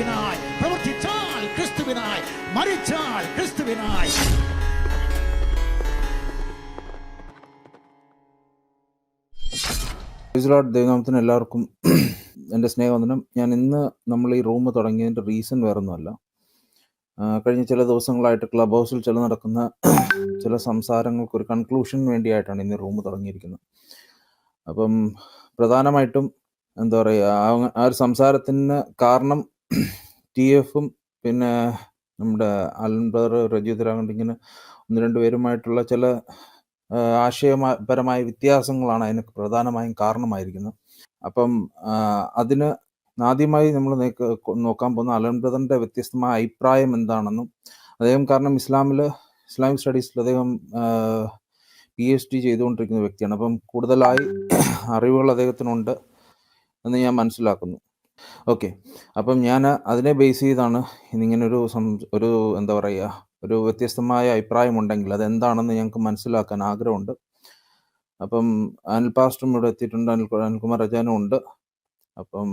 ക്രിസ്തുവിനായി, പ്രവർത്തിച്ചാൽ ക്രിസ്തുവിനായി, മരിച്ചാൽ ക്രിസ്തുവിനായി. ദൈവനാമത്തിന് എല്ലാവർക്കും എൻ്റെ സ്നേഹവന്ദനം. ഞാൻ ഇന്ന് നമ്മൾ ഈ റൂം തുടങ്ങിയതിൻ്റെ റീസൺ വേറൊന്നുമല്ല. കഴിഞ്ഞ ചില ദിവസങ്ങളായിട്ട് ക്ലബ് ഹൗസിൽ നടക്കുന്ന ചില സംസാരങ്ങൾക്ക് ഒരു കൺക്ലൂഷന് വേണ്ടിയായിട്ടാണ് ഇന്ന് റൂം തുടങ്ങിയിരിക്കുന്നത്. അപ്പം പ്രധാനമായിട്ടും എന്താ പറയുക, ആ ഒരു സംസാരത്തിന് കാരണം TF-ഉം പിന്നെ നമ്മുടെ അലൻ ബ്രദർ, രജിത് രാഘണ്ടിങ്ങനെ ഒന്ന് രണ്ട് പേരുമായിട്ടുള്ള ചില ആശയപരമായ വ്യത്യാസങ്ങളാണ് അതിന് പ്രധാനമായും കാരണമായിരിക്കുന്നത്. അപ്പം അതിന് ആദ്യമായി നമ്മൾ നോക്കാൻ പോകുന്ന അലൻ ബ്രദറിൻ്റെ വ്യത്യസ്തമായ അഭിപ്രായം എന്താണെന്നും, അദ്ദേഹം കാരണം ഇസ്ലാമിക് സ്റ്റഡീസിൽ അദ്ദേഹം PhD ചെയ്തുകൊണ്ടിരിക്കുന്ന വ്യക്തിയാണ്. അപ്പം കൂടുതലായി അറിവുകൾ അദ്ദേഹത്തിനുണ്ട് എന്ന് ഞാൻ മനസ്സിലാക്കുന്നു. ഓക്കെ, അപ്പം ഞാൻ അതിനെ ബേസ് ചെയ്താണ് ഇന്നിങ്ങനെ ഒരു എന്താ പറയുക, ഒരു വ്യത്യസ്തമായ അഭിപ്രായമുണ്ടെങ്കിൽ അതെന്താണെന്ന് ഞങ്ങൾക്ക് മനസ്സിലാക്കാൻ ആഗ്രഹമുണ്ട്. അപ്പം അനിൽ പാസ്റ്ററും ഇവിടെ എത്തിയിട്ടുണ്ട്, അനിൽകുമാർ അജാനും ഉണ്ട്. അപ്പം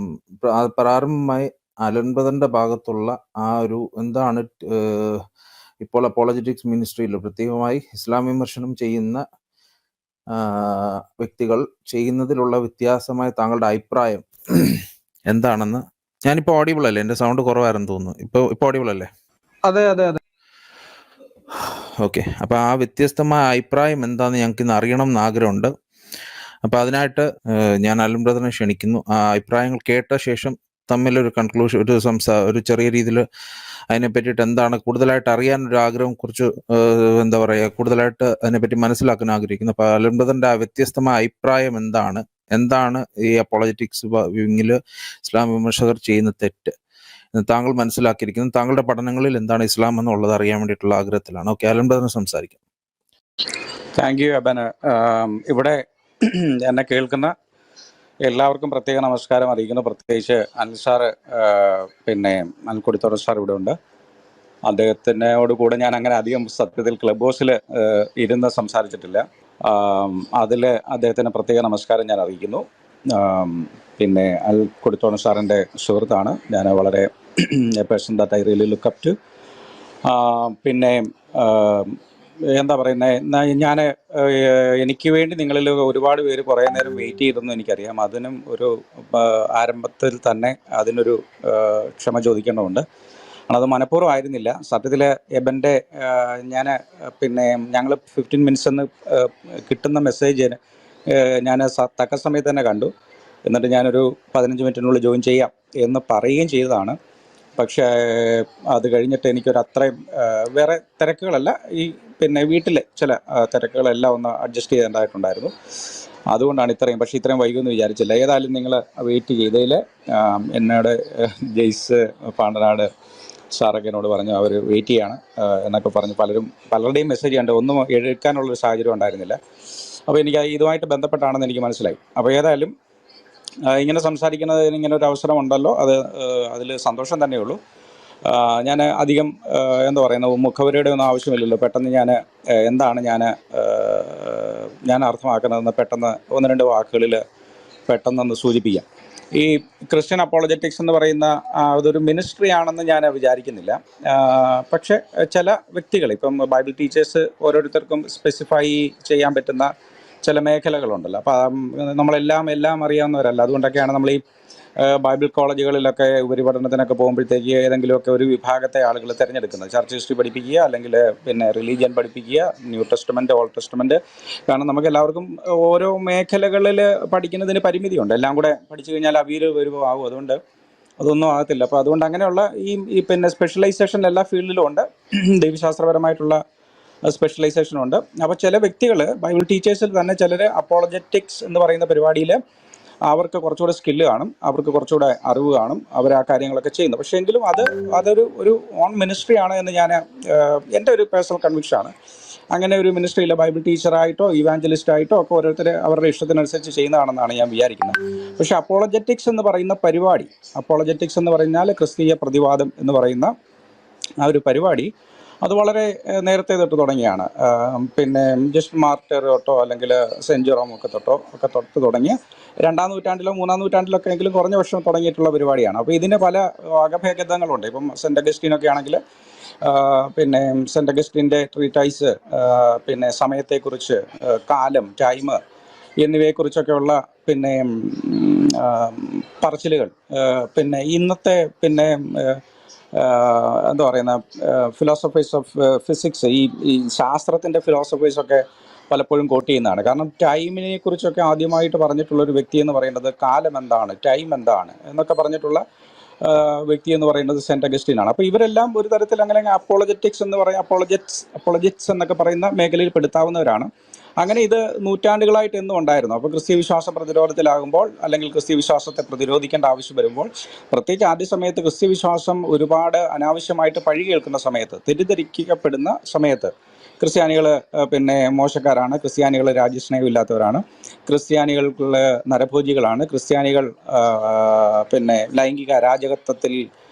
പ്രാരംഭമായി അലൻ ബ്രദറിൻ്റെ ഭാഗത്തുള്ള ആ ഒരു എന്താണ് ഇപ്പോൾ അപ്പോളജറ്റിക്സ് മിനിസ്ട്രിയിൽ പ്രത്യേകമായി ഇസ്ലാം വിമർശനം ചെയ്യുന്ന വ്യക്തികൾ ചെയ്യുന്നതിലുള്ള വ്യത്യാസമായ താങ്കളുടെ അഭിപ്രായം എന്താണെന്ന്. ഞാനിപ്പോൾ ഓഡിബിൾ അല്ലേ? എൻ്റെ സൗണ്ട് കുറവായിരുന്നു തോന്നുന്നു. ഇപ്പോൾ ഓഡിബിൾ അല്ലേ? അതെ അതെ അതെ. ഓക്കെ, അപ്പോൾ ആ വ്യത്യസ്തമായ അഭിപ്രായം എന്താണെന്ന് ഞങ്ങൾക്ക് ഇന്ന് അറിയണം എന്ന് ആഗ്രഹമുണ്ട്. അപ്പോൾ അതിനായിട്ട് ഞാൻ അലൻ ബ്രദറിനെ ക്ഷണിക്കുന്നു. ആ അഭിപ്രായങ്ങൾ കേട്ട ശേഷം തമ്മിലൊരു കൺക്ലൂഷൻ, ഒരു ചെറിയ രീതിയിൽ അതിനെ പറ്റിയിട്ട് എന്താണ് കൂടുതലായിട്ട് അറിയാനൊരു ആഗ്രഹം, കുറച്ച് എന്താ പറയുക, കൂടുതലായിട്ട് അതിനെപ്പറ്റി മനസ്സിലാക്കാൻ ആഗ്രഹിക്കുന്നു. അപ്പോൾ അലൻ ബ്രദറിൻ്റെ ആ വ്യത്യസ്തമായ അഭിപ്രായം എന്താണ് ഈ അപ്പോളജറ്റിക്സ് വിങ്ങിൽ ഇസ്ലാം വിമർശകർ ചെയ്യുന്ന തെറ്റ് താങ്കൾ മനസ്സിലാക്കിയിരിക്കുന്നത്, താങ്കളുടെ പഠനങ്ങളിൽ എന്താണ് ഇസ്ലാം എന്നുള്ളത് അറിയാൻ വേണ്ടിയിട്ടുള്ള ആഗ്രഹത്തിലാണ്. ഓക്കെ, അലൻ ബ്രദറിനെ സംസാരിക്കാം. താങ്ക് യു അബന. ഇവിടെ എന്നെ കേൾക്കുന്ന എല്ലാവർക്കും പ്രത്യേക നമസ്കാരം അറിയിക്കുന്നു. പ്രത്യേകിച്ച് അനിൽ സാറ്, പിന്നെ അനിൽക്കൊടിത്തോടൻ സാർ ഇവിടെ ഉണ്ട്. അദ്ദേഹത്തിനോട് കൂടെ ഞാൻ അങ്ങനെ അധികം സത്യത്തിൽ ക്ലബ് ഹൗസിൽ ഇരുന്ന് സംസാരിച്ചിട്ടില്ല. അതിൽ അദ്ദേഹത്തിന് പ്രത്യേക നമസ്കാരം ഞാൻ അറിയിക്കുന്നു. പിന്നെ അനിൽക്കൊടിത്തോടൻ സാറിൻ്റെ സുഹൃത്താണ് ഞാൻ. വളരെ a person that I really look up to. പിന്നെ എന്താ പറയുന്നത്, ഞാൻ എനിക്ക് വേണ്ടി നിങ്ങളിൽ ഒരുപാട് പേര് കുറേ നേരം വെയിറ്റ് ചെയ്തെന്ന് എനിക്കറിയാം. അതിനും ഒരു ആരംഭത്തിൽ തന്നെ അതിനൊരു ക്ഷമ ചോദിക്കേണ്ടതുണ്ട്. അത് മനഃപൂർവ്വം ആയിരുന്നില്ല. സത്യത്തിൽ എബൻ്റെ പിന്നെ ഞങ്ങൾ 15 മിനിറ്റ്സ് എന്ന് കിട്ടുന്ന മെസ്സേജ് ഞാൻ തക്ക സമയത്ത് തന്നെ കണ്ടു. എന്നിട്ട് ഞാനൊരു 15 മിനിറ്റിനുള്ളിൽ ജോയിൻ ചെയ്യാം എന്ന് പറയുകയും ചെയ്തതാണ്. പക്ഷേ അത് കഴിഞ്ഞിട്ട് എനിക്കൊരു അത്രയും വേറെ തിരക്കുകളല്ല, ഈ പിന്നെ വീട്ടിലെ ചില തിരക്കുകളെല്ലാം ഒന്ന് അഡ്ജസ്റ്റ് ചെയ്യേണ്ടതായിട്ടുണ്ടായിരുന്നു. അതുകൊണ്ടാണ് പക്ഷേ ഇത്രയും വൈകുമെന്ന് വിചാരിച്ചില്ല. ഏതായാലും നിങ്ങൾ വെയിറ്റ് ചെയ്തതിൽ എന്നോട് ജെയ്സ് പാണ്ടനാട് സാറൊക്കെ എന്നോട് പറഞ്ഞു അവർ വെയിറ്റ് ചെയ്യാണ് എന്നൊക്കെ പറഞ്ഞു. പലരുടെയും മെസ്സേജ് കണ്ട് ഒന്നും എടുക്കാനുള്ളൊരു സാഹചര്യം ഉണ്ടായിരുന്നില്ല. അപ്പോൾ എനിക്ക് ഇതുമായിട്ട് ബന്ധപ്പെട്ടാണെന്ന് എനിക്ക് മനസ്സിലായി. അപ്പോൾ ഏതായാലും ഇങ്ങനെ സംസാരിക്കുന്നതിന് ഇങ്ങനെ ഒരു അവസരം ഉണ്ടല്ലോ, അതിൽ സന്തോഷം തന്നെയുള്ളൂ. ഞാൻ അധികം എന്താ പറയുന്നത്, മുഖവരയുടെ ഒന്നും ആവശ്യമില്ലല്ലോ. പെട്ടെന്ന് എന്താണ് ഞാൻ അർത്ഥമാക്കുന്നതെന്ന് പെട്ടെന്ന് ഒന്ന് രണ്ട് വാക്കുകളിൽ പെട്ടെന്നൊന്ന് സൂചിപ്പിക്കാം. ഈ ക്രിസ്ത്യൻ അപ്പോളജറ്റിക്സ് എന്ന് പറയുന്ന അതൊരു മിനിസ്ട്രി ആണെന്ന് ഞാൻ വിചാരിക്കുന്നില്ല. പക്ഷേ ചില വ്യക്തികൾ, ഇപ്പം ബൈബിൾ ടീച്ചേഴ്സ് ഓരോരുത്തർക്കും സ്പെസിഫൈ ചെയ്യാൻ പറ്റുന്ന ചില മേഖലകളുണ്ടല്ലോ. അപ്പം നമ്മളെല്ലാം അറിയാവുന്നവരല്ല. അതുകൊണ്ടൊക്കെയാണ് നമ്മൾ ഈ ബൈബിൾ കോളേജുകളിലൊക്കെ ഉപരിപഠനത്തിനൊക്കെ പോകുമ്പോഴത്തേക്ക് ഏതെങ്കിലുമൊക്കെ ഒരു വിഭാഗത്തെ ആളുകൾ തിരഞ്ഞെടുക്കുന്നത്. ചർച്ച് ഹിസ്റ്ററി പഠിപ്പിക്കുക, അല്ലെങ്കിൽ പിന്നെ റിലീജിയൻ പഠിപ്പിക്കുക, ന്യൂ ടെസ്റ്റ്മെൻറ്റ്, ഓൾഡ് ടെസ്റ്റ്മെൻറ്റ്. കാരണം നമുക്ക് എല്ലാവർക്കും ഓരോ മേഖലകളിൽ പഠിക്കുന്നതിന് പരിമിതിയുണ്ട്. എല്ലാം കൂടെ പഠിച്ചു കഴിഞ്ഞാൽ അവിയിൽ വരുമ്പോൾ ആകും. അതുകൊണ്ട് അതൊന്നും ആകത്തില്ല. അപ്പോൾ അതുകൊണ്ട് അങ്ങനെയുള്ള ഈ പിന്നെ സ്പെഷ്യലൈസേഷൻ എല്ലാ ഫീൽഡിലും ഉണ്ട്. ദൈവശാസ്ത്രപരമായിട്ടുള്ള സ്പെഷ്യലൈസേഷനുണ്ട്. അപ്പോൾ ചില വ്യക്തികൾ, ബൈബിൾ ടീച്ചേഴ്സിൽ തന്നെ ചിലർ അപ്പോളജറ്റിക്സ് എന്ന് പറയുന്ന പരിപാടിയിൽ അവർക്ക് കുറച്ചുകൂടെ സ്കില്ല് കാണും, അവർക്ക് കുറച്ചുകൂടെ അറിവ് കാണും, അവർ ആ കാര്യങ്ങളൊക്കെ ചെയ്യുന്നു. പക്ഷേ എങ്കിലും അതൊരു ഓൺ മിനിസ്ട്രി ആണ് എന്ന് എൻ്റെ ഒരു പേഴ്സണൽ കൺവിക്ഷനാണ്. അങ്ങനെ ഒരു മിനിസ്ട്രിയില്ല. ബൈബിൾ ടീച്ചറായിട്ടോ ഇവാഞ്ചലിസ്റ്റായിട്ടോ ഒക്കെ ഓരോരുത്തർ അവരുടെ ഇഷ്ടത്തിനനുസരിച്ച് ചെയ്യുന്നതാണെന്നാണ് ഞാൻ വിചാരിക്കുന്നത്. പക്ഷേ അപ്പോളജറ്റിക്സ് എന്ന് പറയുന്ന പരിപാടി, അപ്പോളജറ്റിക്സ് എന്ന് പറഞ്ഞാൽ ക്രിസ്തീയ പ്രതിവാദം എന്ന് പറയുന്ന ആ ഒരു പരിപാടി, അത് വളരെ നേരത്തെ തൊട്ട് തുടങ്ങിയാണ്. പിന്നെ ജസ്റ്റ് മാർട്ടിർ തൊട്ടോ അല്ലെങ്കിൽ സെൻറ്റ് ജെറോം ഒക്കെ തൊട്ട് തുടങ്ങി 2-ാം നൂറ്റാണ്ടിലോ 3-ാം നൂറ്റാണ്ടിലൊക്കെ എങ്കിലും കുറഞ്ഞ വർഷം തുടങ്ങിയിട്ടുള്ള പരിപാടിയാണ്. അപ്പോൾ ഇതിന് പല വകഭേദങ്ങളുണ്ട്. ഇപ്പം സെൻറ്റ് അഗസ്റ്റിനൊക്കെ ആണെങ്കിൽ പിന്നെ സെൻറ്റ് അഗസ്റ്റിൻ്റെ ട്രീറ്റൈസ് പിന്നെ സമയത്തെക്കുറിച്ച്, കാലം, ടൈം എന്നിവയെക്കുറിച്ചൊക്കെയുള്ള പിന്നെ പറച്ചിലുകൾ പിന്നെ ഇന്നത്തെ പിന്നെ എന്താ പറയുന്ന ഫിലോസഫേഴ്സ് ഓഫ് ഫിസിക്സ്, ഈ ശാസ്ത്രത്തിൻ്റെ ഫിലോസഫേഴ്സൊക്കെ പലപ്പോഴും കോട്ട് ചെയ്യുന്നതാണ്. കാരണം ടൈമിനെ കുറിച്ചൊക്കെ ആദ്യമായിട്ട് പറഞ്ഞിട്ടുള്ളൊരു വ്യക്തി എന്ന് പറയുന്നത് കാലം എന്താണ്, ടൈം എന്താണ് എന്നൊക്കെ പറഞ്ഞിട്ടുള്ള വ്യക്തി എന്ന് പറയുന്നത് സെൻറ്റ് അഗസ്റ്റിനാണ്. അപ്പോൾ ഇവരെല്ലാം ഒരു തരത്തിൽ അങ്ങനെ അപ്പോളജറ്റിക്സ് എന്ന് പറയുന്ന അപ്പോളജിറ്റ്സ് എന്നൊക്കെ പറയുന്ന മേഖലയിൽ പെടുത്താവുന്നവരാണ്. അങ്ങനെ ഇത് നൂറ്റാണ്ടുകളായിട്ട് എന്നും ഉണ്ടായിരുന്നു. അപ്പോൾ ക്രിസ്തീയ വിശ്വാസം പ്രതിരോധത്തിലാകുമ്പോൾ അല്ലെങ്കിൽ ക്രിസ്തീയ വിശ്വാസത്തെ പ്രതിരോധിക്കേണ്ട ആവശ്യം വരുമ്പോൾ, പ്രത്യേകിച്ച് ആദ്യ സമയത്ത് ക്രിസ്തീയ വിശ്വാസം ഒരുപാട് അനാവശ്യമായിട്ട് പഴി കേൾക്കുന്ന സമയത്ത്, തെറ്റിദ്ധരിക്കപ്പെടുന്ന സമയത്ത്, ക്രിസ്ത്യാനികൾ പിന്നെ മോശക്കാരാണ്, ക്രിസ്ത്യാനികൾ രാജ്യസ്നേഹമില്ലാത്തവരാണ്, ക്രിസ്ത്യാനികൾ നരഭോജികളാണ്, ക്രിസ്ത്യാനികൾ പിന്നെ ലൈംഗിക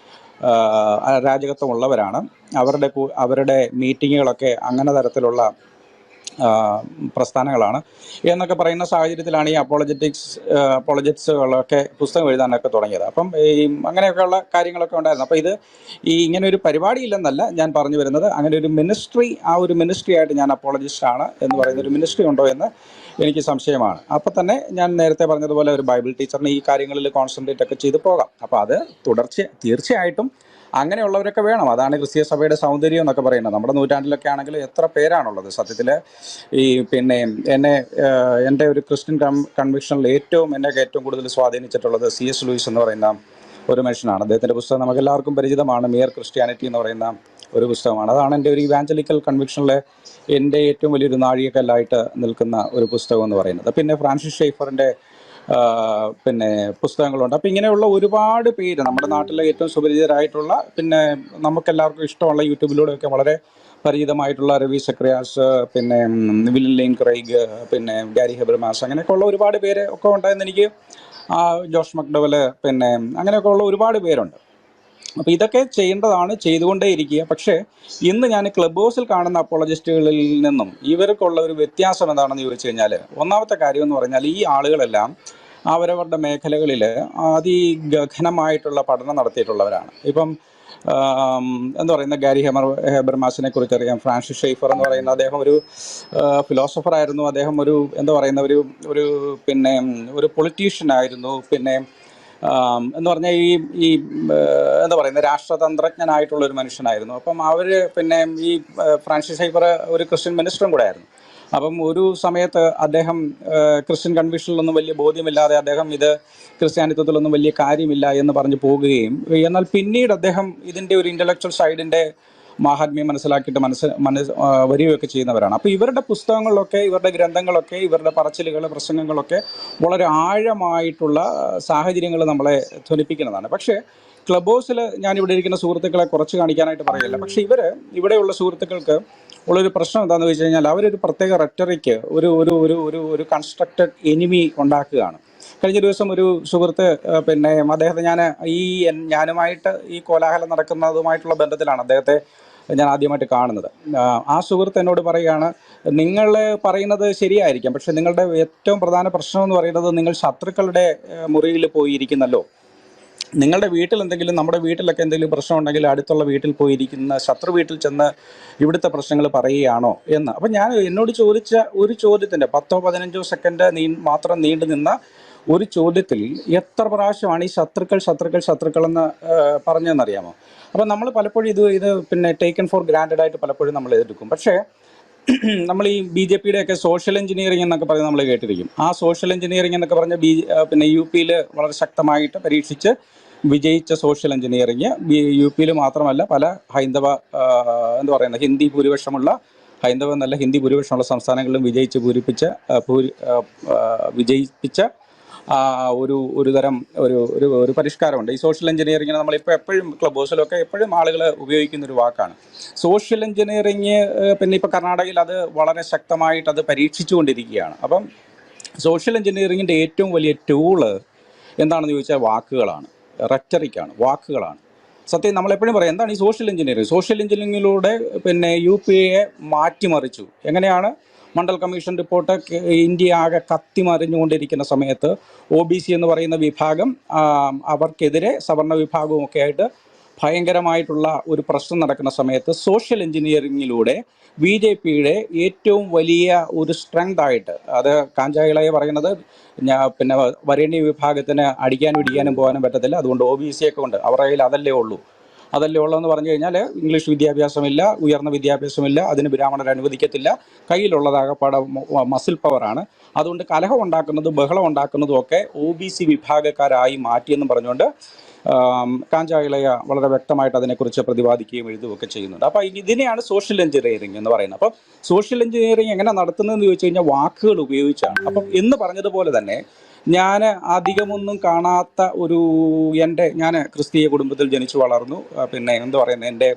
അരാജകത്വമുള്ളവരാണ്, അവരുടെ മീറ്റിങ്ങുകളൊക്കെ അങ്ങനെ തരത്തിലുള്ള പ്രസ്ഥാനങ്ങളാണ് എന്നൊക്കെ പറയുന്ന സാഹചര്യത്തിലാണ് ഈ അപ്പോളജിറ്റ്സുകളൊക്കെ പുസ്തകം എഴുതാനൊക്കെ തുടങ്ങിയത്. അപ്പം ഈ അങ്ങനെയൊക്കെയുള്ള കാര്യങ്ങളൊക്കെ ഉണ്ടായിരുന്നു. അപ്പോൾ ഇത് ഇങ്ങനെ ഒരു പരിപാടി ഇല്ലെന്നല്ല ഞാൻ പറഞ്ഞു വരുന്നത്. അങ്ങനെ ഒരു മിനിസ്ട്രി, ആ ഒരു മിനിസ്ട്രി ആയിട്ട് ഞാൻ അപ്പോളജിസ്റ്റാണ് എന്ന് പറയുന്ന ഒരു മിനിസ്ട്രി ഉണ്ടോ എന്ന് എനിക്ക് സംശയമാണ്. അപ്പോൾ തന്നെ ഞാൻ നേരത്തെ പറഞ്ഞതുപോലെ ഒരു ബൈബിൾ ടീച്ചറിന് ഈ കാര്യങ്ങളിൽ കോൺസെൻട്രേറ്റ് ഒക്കെ ചെയ്ത് പോകാം. അപ്പോൾ അത് തീർച്ചയായിട്ടും അങ്ങനെയുള്ളവരൊക്കെ വേണം. അതാണ് ക്രിസ്തീയ സഭയുടെ സൗന്ദര്യം എന്നൊക്കെ പറയുന്നത്. നമ്മുടെ നൂറ്റാണ്ടിലൊക്കെ ആണെങ്കിൽ എത്ര പേരാണുള്ളത് സത്യത്തിൽ. പിന്നെ എൻ്റെ ഒരു ക്രിസ്ത്യൻ കൺവിക്ഷനിൽ എന്നെ ഏറ്റവും കൂടുതൽ സ്വാധീനിച്ചിട്ടുള്ളത് C.S. ലൂയിസ് എന്ന് പറയുന്ന ഒരു മനുഷ്യനാണ്. അദ്ദേഹത്തിൻ്റെ പുസ്തകം നമുക്ക് എല്ലാവർക്കും പരിചിതമാണ്, മിയർ ക്രിസ്ത്യാനിറ്റി എന്ന് പറയുന്ന ഒരു പുസ്തകമാണ്. അതാണ് എൻ്റെ ഒരു ഇവാഞ്ചലിക്കൽ കൺവിക്ഷനിലെ എൻ്റെ ഏറ്റവും വലിയൊരു നാഴികക്കല്ലായിട്ട് നിൽക്കുന്ന ഒരു പുസ്തകം എന്ന് പറയുന്നത്. പിന്നെ ഫ്രാൻസിസ് ഷെയ്ഫറിൻ്റെ പിന്നെ പുസ്തകങ്ങളുണ്ട്. അപ്പോൾ ഇങ്ങനെയുള്ള ഒരുപാട് പേര് നമ്മുടെ നാട്ടിലെ ഏറ്റവും സുപരിചിതരായിട്ടുള്ള, പിന്നെ നമുക്കെല്ലാവർക്കും ഇഷ്ടമുള്ള യൂട്യൂബിലൂടെയൊക്കെ വളരെ പരിചിതമായിട്ടുള്ള രവി സക്രിയാസ്, പിന്നെ വില്യം ലെയ്ൻ ക്രെയ്ഗ്, പിന്നെ ഗാരി ഹെബർമാസ്, അങ്ങനെയൊക്കെ ഉള്ള ഒരുപാട് പേര് ഒക്കെ ഉണ്ടായെന്ന് എനിക്ക്, ജോഷ് മക്ഡവല്, പിന്നെ അങ്ങനെയൊക്കെ ഉള്ള ഒരുപാട് പേരുണ്ട്. അപ്പോൾ ഇതൊക്കെ ചെയ്തുകൊണ്ടേ ഇരിക്കുക. പക്ഷേ ഇന്ന് ഞാൻ ക്ലബ് ഹൗസിൽ കാണുന്ന അപ്പോളജിസ്റ്റുകളിൽ നിന്നും ഇവർക്കുള്ള ഒരു വ്യത്യാസം എന്താണെന്ന് ചോദിച്ചു കഴിഞ്ഞാൽ, ഒന്നാമത്തെ കാര്യം എന്ന് പറഞ്ഞാൽ ഈ ആളുകളെല്ലാം അവരവരുടെ മേഖലകളിൽ അതിഗഹനമായിട്ടുള്ള പഠനം നടത്തിയിട്ടുള്ളവരാണ്. ഇപ്പം എന്താ പറയുന്ന ഗാരി ഹെബർമാസിനെ കുറിച്ച് അറിയാം. ഫ്രാൻസിസ് ഷെയ്ഫർ എന്ന് പറയുന്ന അദ്ദേഹം ഒരു ഫിലോസഫറായിരുന്നു. അദ്ദേഹം ഒരു എന്താ പറയുന്ന ഒരു പിന്നെ ഒരു പൊളിറ്റീഷ്യനായിരുന്നു. പിന്നെ എന്ന് പറഞ്ഞാൽ ഈ എന്താ പറയുന്നത് രാഷ്ട്രതന്ത്രജ്ഞനായിട്ടുള്ള ഒരു മനുഷ്യനായിരുന്നു. അപ്പം അവർ പിന്നെ ഈ ഫ്രാൻസിസ് ഷെയ്ഫർ ഒരു ക്രിസ്ത്യൻ മിനിസ്റ്ററും കൂടെ ആയിരുന്നു. അപ്പം ഒരു സമയത്ത് അദ്ദേഹം ക്രിസ്ത്യൻ കൺവിക്ഷനിലൊന്നും വലിയ ബോധ്യമില്ലാതെ അദ്ദേഹം ഇത് ക്രിസ്ത്യാനിത്വത്തിലൊന്നും വലിയ കാര്യമില്ല എന്ന് പറഞ്ഞ് പോകുകയും, എന്നാൽ പിന്നീട് അദ്ദേഹം ഇതിൻ്റെ ഒരു ഇൻ്റലക്ച്വൽ സൈഡിൻ്റെ മാഹാത്മ്യം മനസ്സിലാക്കിയിട്ട് വരികയൊക്കെ ചെയ്യുന്നവരാണ്. അപ്പോൾ ഇവരുടെ പുസ്തകങ്ങളിലൊക്കെ, ഇവരുടെ ഗ്രന്ഥങ്ങളൊക്കെ, ഇവരുടെ പറച്ചിലുകൾ, പ്രസംഗങ്ങളൊക്കെ വളരെ ആഴമായിട്ടുള്ള സാഹചര്യങ്ങൾ നമ്മളെ ധ്വനിപ്പിക്കുന്നതാണ്. പക്ഷേ ക്ലബ് ഹൗസിൽ ഞാനിവിടെ ഇരിക്കുന്ന സുഹൃത്തുക്കളെ കുറച്ച് കാണിക്കാനായിട്ട് പറയില്ല. പക്ഷേ ഇവിടെയുള്ള സുഹൃത്തുക്കൾക്ക് ഉള്ളൊരു പ്രശ്നം എന്താണെന്ന് വെച്ച് കഴിഞ്ഞാൽ, അവരൊരു പ്രത്യേക റെറ്ററിക്ക്, ഒരു കൺസ്ട്രക്റ്റഡ് എനിമി ഉണ്ടാക്കുകയാണ്. കഴിഞ്ഞ ദിവസം ഒരു സുഹൃത്ത്, പിന്നെ അദ്ദേഹത്തെ ഞാനുമായിട്ട് ഈ കോലാഹലം നടക്കുന്നതുമായിട്ടുള്ള ബന്ധത്തിലാണ് അദ്ദേഹത്തെ ഞാൻ ആദ്യമായിട്ട് കാണുന്നത്. ആ സുഹൃത്ത് എന്നോട് പറയുകയാണ്, നിങ്ങൾ പറയുന്നത് ശരിയായിരിക്കാം, പക്ഷെ നിങ്ങളുടെ ഏറ്റവും പ്രധാന പ്രശ്നം എന്ന് പറയുന്നത് നിങ്ങൾ ശത്രുക്കളുടെ മുറിയിൽ പോയിരിക്കുന്നല്ലോ. നിങ്ങളുടെ വീട്ടിൽ നമ്മുടെ വീട്ടിലൊക്കെ എന്തെങ്കിലും പ്രശ്നം ഉണ്ടെങ്കിൽ അടുത്തുള്ള വീട്ടിൽ പോയിരിക്കുന്ന ശത്രു വീട്ടിൽ ചെന്ന് ഇവിടുത്തെ പ്രശ്നങ്ങൾ പറയുകയാണോ എന്ന്. അപ്പം എന്നോട് ചോദിച്ച ഒരു ചോദ്യത്തിൻ്റെ 10-15 സെക്കൻഡ് മാത്രം നീണ്ടു നിന്ന ഒരു ചോദ്യത്തിൽ എത്ര പ്രാവശ്യമാണ് ഈ ശത്രുക്കൾ എന്ന് പറഞ്ഞതെന്നറിയാമോ? അപ്പം നമ്മൾ പലപ്പോഴും ഇത് പിന്നെ ടേക്കൺ ഫോർ ഗ്രാൻഡഡ് ആയിട്ട് പലപ്പോഴും നമ്മൾ എടുക്കും. പക്ഷേ നമ്മൾ ഈ BJPയുടെ ഒക്കെ സോഷ്യൽ എഞ്ചിനീയറിംഗ് എന്നൊക്കെ പറഞ്ഞ് നമ്മൾ കേട്ടിരിക്കും. ആ സോഷ്യൽ എഞ്ചിനീയറിംഗ് എന്നൊക്കെ പറഞ്ഞ പിന്നെ UP-യിൽ വളരെ ശക്തമായിട്ട് പരീക്ഷിച്ച് വിജയിച്ച സോഷ്യൽ എഞ്ചിനീയറിംഗ് UP-യിൽ മാത്രമല്ല, പല ഹൈന്ദവ എന്താ പറയുന്നത് ഹിന്ദി ഭൂരിപക്ഷമുള്ള സംസ്ഥാനങ്ങളിലും വിജയിപ്പിച്ച ഒരു തരം ഒരു പരിഷ്കാരമുണ്ട്. ഈ സോഷ്യൽ എഞ്ചിനീയറിംഗിന് നമ്മളിപ്പോൾ എപ്പോഴും ക്ലബ് ഹൗസിലൊക്കെ എപ്പോഴും ആളുകൾ ഉപയോഗിക്കുന്നൊരു വാക്കാണ് സോഷ്യൽ എഞ്ചിനീയറിംഗ്. പിന്നെ ഇപ്പോൾ കർണാടകയിൽ അത് വളരെ ശക്തമായിട്ട് അത് പരീക്ഷിച്ചുകൊണ്ടിരിക്കുകയാണ്. അപ്പം സോഷ്യൽ എഞ്ചിനീയറിംഗിൻ്റെ ഏറ്റവും വലിയ ടൂള് എന്താണെന്ന് ചോദിച്ചാൽ വാക്കുകളാണ്, റെറ്ററിക്കാണ്, വാക്കുകളാണ്. സത്യം നമ്മളെപ്പോഴും പറയും എന്താണ് ഈ സോഷ്യൽ എഞ്ചിനീയറിംഗ്. സോഷ്യൽ എഞ്ചിനീയറിംഗിലൂടെ പിന്നെ UPA മാറ്റിമറിച്ചു. എങ്ങനെയാണ്? മണ്ഡൽ കമ്മീഷൻ റിപ്പോർട്ട് ഇന്ത്യ ആകെ കത്തിമറിഞ്ഞുകൊണ്ടിരിക്കുന്ന സമയത്ത് OBC എന്ന് പറയുന്ന വിഭാഗം അവർക്കെതിരെ സവർണ വിഭാഗവും ഒക്കെ ആയിട്ട് ഭയങ്കരമായിട്ടുള്ള ഒരു പ്രശ്നം നടക്കുന്ന സമയത്ത് സോഷ്യൽ എഞ്ചിനീയറിംഗിലൂടെ BJPയുടെ ഏറ്റവും വലിയ ഒരു സ്ട്രെങ്ത് ആയിട്ട്, അത് കാഞ്ചായിളയെ പറയുന്നത് പിന്നെ വരേണ്യ വിഭാഗത്തിന് അടിക്കാനും ഇടിക്കാനും പോകാനും പറ്റത്തില്ല, അതുകൊണ്ട് OBC ഒക്കെ ഉണ്ട്, അവരുടെ കയ്യിൽ അതല്ലേ ഉള്ളൂ എന്ന് പറഞ്ഞു കഴിഞ്ഞാൽ ഇംഗ്ലീഷ് വിദ്യാഭ്യാസമില്ല, ഉയർന്ന വിദ്യാഭ്യാസമില്ല, അതിന് ബ്രാഹ്മണർ അനുവദിക്കത്തില്ല, കയ്യിലുള്ളതാകപ്പാടെ മസിൽ പവറാണ്, അതുകൊണ്ട് കലഹം ഉണ്ടാക്കുന്നതും ബഹളം ഉണ്ടാക്കുന്നതും ഒക്കെ OBC വിഭാഗക്കാരായി മാറ്റിയെന്നും പറഞ്ഞുകൊണ്ട് കാഞ്ചായിളയ വളരെ വ്യക്തമായിട്ട് അതിനെക്കുറിച്ച് പ്രതിപാദിക്കുകയും എഴുതുകയൊക്കെ ചെയ്യുന്നുണ്ട്. അപ്പോൾ ഇതിനെയാണ് സോഷ്യൽ എഞ്ചിനീയറിംഗ് എന്ന് പറയുന്നത്. അപ്പം സോഷ്യൽ എഞ്ചിനീയറിംഗ് എങ്ങനെ നടത്തുന്നതെന്ന് ചോദിച്ചു കഴിഞ്ഞാൽ വാക്കുകൾ ഉപയോഗിച്ചാണ്. അപ്പം എന്ന് പറഞ്ഞതുപോലെ തന്നെ ഞാൻ അധികമൊന്നും കാണാത്ത ഞാൻ ക്രിസ്തീയ കുടുംബത്തിൽ ജനിച്ചു വളർന്നു. പിന്നെ എന്താ പറയുന്നത്, എൻ്റെ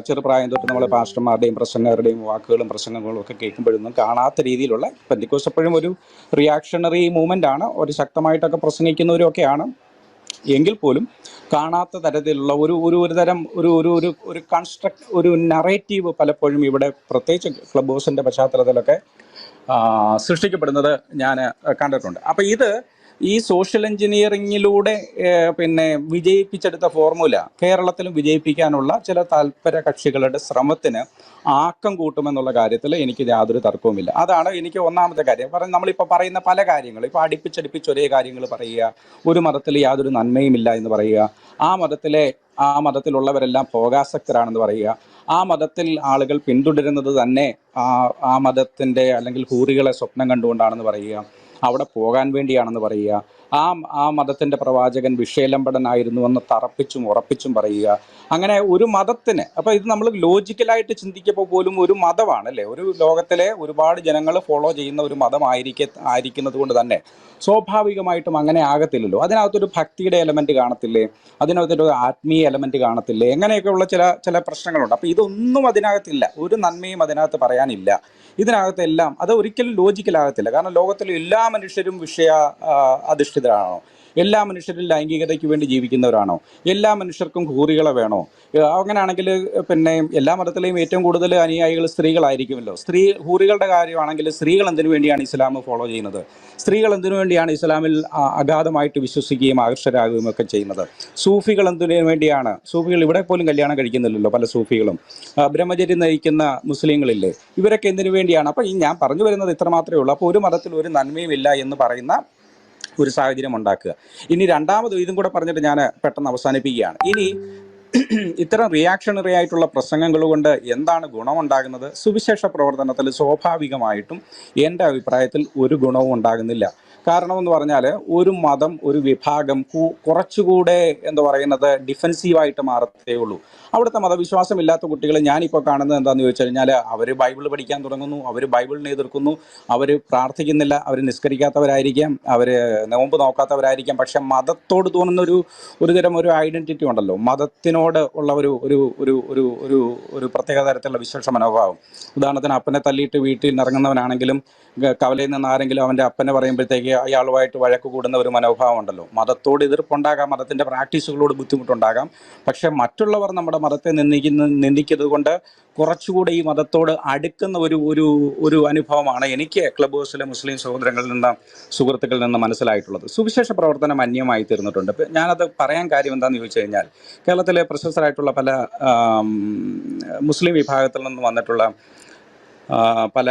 ചെറുപ്രായം തൊട്ട് നമ്മളെ പാസ്റ്റർമാരുടെയും പ്രസംഗകരുടെയും വാക്കുകളും പ്രസംഗങ്ങളും ഒക്കെ കേൾക്കുമ്പോഴൊന്നും കാണാത്ത രീതിയിലുള്ള, പെന്തിക്കോസ് എപ്പോഴും ഒരു റിയാക്ഷണറി മൂവ്മെൻ്റ് ആണ്, ഒരു ശക്തമായിട്ടൊക്കെ പ്രസംഗിക്കുന്നവരൊക്കെയാണ്, എങ്കിൽ പോലും കാണാത്ത തരത്തിലുള്ള ഒരു തരം ഒരു കൺസ്ട്രക്ട്, ഒരു നറേറ്റീവ് പലപ്പോഴും ഇവിടെ പ്രത്യേകിച്ച് ക്ലബ് ഹൗസിൻ്റെ പശ്ചാത്തലത്തിലൊക്കെ സൃഷ്ടിക്കപ്പെടുന്നത് ഞാൻ കണ്ടിട്ടുണ്ട്. അപ്പോൾ ഈ സോഷ്യൽ എഞ്ചിനീയറിങ്ങിലൂടെ പിന്നെ വിജയിപ്പിച്ചെടുത്ത ഫോർമുല കേരളത്തിലും വിജയിപ്പിക്കാനുള്ള ചില താല്പര്യ കക്ഷികളുടെ ശ്രമത്തിന് ആക്കം കൂട്ടുമെന്നുള്ള കാര്യത്തിൽ എനിക്ക് യാതൊരു തർക്കവുമില്ല. അതാണ് എനിക്ക് ഒന്നാമത്തെ കാര്യം. നമ്മളിപ്പോൾ പറയുന്ന പല കാര്യങ്ങൾ, ഇപ്പോൾ അടുപ്പിച്ചടുപ്പിച്ച് ഒരേ കാര്യങ്ങൾ പറയുക, ഒരു മതത്തിൽ യാതൊരു നന്മയുമില്ല എന്ന് പറയുക, ആ മതത്തിലുള്ളവരെല്ലാം ഭോഗാസക്തരാണെന്ന് പറയുക, ആ മതത്തിൽ ആളുകൾ പിന്തുടരുന്നത് തന്നെ ആ മതത്തിൻ്റെ അല്ലെങ്കിൽ ഹൂറികളെ സ്വപ്നം കണ്ടുകൊണ്ടാണെന്ന് പറയുക, അവിടെ പോകാൻ വേണ്ടിയാണെന്ന് പറയുക, ആ മതത്തിൻ്റെ പ്രവാചകൻ വിഷയലംബടനായിരുന്നുവെന്ന് തറപ്പിച്ചും ഉറപ്പിച്ചും പറയുക, അങ്ങനെ ഒരു മതത്തിന്. അപ്പോൾ ഇത് നമ്മൾ ലോജിക്കലായിട്ട് ചിന്തിക്കുമ്പോൾ പോലും ഒരു മതമാണ് അല്ലേ, ഒരു ലോകത്തിലെ ഒരുപാട് ജനങ്ങൾ ഫോളോ ചെയ്യുന്ന ഒരു ആയിരിക്കുന്നത് കൊണ്ട് തന്നെ സ്വാഭാവികമായിട്ടും അങ്ങനെ ആകത്തില്ലല്ലോ. അതിനകത്തൊരു ഭക്തിയുടെ എലമെൻറ്റ് കാണത്തില്ലേ, അതിനകത്തൊരു ആത്മീയ എലമെൻറ്റ് കാണത്തില്ലേ, എങ്ങനെയൊക്കെയുള്ള ചില പ്രശ്നങ്ങളുണ്ട്. അപ്പോൾ ഇതൊന്നും അതിനകത്തില്ല, ഒരു നന്മയും അതിനകത്ത് പറയാനില്ല. ഇതിനകത്തെല്ലാം അത് ഒരിക്കലും ലോജിക്കലാകത്തില്ല. കാരണം ലോകത്തിലെ എല്ലാ മനുഷ്യരും അധിഷ്ഠിതരാണോ? എല്ലാ മനുഷ്യരും ലൈംഗികതയ്ക്ക് വേണ്ടി ജീവിക്കുന്നവരാണോ? എല്ലാ മനുഷ്യർക്കും ഹൂറികളെ വേണോ? അങ്ങനെയാണെങ്കിൽ പിന്നെ എല്ലാ മതത്തിലെയും ഏറ്റവും കൂടുതൽ അനുയായികൾ സ്ത്രീകളായിരിക്കുമല്ലോ. ഹൂറികളുടെ കാര്യമാണെങ്കിൽ സ്ത്രീകൾ എന്തിനു വേണ്ടിയാണ് ഇസ്ലാം ഫോളോ ചെയ്യുന്നത്? സ്ത്രീകൾ എന്തിനു വേണ്ടിയാണ് ഇസ്ലാമിൽ അഗാധമായിട്ട് വിശ്വസിക്കുകയും ആകർഷരാകുകയും ഒക്കെ ചെയ്യുന്നത്? സൂഫികൾ എന്തിനു വേണ്ടിയാണ്? സൂഫികൾ ഇവിടെ പോലും കല്യാണം കഴിക്കുന്നില്ലല്ലോ പല സൂഫികളും. ബ്രഹ്മചര്യം നയിക്കുന്ന മുസ്ലിങ്ങളില്ലേ, ഇവരൊക്കെ എന്തിനു വേണ്ടിയാണ്? അപ്പോൾ ഞാൻ പറഞ്ഞു വരുന്നത് ഇത്ര മാത്രമേ ഉള്ളൂ. അപ്പോൾ ഒരു മതത്തിൽ ഒരു നന്മയുമില്ല എന്ന് പറയുന്ന ഒരു സാഹചര്യം ഉണ്ടാക്കുക. ഇനി രണ്ടാമത് ഇതും കൂടെ പറഞ്ഞിട്ട് ഞാൻ പെട്ടെന്ന് അവസാനിപ്പിക്കുകയാണ്. ഇനി ഇത്തരം റിയാക്ഷണറി ആയിട്ടുള്ള പ്രസംഗങ്ങൾ കൊണ്ട് എന്താണ് ഗുണമുണ്ടാകുന്നത്? സുവിശേഷ പ്രവർത്തനത്തിൽ സ്വാഭാവികമായിട്ടും എൻ്റെ അഭിപ്രായത്തിൽ ഒരു ഗുണവും ഉണ്ടാകുന്നില്ല. കാരണമെന്ന് പറഞ്ഞാൽ ഒരു മതം, ഒരു വിഭാഗം കുറച്ചുകൂടെ ഡിഫെൻസീവായിട്ട് മാറത്തേ ഉള്ളൂ. അവിടുത്തെ മതവിശ്വാസമില്ലാത്ത കുട്ടികൾ ഞാനിപ്പോൾ കാണുന്നത് എന്താണെന്ന് ചോദിച്ചു കഴിഞ്ഞാൽ, അവർ ബൈബിൾ പഠിക്കാൻ തുടങ്ങുന്നു, അവർ ബൈബിളിനെ എതിർക്കുന്നു, അവർ പ്രാർത്ഥിക്കുന്നില്ല, അവർ നിസ്കരിക്കാത്തവരായിരിക്കാം, അവർ നോമ്പ് നോക്കാത്തവരായിരിക്കാം. പക്ഷെ മതത്തോട് തോന്നുന്ന ഒരു തരം ഒരു ഐഡൻറ്റിറ്റി ഉണ്ടല്ലോ, മതത്തിനോട് ഉള്ള ഒരു പ്രത്യേക തരത്തിലുള്ള വിശ്വാസ മനോഭാവം. ഉദാഹരണത്തിന് അപ്പനെ തല്ലിയിട്ട് വീട്ടിൽ നിന്ന് ഇറങ്ങുന്നവനാണെങ്കിലും കവലയിൽ നിന്ന് ആരെങ്കിലും അവൻ്റെ അപ്പനെ പറയുമ്പോഴത്തേക്ക് അയാളുമായിട്ട് വഴക്ക് കൂടുന്ന ഒരു മനോഭാവം ഉണ്ടല്ലോ. മതത്തോട് എതിർപ്പുണ്ടാകാം, മതത്തിൻ്റെ പ്രാക്ടീസുകളോട് ബുദ്ധിമുട്ടുണ്ടാകാം. പക്ഷെ മറ്റുള്ളവർ നമ്മുടെ മതത്തെ നിന്ദിക്കുന്നത് കൊണ്ട് കുറച്ചുകൂടെ ഈ മതത്തോട് അടുക്കുന്ന ഒരു അനുഭവമാണ് എനിക്ക് ക്ലബ് ഹൗസിലെ മുസ്ലിം സുഹൃത്തുക്കളിൽ നിന്ന് മനസ്സിലായിട്ടുള്ളത്. സുവിശേഷ പ്രവർത്തനം അന്യമായി തീർന്നിട്ടുണ്ട്. ഞാനത് പറയാൻ കാര്യം എന്താണെന്ന് ചോദിച്ചു കഴിഞ്ഞാൽ, കേരളത്തിലെ പ്രശസ്തരായിട്ടുള്ള പല മുസ്ലിം വിഭാഗത്തിൽ നിന്ന് വന്നിട്ടുള്ള പല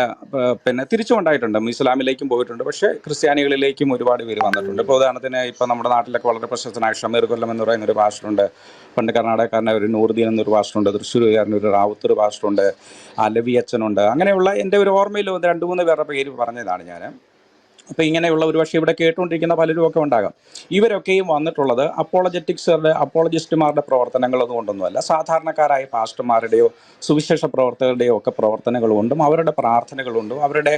തിരിച്ചുകൊണ്ടായിട്ടുണ്ട്, ഇസ്ലാമിലേക്കും പോയിട്ടുണ്ട്, പക്ഷേ ക്രിസ്ത്യാനികളിലേക്കും ഒരുപാട് പേര് വന്നിട്ടുണ്ട്. ഇപ്പോൾ ഉദാഹരണത്തിന് ഇപ്പോൾ നമ്മുടെ നാട്ടിലൊക്കെ വളരെ പ്രശസ്തനായ ഷമീർ കൊല്ലം എന്ന് പറയുന്ന ഒരു പാസ്റ്ററുണ്ട്, പണ്ട് കർണാടകക്കാരനായ ഒരു നൂറുദ്ദീൻ എന്നൊരു പാസ്റ്ററുണ്ട്, തൃശ്ശൂരുകാരൻ ഒരു റാവുത്തർ പാസ്റ്ററുണ്ട്, അലവി അച്ഛനുണ്ട്. അങ്ങനെയുള്ള എൻ്റെ ഒരു ഓർമ്മയിൽ 2-3 പേരുടെ പേര് പറഞ്ഞതാണ് ഞാൻ. അപ്പോൾ ഇങ്ങനെയുള്ള ഒരുപക്ഷെ ഇവിടെ കേട്ടുകൊണ്ടിരിക്കുന്ന പലരും ഒക്കെ ഉണ്ടാകാം. ഇവരൊക്കെയും വന്നിട്ടുള്ളത് അപ്പോളജിസ്റ്റുമാരുടെ പ്രവർത്തനങ്ങൾ അതുകൊണ്ടൊന്നുമല്ല, സാധാരണക്കാരായ പാസ്റ്റർമാരുടെയോ സുവിശേഷ പ്രവർത്തകരുടെയോ ഒക്കെ പ്രവർത്തനങ്ങൾ കൊണ്ടും അവരുടെ പ്രാർത്ഥനകൾ കൊണ്ടും അവരുടെ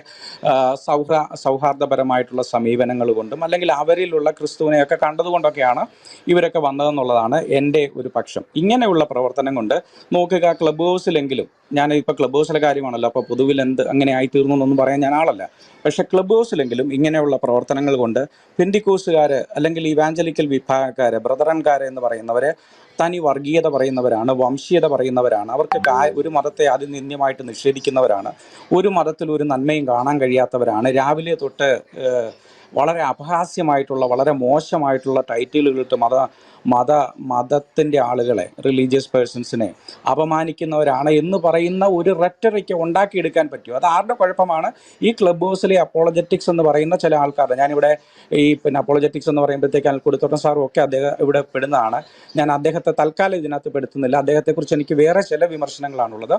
സൗഹാർദ്ദപരമായിട്ടുള്ള സമീപനങ്ങൾ കൊണ്ടും അല്ലെങ്കിൽ അവരിലുള്ള ക്രിസ്തുവിനെയൊക്കെ കണ്ടതുകൊണ്ടൊക്കെയാണ് ഇവരൊക്കെ വന്നതെന്നുള്ളതാണ് എൻ്റെ ഒരു പക്ഷം. ഇങ്ങനെയുള്ള പ്രവർത്തനം കൊണ്ട് നോക്കുക, ക്ലബ് ഹൗസിലെങ്കിലും ഞാൻ ഇപ്പോൾ ക്ലബ് ഹൗസിലെ കാര്യമാണല്ലോ, അപ്പോൾ പൊതുവിൽ എന്ത് അങ്ങനെ ആയിത്തീർന്നു എന്നൊന്നും പറയാൻ ഞാൻ ആളല്ല. പക്ഷെ ക്ലബ് ഹൗസിലെങ്കിലും ഇങ്ങനെയുള്ള പ്രവർത്തനങ്ങൾ കൊണ്ട് പെന്തിക്കോസുകാർ അല്ലെങ്കിൽ ഇവാഞ്ചലിക്കൽ വിഭാഗക്കാർ, ബ്രദറൻകാർ എന്ന് പറയുന്നവരെ തനി വർഗീയത പറയുന്നവരാണ്, വംശീയത പറയുന്നവരാണ്, അവർക്ക് ഒരു മതത്തെ അതിനിന്യമായിട്ട് നിഷേധിക്കുന്നവരാണ്, ഒരു മതത്തിൽ ഒരു നന്മയും കാണാൻ കഴിയാത്തവരാണ്, രാവിലെ തൊട്ട് വളരെ അപഹാസ്യമായിട്ടുള്ള വളരെ മോശമായിട്ടുള്ള ടൈറ്റിലുകളിട്ട് മതത്തിൻ്റെ ആളുകളെ, റിലീജിയസ് പേഴ്സൺസിനെ അപമാനിക്കുന്നവരാണ് എന്ന് പറയുന്ന ഒരു റെറ്ററിക്ക് ഉണ്ടാക്കിയെടുക്കാൻ പറ്റും. അത് ആരുടെ കുഴപ്പമാണ്? ഈ ക്ലബ് ഹൗസിലെ അപ്പോളജറ്റിക്സ് എന്ന് പറയുന്ന ചില ആൾക്കാരുടെ. ഞാനിവിടെ ഈ അപ്പോളജറ്റിക്സ് എന്ന് പറയുമ്പോഴത്തേക്ക് അൽക്കുടിത്തോട്ടൻ സാറും ഒക്കെ അദ്ദേഹം ഇവിടെ പെടുന്നതാണ്. ഞാൻ അദ്ദേഹത്തെ തൽക്കാലം ഇതിനകത്ത് പെടുത്തുന്നില്ല. അദ്ദേഹത്തെക്കുറിച്ച് എനിക്ക് വേറെ ചില വിമർശനങ്ങളാണുള്ളത്.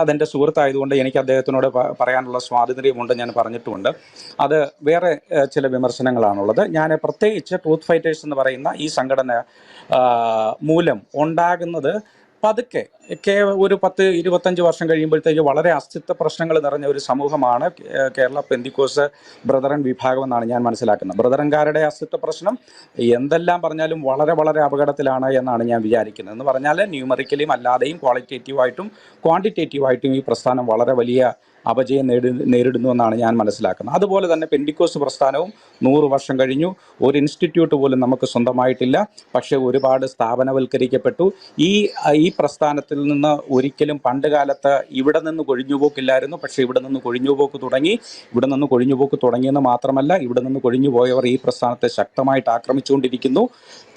അതെൻ്റെ സുഹൃത്തായതുകൊണ്ട് എനിക്ക് അദ്ദേഹത്തിനോട് പറയാനുള്ള സ്വാതന്ത്ര്യമുണ്ട്, ഞാൻ പറഞ്ഞിട്ടുമുണ്ട്. അത് വേറെ ചില വിമർശനങ്ങളാണുള്ളത്. ഞാൻ പ്രത്യേകിച്ച് ട്രൂത്ത് ഫൈറ്റേഴ്സ് എന്ന് പറയുന്ന ഈ സംഘടന മൂലം ഉണ്ടാകുന്നത് പതുക്കെ ഒരു 10-25 വർഷം കഴിയുമ്പോഴത്തേക്ക് വളരെ അസ്തിത്വ പ്രശ്നങ്ങൾ നിറഞ്ഞ ഒരു സമൂഹമാണ് കേരള പെന്തിക്കോസ് ബ്രദറൻ വിഭാഗം എന്നാണ് ഞാൻ മനസ്സിലാക്കുന്നത്. ബ്രദറൻകാരുടെ അസ്തിത്വ പ്രശ്നം എന്തെല്ലാം പറഞ്ഞാലും വളരെ വളരെ അപകടത്തിലാണ് എന്നാണ് ഞാൻ വിചാരിക്കുന്നത്. എന്ന് പറഞ്ഞാൽ ന്യൂമറിക്കലിയും അല്ലാതെയും ക്വാളിറ്റേറ്റീവായിട്ടും ക്വാണ്ടിറ്റേറ്റീവായിട്ടും ഈ പ്രസ്ഥാനം വളരെ വലിയ അപജയം നേരിടുന്നു എന്നാണ് ഞാൻ മനസ്സിലാക്കുന്നത്. അതുപോലെ തന്നെ പെന്തിക്കോസ് പ്രസ്ഥാനവും 100 വർഷം കഴിഞ്ഞു. ഒരു ഇൻസ്റ്റിറ്റ്യൂട്ട് പോലും നമുക്ക് സ്വന്തമായിട്ടില്ല. പക്ഷേ ഒരുപാട് സ്ഥാപനവൽക്കരിക്കപ്പെട്ടു. ഈ പ്രസ്ഥാനത്തിൽ നിന്ന് ഒരിക്കലും പണ്ട് കാലത്ത് ഇവിടെ നിന്ന് കൊഴിഞ്ഞുപോക്കില്ലായിരുന്നു. പക്ഷേ ഇവിടെ നിന്ന് കൊഴിഞ്ഞുപോക്ക് തുടങ്ങി. ഇവിടെ നിന്ന് കൊഴിഞ്ഞുപോക്ക് തുടങ്ങിയെന്ന് മാത്രമല്ല, ഇവിടെ നിന്ന് കൊഴിഞ്ഞുപോയവർ ഈ പ്രസ്ഥാനത്തെ ശക്തമായിട്ട് ആക്രമിച്ചുകൊണ്ടിരിക്കുന്നു.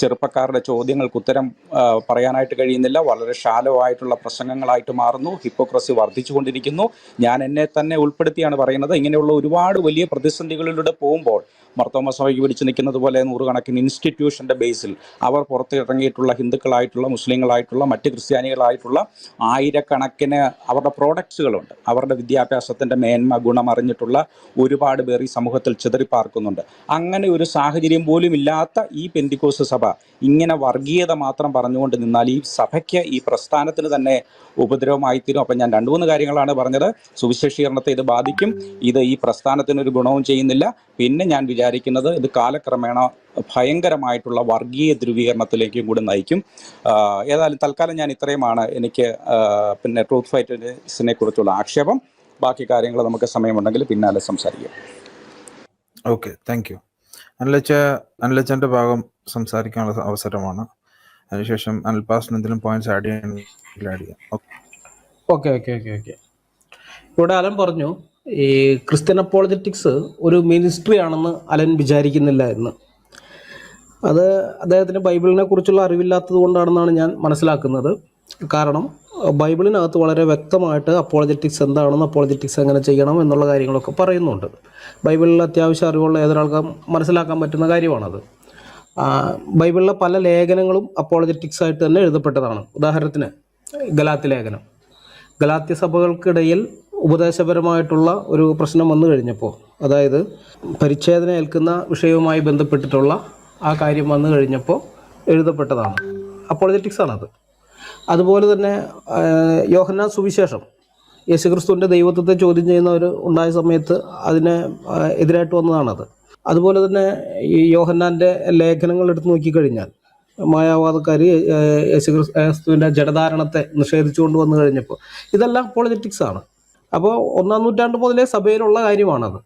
ചെറുപ്പക്കാരുടെ ചോദ്യങ്ങൾക്ക് ഉത്തരം പറയാനായിട്ട് കഴിയുന്നില്ല. വളരെ ഷാലോ ആയിട്ടുള്ള പ്രസംഗങ്ങളായിട്ട് മാറുന്നു. ഹിപ്പോക്രസി വർദ്ധിച്ചുകൊണ്ടിരിക്കുന്നു. ഞാൻ എന്നെ തന്നെ ഉൾപ്പെടുത്തിയാണ് പറയുന്നത്. ഇങ്ങനെയുള്ള ഒരുപാട് വലിയ പ്രതിസന്ധികളിലൂടെ പോകുമ്പോൾ മർത്തോമ സഭയ്ക്ക് പിടിച്ചു നിൽക്കുന്നത് പോലെ 100 കണക്കിന് ഇൻസ്റ്റിറ്റ്യൂഷൻ്റെ ബേസിൽ അവർ പുറത്തിറങ്ങിയിട്ടുള്ള ഹിന്ദുക്കളായിട്ടുള്ള, മുസ്ലിങ്ങളായിട്ടുള്ള, മറ്റ് ക്രിസ്ത്യാനികളായിട്ടുള്ള ആയിരക്കണക്കിന് അവരുടെ പ്രോഡക്ട്സുകളുണ്ട്. അവരുടെ വിദ്യാഭ്യാസത്തിൻ്റെ മേന്മ ഗുണം അറിഞ്ഞിട്ടുള്ള ഒരുപാട് പേർ ഈ സമൂഹത്തിൽ ചിതറിപ്പാർക്കുന്നുണ്ട്. അങ്ങനെ ഒരു സാഹചര്യം പോലും ഇല്ലാത്ത ഈ പെന്തിക്കോസ് സഭ ഇങ്ങനെ വർഗീയത മാത്രം പറഞ്ഞുകൊണ്ട് നിന്നാൽ ഈ സഭയ്ക്ക്, ഈ പ്രസ്ഥാനത്തിന് തന്നെ ഉപദ്രവമായിത്തീരും. അപ്പം ഞാൻ 2-3 കാര്യങ്ങളാണ് പറഞ്ഞത്. സുവിശേഷീകരണത്തെ ഇത് ബാധിക്കും. ഇത് ഈ പ്രസ്ഥാനത്തിനൊരു ഗുണവും ചെയ്യുന്നില്ല. പിന്നെ ഞാൻ വിചാരിക്കുന്നത് ഇത് കാലക്രമേണ ഭയങ്കരമായിട്ടുള്ള വർഗീയ ധ്രുവീകരണത്തിലേക്കും കൂടി നയിക്കും. ഏതായാലും തൽക്കാലം ഞാൻ ഇത്രയുമാണ് എനിക്ക് ട്രൂത്ത് ഫൈറ്റേഴ്സിനെ കുറിച്ചുള്ള ആക്ഷേപം. ബാക്കി കാര്യങ്ങൾ നമുക്ക് സമയമുണ്ടെങ്കിൽ പിന്നാലെ സംസാരിക്കാം. Okay, thank U. അനിലച്ചൻ്റെ ഭാഗം സംസാരിക്കാനുള്ള അവസരമാണ്. അതിനുശേഷം അനിൽപാസിന് എന്തെങ്കിലും പോയിന്റ്സ് ആഡ് ചെയ്യണമെങ്കിൽ ആഡ് ചെയ്യാം. ഓക്കെ. ഇവിടെ അലൻ പറഞ്ഞു ഈ ക്രിസ്ത്യൻ അപ്പോളജറ്റിക്സ് ഒരു മിനിസ്ട്രി ആണെന്ന് അലൻ വിചാരിക്കുന്നില്ല എന്ന്. അത് അദ്ദേഹത്തിന് ബൈബിളിനെ കുറിച്ചുള്ള അറിവില്ലാത്തത് കൊണ്ടാണെന്നാണ് ഞാൻ മനസ്സിലാക്കുന്നത്. കാരണം ബൈബിളിനകത്ത് വളരെ വ്യക്തമായിട്ട് അപ്പോളജറ്റിക്സ് എന്താണെന്ന്, അപ്പോളജറ്റിക്സ് എങ്ങനെ ചെയ്യണം എന്നുള്ള കാര്യങ്ങളൊക്കെ പറയുന്നുണ്ട്. ബൈബിളിൽ അത്യാവശ്യം അറിവുള്ള ഏതൊരാൾക്കും മനസ്സിലാക്കാൻ പറ്റുന്ന കാര്യമാണത്. ബൈബിളിലെ പല ലേഖനങ്ങളും അപ്പോളജറ്റിക്സ് ആയിട്ട് തന്നെ എഴുതപ്പെട്ടതാണ്. ഉദാഹരണത്തിന് ഗലാത്യ ലേഖനം. ഗലാത്യ സഭകൾക്കിടയിൽ ഉപദേശപരമായിട്ടുള്ള ഒരു പ്രശ്നം വന്നു കഴിഞ്ഞപ്പോൾ, അതായത് പരിച്ഛേദന ഏൽക്കുന്ന വിഷയവുമായി ബന്ധപ്പെട്ടിട്ടുള്ള ആ കാര്യം വന്നു കഴിഞ്ഞപ്പോൾ എഴുതപ്പെട്ടതാണ്. അപ്പോളജറ്റിക്സ് ആണത്. അതുപോലെ തന്നെ യോഹന്നാൻ സുവിശേഷം, യേശുക്രിസ്തുവിൻ്റെ ദൈവത്വത്തെ ചോദ്യം ചെയ്യുന്നവർ ഉണ്ടായ സമയത്ത് അതിന് എതിരായിട്ട് വന്നതാണത്. അതുപോലെ തന്നെ ഈ യോഹന്നാൻ്റെ ലേഖനങ്ങൾ എടുത്ത് നോക്കിക്കഴിഞ്ഞാൽ മായാവാദക്കാർ യേശുക്രിസ്തുവിൻ്റെ ജഡധാരണത്തെ നിഷേധിച്ചുകൊണ്ട് വന്നു കഴിഞ്ഞപ്പോൾ ഇതെല്ലാം അപ്പോളജറ്റിക്സ് ആണ്. അപ്പോൾ 1-ാം നൂറ്റാണ്ട് മുതലേ സഭയിലുള്ള കാര്യമാണത്.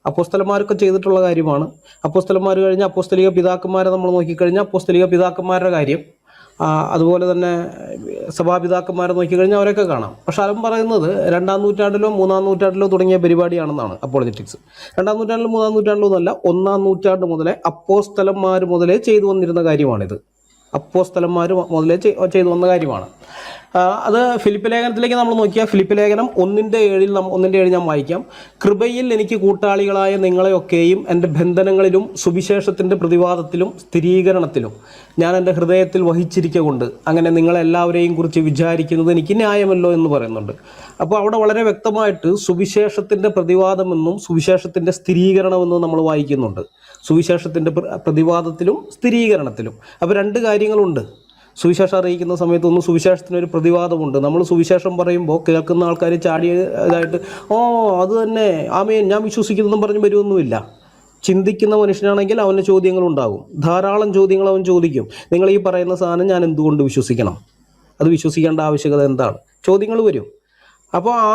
അപ്പോസ്തലന്മാരൊക്കെ ചെയ്തിട്ടുള്ള കാര്യമാണ്. അപ്പോസ്തലന്മാർ കഴിഞ്ഞ് അപ്പോസ്തലിക പിതാക്കന്മാരെ നമ്മൾ നോക്കിക്കഴിഞ്ഞാൽ അപ്പോസ്തലിക പിതാക്കന്മാരുടെ കാര്യം, അതുപോലെ തന്നെ സഭാപിതാക്കന്മാരെ നോക്കിക്കഴിഞ്ഞാൽ അവരൊക്കെ കാണാം. പക്ഷെ അവൻ പറയുന്നത് 2-ാം നൂറ്റാണ്ടിലോ 3-ാം നൂറ്റാണ്ടിലോ തുടങ്ങിയ പരിപാടിയാണെന്നാണ് അപ്പോളജറ്റിക്സ്. 2-ാം നൂറ്റാണ്ടിലും 3-ാം നൂറ്റാണ്ടിലോ എന്നല്ല, 1-ാം നൂറ്റാണ്ട് മുതലേ അപ്പോസ്തലന്മാർ മുതലേ ചെയ്തു വന്നിരുന്ന കാര്യമാണിത്. അപ്പോസ്തലന്മാർ മുതലേ ചെയ്തു വന്ന കാര്യമാണ്. അത് ഫിലിപ്പ് ലേഖനത്തിലേക്ക് നമ്മൾ നോക്കിയാൽ ഫിലിപ്പ് ലേഖനം 1:7 ഞാൻ വായിക്കാം. കൃപയിൽ എനിക്ക് കൂട്ടാളികളായ നിങ്ങളെയൊക്കെയും എൻ്റെ ബന്ധനങ്ങളിലും സുവിശേഷത്തിൻ്റെ പ്രതിവാദത്തിലും സ്ഥിരീകരണത്തിലും ഞാൻ എൻ്റെ ഹൃദയത്തിൽ വഹിച്ചിരിക്കൊണ്ട് അങ്ങനെ നിങ്ങളെല്ലാവരെയും കുറിച്ച് വിചാരിക്കുന്നത് എനിക്ക് ന്യായമല്ലോ എന്ന് പറയുന്നുണ്ട്. അപ്പോൾ അവിടെ വളരെ വ്യക്തമായിട്ട് സുവിശേഷത്തിൻ്റെ പ്രതിവാദമെന്നും സുവിശേഷത്തിൻ്റെ സ്ഥിരീകരണമെന്നും നമ്മൾ വായിക്കുന്നുണ്ട്. സുവിശേഷത്തിൻ്റെ പ്രതിവാദത്തിലും സ്ഥിരീകരണത്തിലും. അപ്പോൾ 2 കാര്യങ്ങളുണ്ട്. സുവിശേഷം അറിയിക്കുന്ന സമയത്തൊന്നും സുവിശേഷത്തിനൊരു പ്രതിവാദമുണ്ട്. നമ്മൾ സുവിശേഷം പറയുമ്പോൾ കേൾക്കുന്ന ആൾക്കാർ ചാടിയതായിട്ട് അത് തന്നെ ആമേൻ ഞാൻ വിശ്വസിക്കുന്നതെന്നും പറഞ്ഞ് വരുമൊന്നുമില്ല. ചിന്തിക്കുന്ന മനുഷ്യനാണെങ്കിൽ അവന് ചോദ്യങ്ങളുണ്ടാകും. ധാരാളം ചോദ്യങ്ങൾ അവൻ ചോദിക്കും. നിങ്ങൾ ഈ പറയുന്ന സാധനം ഞാൻ എന്തുകൊണ്ട് വിശ്വസിക്കണം? അത് വിശ്വസിക്കേണ്ട ആവശ്യകത എന്താണ്? ചോദ്യങ്ങൾ വരും. അപ്പോൾ ആ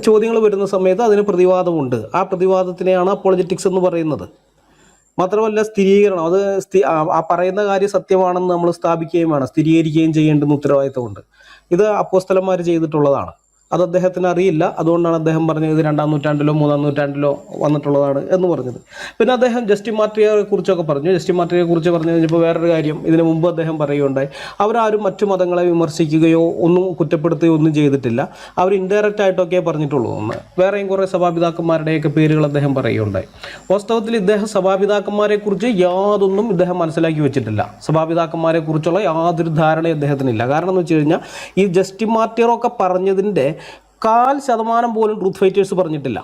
ചോദ്യങ്ങൾ വരുന്ന സമയത്ത് അതിന് പ്രതിവാദമുണ്ട്. ആ പ്രതിവാദത്തിനെയാണ് അപ്പോളജറ്റിക്സ് എന്ന് പറയുന്നത്. മാത്രമല്ല സ്ഥിരീകരണം, അത് ആ പറയുന്ന കാര്യം സത്യമാണെന്ന് നമ്മൾ സ്ഥാപിക്കുകയും വേണം, സ്ഥിരീകരിക്കുകയും ചെയ്യേണ്ടുന്ന ഉത്തരവാദിത്തമുണ്ട്. ഇത് അപ്പോസ്തലന്മാർ ചെയ്തിട്ടുള്ളതാണ്. അത് അദ്ദേഹത്തിന് അറിയില്ല. അതുകൊണ്ടാണ് അദ്ദേഹം പറഞ്ഞത് ഇത് 2-ാം നൂറ്റാണ്ടിലോ 3-ാം നൂറ്റാണ്ടിലോ വന്നിട്ടുള്ളതാണ് എന്ന് പറഞ്ഞത്. പിന്നെ അദ്ദേഹം ജസ്റ്റിൻ മാർട്ടിയെ കുറിച്ചൊക്കെ പറഞ്ഞു. ജസ്റ്റിൻ മാർട്ടിയെ കുറിച്ച് പറഞ്ഞു കഴിഞ്ഞപ്പോൾ വേറൊരു കാര്യം ഇതിനു മുമ്പ് അദ്ദേഹം പറയുകയുണ്ടായി. അവരാരും മറ്റു മതങ്ങളെ വിമർശിക്കുകയോ ഒന്നും കുറ്റപ്പെടുത്തുകയോ ഒന്നും ചെയ്തിട്ടില്ല. അവർ ഇൻഡയറക്റ്റ് ആയിട്ടൊക്കെ പറഞ്ഞിട്ടുള്ളൂ എന്ന്. വേറെയും കുറേ സഭാപിതാക്കന്മാരുടെയൊക്കെ പേരുകൾ അദ്ദേഹം പറയുകയുണ്ടായി. വാസ്തവത്തിൽ ഇദ്ദേഹം സഭാപിതാക്കന്മാരെ കുറിച്ച് യാതൊന്നും ഇദ്ദേഹം മനസ്സിലാക്കി വെച്ചിട്ടില്ല. സഭാപിതാക്കന്മാരെ കുറിച്ചുള്ള യാതൊരു ധാരണയും അദ്ദേഹത്തിനില്ല. കാരണം എന്ന് വെച്ച് കഴിഞ്ഞാൽ ഈ ജസ്റ്റിൻ മാർട്ടിയറൊക്കെ പറഞ്ഞതിൻ്റെ 1/4% പോലും ട്രൂത്ത് ഫൈറ്റേഴ്സ് പറഞ്ഞിട്ടില്ല.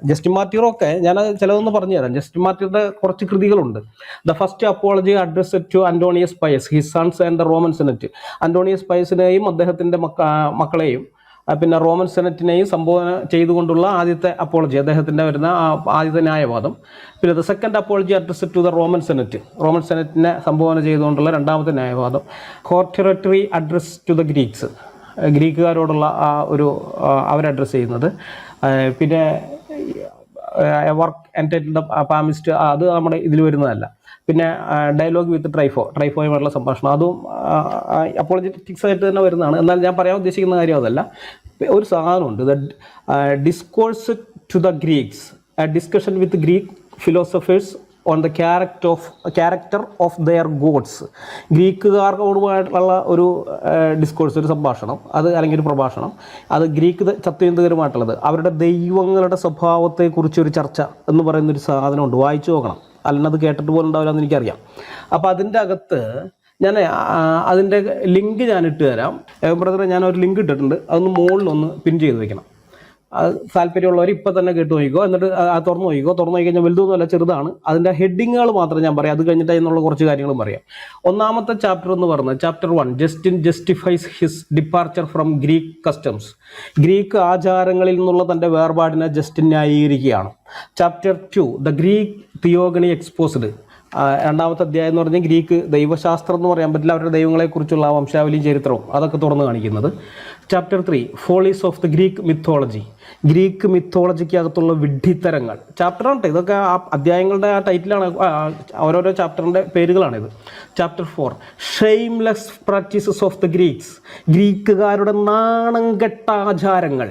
ജസ്റ്റിൻ മാർട്ടിയറൊക്കെ ഞാൻ ചിലതൊന്ന് പറഞ്ഞു തരാം. ജസ്റ്റിൻ മാർട്ടിയറുടെ കുറച്ച് കൃതികളുണ്ട്. The first apology addressed to Antonius Pius, his sons and the Roman senate. Antonius പയസിനെയും അദ്ദേഹത്തിൻ്റെ മക്കളെയും പിന്നെ റോമൻ സെനറ്റിനെയും സംബോധന ചെയ്തുകൊണ്ടുള്ള ആദ്യത്തെ അപ്പോളജി, അദ്ദേഹത്തിൻ്റെ വരുന്ന ആദ്യത്തെ ന്യായവാദം. പിന്നെ the second apology addressed to the Roman senate, Roman സെനറ്റിനെ സംബോധന ചെയ്തുകൊണ്ടുള്ള രണ്ടാമത്തെ ന്യായവാദം. Hortatory address to the Greeks, ഗ്രീക്കുകാരോടുള്ള ആ ഒരു അവർ അഡ്രസ്സ് ചെയ്യുന്നത്. പിന്നെ വർക്ക് എൻറ്റൈറ്റിൽഡ് പാമിസ്റ്റ്, അത് നമ്മുടെ ഇതിൽ വരുന്നതല്ല. പിന്നെ ഡയലോഗ് വിത്ത് ട്രൈഫോയുമായിട്ടുള്ള സംഭാഷണം, അതും അപ്പോളജറ്റിക്സ് ആയിട്ട് തന്നെ വരുന്നതാണ്. എന്നാൽ ഞാൻ പറയാൻ ഉദ്ദേശിക്കുന്ന കാര്യം അതല്ല. ഒരു സാധനമുണ്ട്, the discourse to the Greeks, discussion with Greek philosophers on the character of their gods. ഗ്രീക്കുകാരോടുമായിട്ടുള്ള ഒരു ഡിസ്കോഴ്സ്, ഒരു സംഭാഷണം, അത് അല്ലെങ്കിൽ ഒരു പ്രഭാഷണം, അത് ഗ്രീക്ക് തത്വചിന്തകരുമായിട്ടുള്ളത്, അവരുടെ ദൈവങ്ങളുടെ സ്വഭാവത്തെക്കുറിച്ചൊരു ചർച്ച എന്ന് പറയുന്നൊരു സാധനമുണ്ട്. വായിച്ചു നോക്കണം, അല്ലെങ്കിൽ അത് കേട്ടിട്ട് പോലും ഉണ്ടാവില്ല എന്ന് എനിക്കറിയാം. അപ്പോൾ അതിൻ്റെ അകത്ത് ഞാൻ അതിൻ്റെ ലിങ്ക് ഞാൻ ഇട്ട് തരാം. ബ്രദറെ, ഞാനൊരു ലിങ്ക് ഇട്ടിട്ടുണ്ട്, അതൊന്ന് മുകളിലൊന്ന് പിൻ ചെയ്ത് വെക്കണം. അത് താല്പര്യമുള്ളവർ ഇപ്പം തന്നെ കേട്ട് നോക്കിക്കോ. എന്നിട്ട് തുറന്നു നോക്കിക്കഴിഞ്ഞാൽ വലുതൊന്നുമല്ല, ചെറുതാണ്. അതിൻ്റെ ഹെഡിങ്ങുകൾ മാത്രം ഞാൻ പറയാം, അത് കഴിഞ്ഞിട്ട് അതിനുള്ള കുറച്ച് കാര്യങ്ങളും പറയാം. ഒന്നാമത്തെ ചാപ്റ്റർ എന്ന് പറയുന്നത് chapter 1, Justin justifies his departure from Greek customs. Greek ആചാരങ്ങളിൽ നിന്നുള്ള തൻ്റെ വേർപാടിനെ ജസ്റ്റിൻ ന്യായീകരിക്കുകയാണ്. Chapter 2, the Greek theogony exposed. രണ്ടാമത്തെ അധ്യായം എന്ന് പറഞ്ഞാൽ ഗ്രീക്ക് ദൈവശാസ്ത്രം എന്ന് പറയാൻ പറ്റില്ല, അവരുടെ ദൈവങ്ങളെക്കുറിച്ചുള്ള വംശാവലിയും ചരിത്രവും അതൊക്കെ തുറന്ന് കാണിക്കുന്നത്. Chapter 3, follies of the Greek mythology. Greek മിത്തോളജിക്ക് അകത്തുള്ള വിഡ്ഢിത്തരങ്ങൾ. ചാപ്റ്ററാണ് ഇതൊക്കെ, ആ അധ്യായങ്ങളുടെ ആ ടൈറ്റിലാണ്, ഓരോരോ ചാപ്റ്ററിൻ്റെ പേരുകളാണിത്. ചാപ്റ്റർ 4, shameless practices of the Greeks. ഗ്രീക്കുകാരുടെ നാണംകെട്ട ആചാരങ്ങൾ.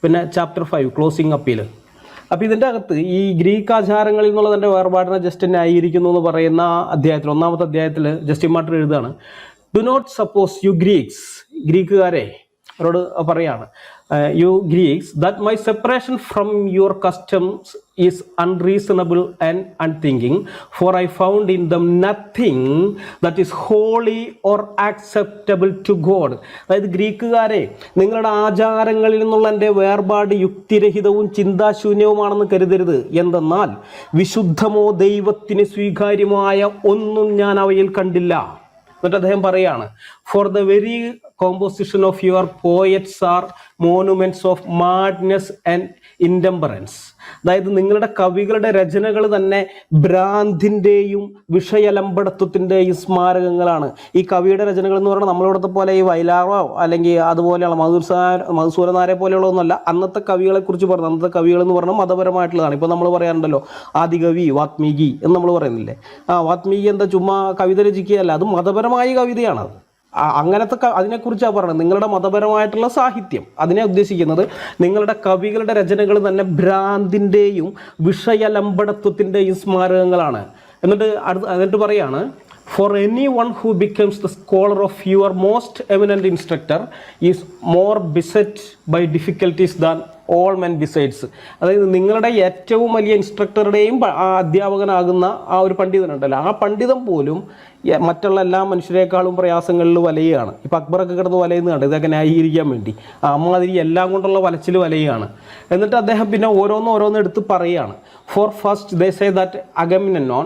പിന്നെ ചാപ്റ്റർ 5, ക്ലോസിംഗ് അപ്പീൽ. അപ്പോൾ ഇതിൻ്റെ അകത്ത് ഈ ഗ്രീക്ക് ആചാരങ്ങളിൽ നിന്നുള്ള തൻ്റെ വേർപാടിനെ ജസ്റ്റിൻ ന്യായീകരിക്കുന്നു എന്ന് പറയുന്ന അധ്യായത്തിൽ, ഒന്നാമത്തെ അധ്യായത്തിൽ ജസ്റ്റിൻ മാർട്ടിൻ എഴുതാണ്, do not suppose you Greeks, ഗ്രീക്കുകാരെ അവരോട് പറയാണ്, you Greeks, that my separation from your customs is unreasonable and unthinking, for I found in them nothing that is holy or acceptable to God. അതായത് ഗ്രീക്കുകാരെ, നിങ്ങളുടെ ആചാരങ്ങളിൽ നിന്നുള്ള എൻ്റെ വേർപാട് യുക്തിരഹിതവും ചിന്താശൂന്യവുമാണെന്ന് കരുതരുത്. എന്തെന്നാൽ വിശുദ്ധമോ ദൈവത്തിന് സ്വീകാര്യമായ ഒന്നും ഞാൻ അവയിൽ കണ്ടില്ല. എന്നിട്ട് അദ്ദേഹം പറയാണ്, for the very composition of your poets are monuments of madness and intemperance. അതായത് നിങ്ങളുടെ കവികളുടെ രചനകൾ തന്നെ ഭ്രാന്തിൻ്റെയും വിഷയലമ്പടത്വത്തിൻ്റെയും സ്മാരകങ്ങളാണ്. ഈ കവിയുടെ രചനകൾ എന്ന് പറഞ്ഞാൽ നമ്മളിവിടുത്തെ പോലെ ഈ വയലാറോ അല്ലെങ്കിൽ അതുപോലെയുള്ള മധുസൂരനാരെ പോലെയുള്ള ഒന്നുമല്ല. അന്നത്തെ കവികളെക്കുറിച്ച് പറഞ്ഞു, അന്നത്തെ കവികൾ എന്ന് പറഞ്ഞാൽ മതപരമായിട്ടുള്ളതാണ്. ഇപ്പോൾ നമ്മൾ പറയാറുണ്ടല്ലോ ആദികവി വാത്മീകി എന്ന് നമ്മൾ പറയുന്നില്ലേ. വാത്മീകി എന്താ ചുമ്മാ കവിത രചിക്കുകയല്ല, അത് മതപരമായ കവിതയാണ്. അങ്ങനത്തെ അതിനെക്കുറിച്ചാണ് പറയുന്നത്. നിങ്ങളുടെ മതപരമായിട്ടുള്ള സാഹിത്യം, അതിനെ ഉദ്ദേശിക്കുന്നത് നിങ്ങളുടെ കവികളുടെ രചനകൾ തന്നെ ഭ്രാന്തിൻ്റെയും വിഷയലമ്പടത്വത്തിൻ്റെയും സ്മാരകങ്ങളാണ്. എന്നിട്ട് പറയാണ്, for any one who becomes the scholar of your most eminent instructor is more beset by difficulties than all men besides. അതായത് നിങ്ങളുടെ ഏറ്റവും വലിയ ഇൻസ്ട്രക്ടറുടെയും അധ്യാപകനാകുന്ന ആ ഒരു പണ്ഡിതനുണ്ടല്ലോ, ആ പണ്ഡിതൻ പോലും മറ്റുള്ള എല്ലാ മനുഷ്യരെക്കാളും പ്രയാസങ്ങളിൽ വലയുകയാണ്. ഇപ്പം അക്ബറൊക്കെ കിടന്ന് വലയുന്നുണ്ട് ഇതൊക്കെ ന്യായീകരിക്കാൻ വേണ്ടി. അമ്മാതിരി എല്ലാം കൊണ്ടുള്ള വലച്ചിൽ വലയുകയാണ്. എന്നിട്ട് അദ്ദേഹം പിന്നെ ഓരോന്ന് എടുത്ത് പറയുകയാണ്. For first they say that Agamemnon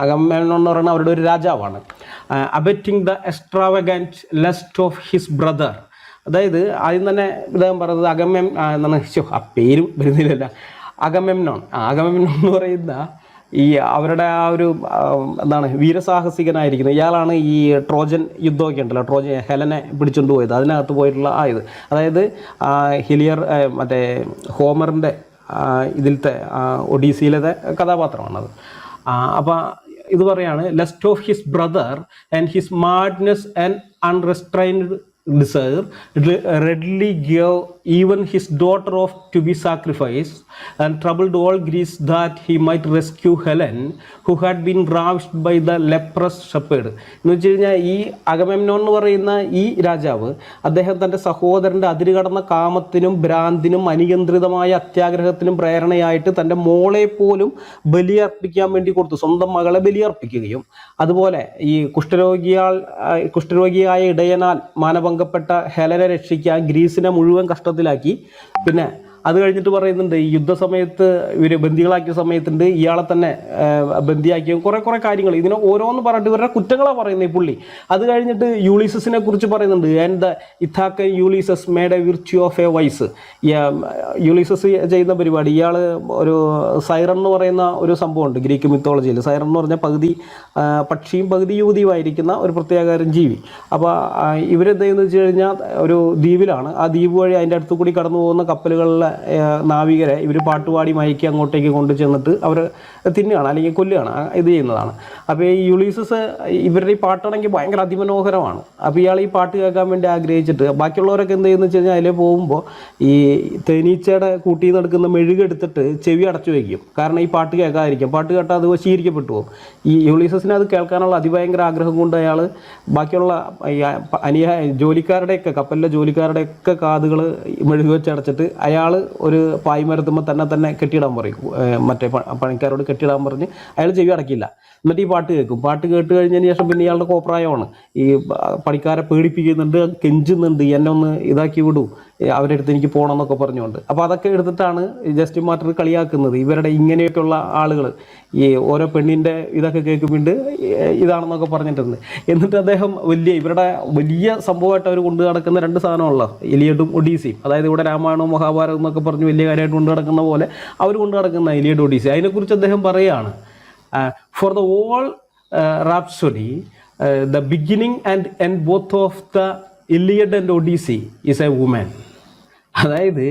എന്ന് പറയുന്നത് അവരുടെ ഒരു രാജാവാണ്. Abetting the extravagant lust of his brother. അതായത് ആദ്യം തന്നെ ഇദ്ദേഹം പറയുന്നത് എന്താണ്, ആ പേര് വരുന്നില്ലല്ല, അഗമെമ്നോൻ എന്ന് പറയുന്ന ഈ അവരുടെ ആ ഒരു എന്താണ് വീരസാഹസികനായിരിക്കുന്നത് ഇയാളാണ് ഈ ട്രോജൻ യുദ്ധമൊക്കെ ഉണ്ടല്ലോ, ഹെലനെ പിടിച്ചുകൊണ്ട് പോയത്, അതിനകത്ത് പോയിട്ടുള്ള ഇത്. അതായത് ഹിലിയർ മറ്റേ ഹോമറിൻ്റെ ഇതിലത്തെ ഒഡീസിയിലത്തെ കഥാപാത്രമാണത്. അപ്പോൾ ഇത് പറയാണ്, lust of his brother and his madness and unrestrained desire readily gave even his daughter of to be sacrificed, and troubled all Greece that he might rescue Helen, who had been ravished by the leprous shepherd. എന്ന് വെച്ച് കഴിഞ്ഞാൽ ഈ അഗമെമ്നോൻ എന്ന് പറയുന്ന ഈ രാജാവ് അദ്ദേഹം തൻ്റെ സഹോദരൻ്റെ അതിരുകടന്ന കാമത്തിനും ഭ്രാന്തിനും അനിയന്ത്രിതമായ അത്യാഗ്രഹത്തിനും പ്രേരണയായിട്ട് തൻ്റെ മോളെ പോലും ബലിയർപ്പിക്കാൻ വേണ്ടി കൊടുത്തു, സ്വന്തം മകളെ ബലിയർപ്പിക്കുകയും അതുപോലെ ഈ കുഷ്ഠരോഗിയായ ഇടയനാൽ മാനഭംഗപ്പെട്ട ഹെലനെ രക്ഷിക്കാൻ ഗ്രീസിനെ മുഴുവൻ കഷ്ടത്തിലാക്കി. പിന്നെ അത് കഴിഞ്ഞിട്ട് പറയുന്നുണ്ട്, ഈ യുദ്ധസമയത്ത് ഇവർ ബന്ദികളാക്കിയ സമയത്തുണ്ട് ഇയാളെ തന്നെ ബന്ദിയാക്കിയ കുറേ കാര്യങ്ങൾ, ഇതിനെ ഓരോന്ന് പറഞ്ഞിട്ട് ഇവരുടെ കുറ്റങ്ങളാണ് പറയുന്നത് ഈ പുള്ളി. അത് കഴിഞ്ഞിട്ട് യൂളിസസിനെ കുറിച്ച് പറയുന്നുണ്ട്, and the Ithacan Ulysses made a virtue of a vice. Ulysses ചെയ്യുന്ന പരിപാടി, ഇയാൾ ഒരു സൈറൺ എന്ന് പറയുന്ന ഒരു സംഭവമുണ്ട് ഗ്രീക്ക് മിത്തോളജിയിൽ. സൈറൺ എന്ന് പറഞ്ഞാൽ പകുതി പക്ഷിയും പകുതി യുവതിയുമായിരിക്കുന്ന ഒരു പ്രത്യേകതരം ജീവി. അപ്പോൾ ഇവരെന്ത് ചെയ്യുന്നത് വെച്ച് കഴിഞ്ഞാൽ ഒരു ദ്വീപിലാണ്, ആ ദ്വീപ് വഴി അതിൻ്റെ അടുത്ത് കൂടി കടന്നു പോകുന്ന കപ്പലുകളിലെ നാവികരെ ഇവർ പാട്ടുപാടി മയക്കി അങ്ങോട്ടേക്ക് കൊണ്ടു ചെന്നിട്ട് അവർ തിന്നുകയാണ് അല്ലെങ്കിൽ കൊല്ലുകയാണ്, ഇത് ചെയ്യുന്നതാണ്. അപ്പോൾ ഈ യുളീസസ് ഇവരുടെ ഈ പാട്ടാണെങ്കിൽ ഭയങ്കര അതിമനോഹരമാണ്. അപ്പോൾ ഇയാൾ ഈ പാട്ട് കേൾക്കാൻ വേണ്ടി ആഗ്രഹിച്ചിട്ട് ബാക്കിയുള്ളവരൊക്കെ എന്ത് ചെയ്യുന്നത് വെച്ച് കഴിഞ്ഞാൽ അതിൽ പോകുമ്പോൾ ഈ തേനീച്ചയുടെ കൂട്ടിൽ നിന്ന് എടുക്കുന്ന മെഴുകെടുത്തിട്ട് ചെവി അടച്ചു വയ്ക്കും, കാരണം ഈ പാട്ട് കേൾക്കാതിരിക്കും. പാട്ട് കേട്ടാൽ അത് വശീകരിക്കപ്പെട്ടു പോകും. ഈ യുളീസസിനെ അത് കേൾക്കാനുള്ള അതിഭയങ്കര ആഗ്രഹം കൊണ്ട് അയാൾ ബാക്കിയുള്ള ജോലിക്കാരുടെയൊക്കെ കപ്പലിലെ ജോലിക്കാരുടെയൊക്കെ കാതുകൾ മെഴുക് വെച്ച് അടച്ചിട്ട് അയാൾ ഒരു പായ്മരത്തുമ്പോൾ തന്നെ കെട്ടിയിടാൻ പറയും, മറ്റേ പണിക്കാരോട് കെട്ടിയിടാൻ പറഞ്ഞ് അയാൾ ചെവി അടക്കില്ല. എന്നിട്ട് ഈ പാട്ട് കേൾക്കും. പാട്ട് കേട്ട് കഴിഞ്ഞതിന് ശേഷം പിന്നെ ഇയാളുടെ കോപ്രായമാണ്, ഈ പണിക്കാരെ പേടിപ്പിക്കുന്നുണ്ട്, കെഞ്ചുന്നുണ്ട്, എന്നെ ഒന്ന് ഇതാക്കി വിടൂ, അവരുടെ അടുത്ത് എനിക്ക് പോകണം എന്നൊക്കെ പറഞ്ഞുകൊണ്ട്. അപ്പോൾ അതൊക്കെ എടുത്തിട്ടാണ് ജസ്റ്റിൻ മാർട്ടിർ കളിയാക്കുന്നത് ഇവരുടെ ഇങ്ങനെയൊക്കെയുള്ള ആളുകൾ. ഈ ഓരോ പെണ്ണിൻ്റെ ഇതൊക്കെ കേൾക്കുമ്പോൾ ഇതാണെന്നൊക്കെ പറഞ്ഞിട്ടുണ്ട്. എന്നിട്ട് അദ്ദേഹം ഇവരുടെ വലിയ സംഭവമായിട്ട് അവർ കൊണ്ടു നടക്കുന്ന രണ്ട് സാധനമുള്ള ഇലിയഡും ഒഡീസിയും, അതായത് ഇവിടെ രാമായണവും മഹാഭാരതം എന്നൊക്കെ പറഞ്ഞ് വലിയ കാര്യമായിട്ട് കൊണ്ടു നടക്കുന്ന പോലെ അവർ കൊണ്ടു നടക്കുന്ന ഇലിയഡ് ഒഡീസി. അതിനെക്കുറിച്ച് അദ്ദേഹം പറയുകയാണ്, for the all rhapsody the beginning and end both of the Iliad and Odyssey is a woman. അതായത്